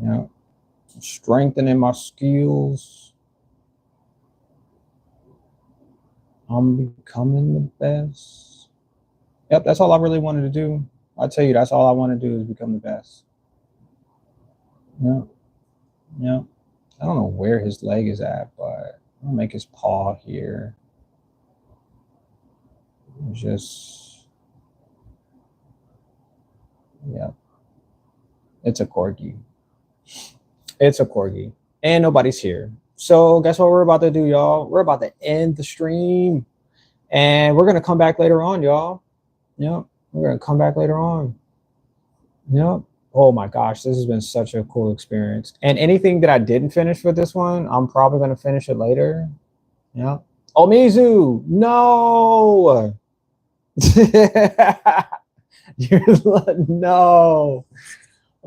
You know, strengthening my skills. I'm becoming the best. Yep, that's all I really wanted to do. I'll tell you, that's all I want to do is become the best. Yep. Yep. I don't know where his leg is at, but I'll make his paw here. Just, yeah. It's a corgi. It's a corgi. And nobody's here. So guess what we're about to do, y'all? We're about to end the stream. And we're going to come back later on, y'all. Yep. We're going to come back later on. Yep. Oh my gosh, this has been such a cool experience. And anything that I didn't finish for this one, I'm probably going to finish it later. Yep. Oh, Mizu, no. No.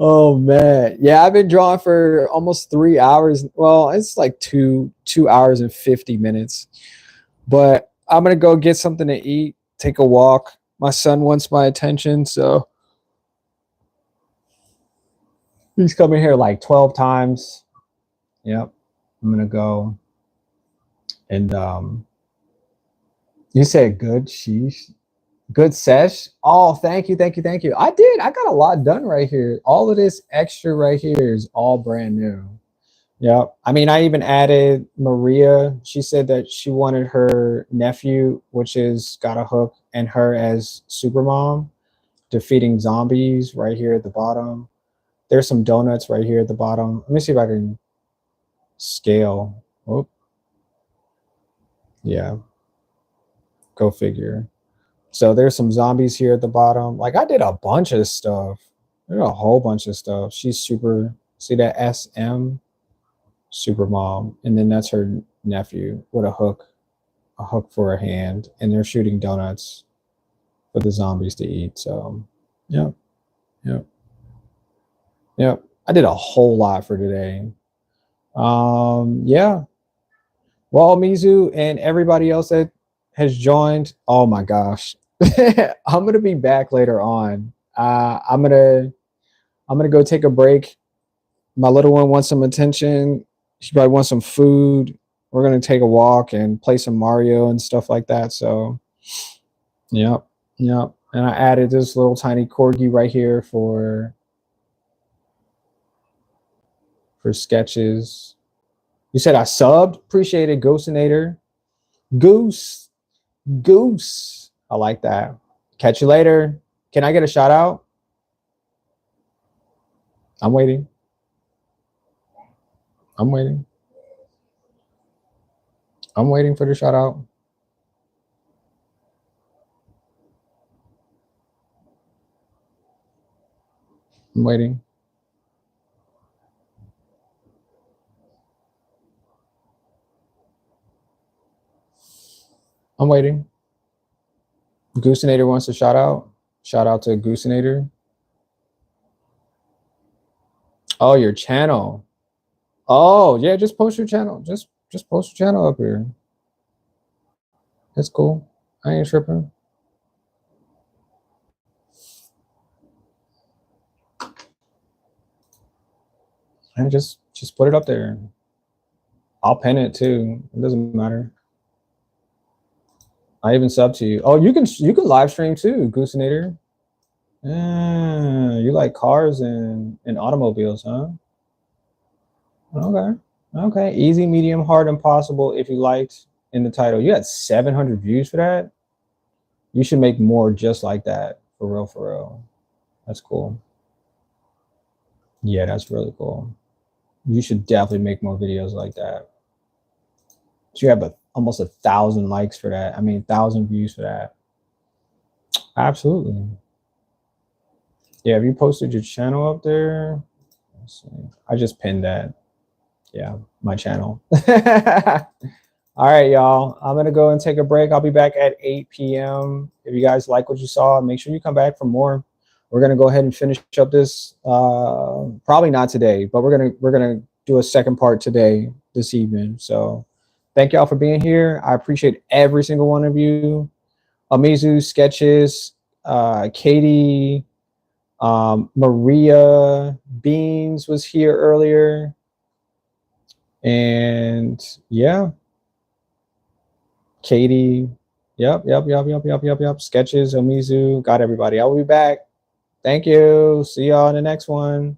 Oh man. Yeah, I've been drawing for almost 3 hours. Well, it's like two hours and 50 minutes. But I'm gonna go get something to eat, take a walk. My son wants my attention, so he's coming here like 12 times. Yep. I'm gonna go and you said good sheesh. Good sesh. Oh, thank you, thank you, thank you. I did. I got a lot done right here. All of this extra right here is all brand new. Yeah. I mean, I even added Maria. She said that she wanted her nephew, which is got a hook, and her as Supermom, defeating zombies right here at the bottom. There's some donuts right here at the bottom. Let me see if I can scale. Oh, yeah. Go figure. So there's some zombies here at the bottom. Like I did a bunch of stuff. There's a whole bunch of stuff. She's super. See that SM? Super mom, and then that's her nephew with a hook for a hand, and they're shooting donuts for the zombies to eat. So, yep, yep, yep. I did a whole lot for today. Yeah. Well, Mizu and everybody else that has joined. Oh my gosh, I'm gonna be back later on. I'm gonna go take a break. My little one wants some attention. She probably wants some food. We're gonna take a walk and play some Mario and stuff like that. So, yep, yep. And I added this little tiny corgi right here for sketches. You said I subbed. Appreciate it, Ghostinator. Goose, goose. I like that. Catch you later. Can I get a shout out? I'm waiting. I'm waiting. I'm waiting for the shout out. I'm waiting. I'm waiting. Goosinator wants a shout out. Shout out to Goosinator. Oh, your channel. Oh, yeah, just post your channel. Just post your channel up here. That's cool. I ain't tripping. And just put it up there. I'll pin it too. It doesn't matter. I even sub to you. Oh, you can live stream too, Goosinator. You like cars and automobiles, huh? Okay. Okay. Easy, medium, hard, impossible. If you liked in the title. You had 700 views for that. You should make more just like that. For real, for real. That's cool. Yeah, that's really cool. You should definitely make more videos like that. So you have almost 1,000 likes for that. I mean, 1,000 views for that. Absolutely. Yeah, have you posted your channel up there? Let's see. I just pinned that. Yeah, my channel. All right, y'all. I'm going to go and take a break. I'll be back at 8 p.m. If you guys like what you saw, make sure you come back for more. We're going to go ahead and finish up this. Probably not today, but we're going to do a second part today, this evening. So thank y'all for being here. I appreciate every single one of you. Amizu, Sketches, Katie, Maria Beans was here earlier. And yeah, Katie. Yep. Sketches, Amizu, got everybody. I will be back. Thank you. See y'all in the next one.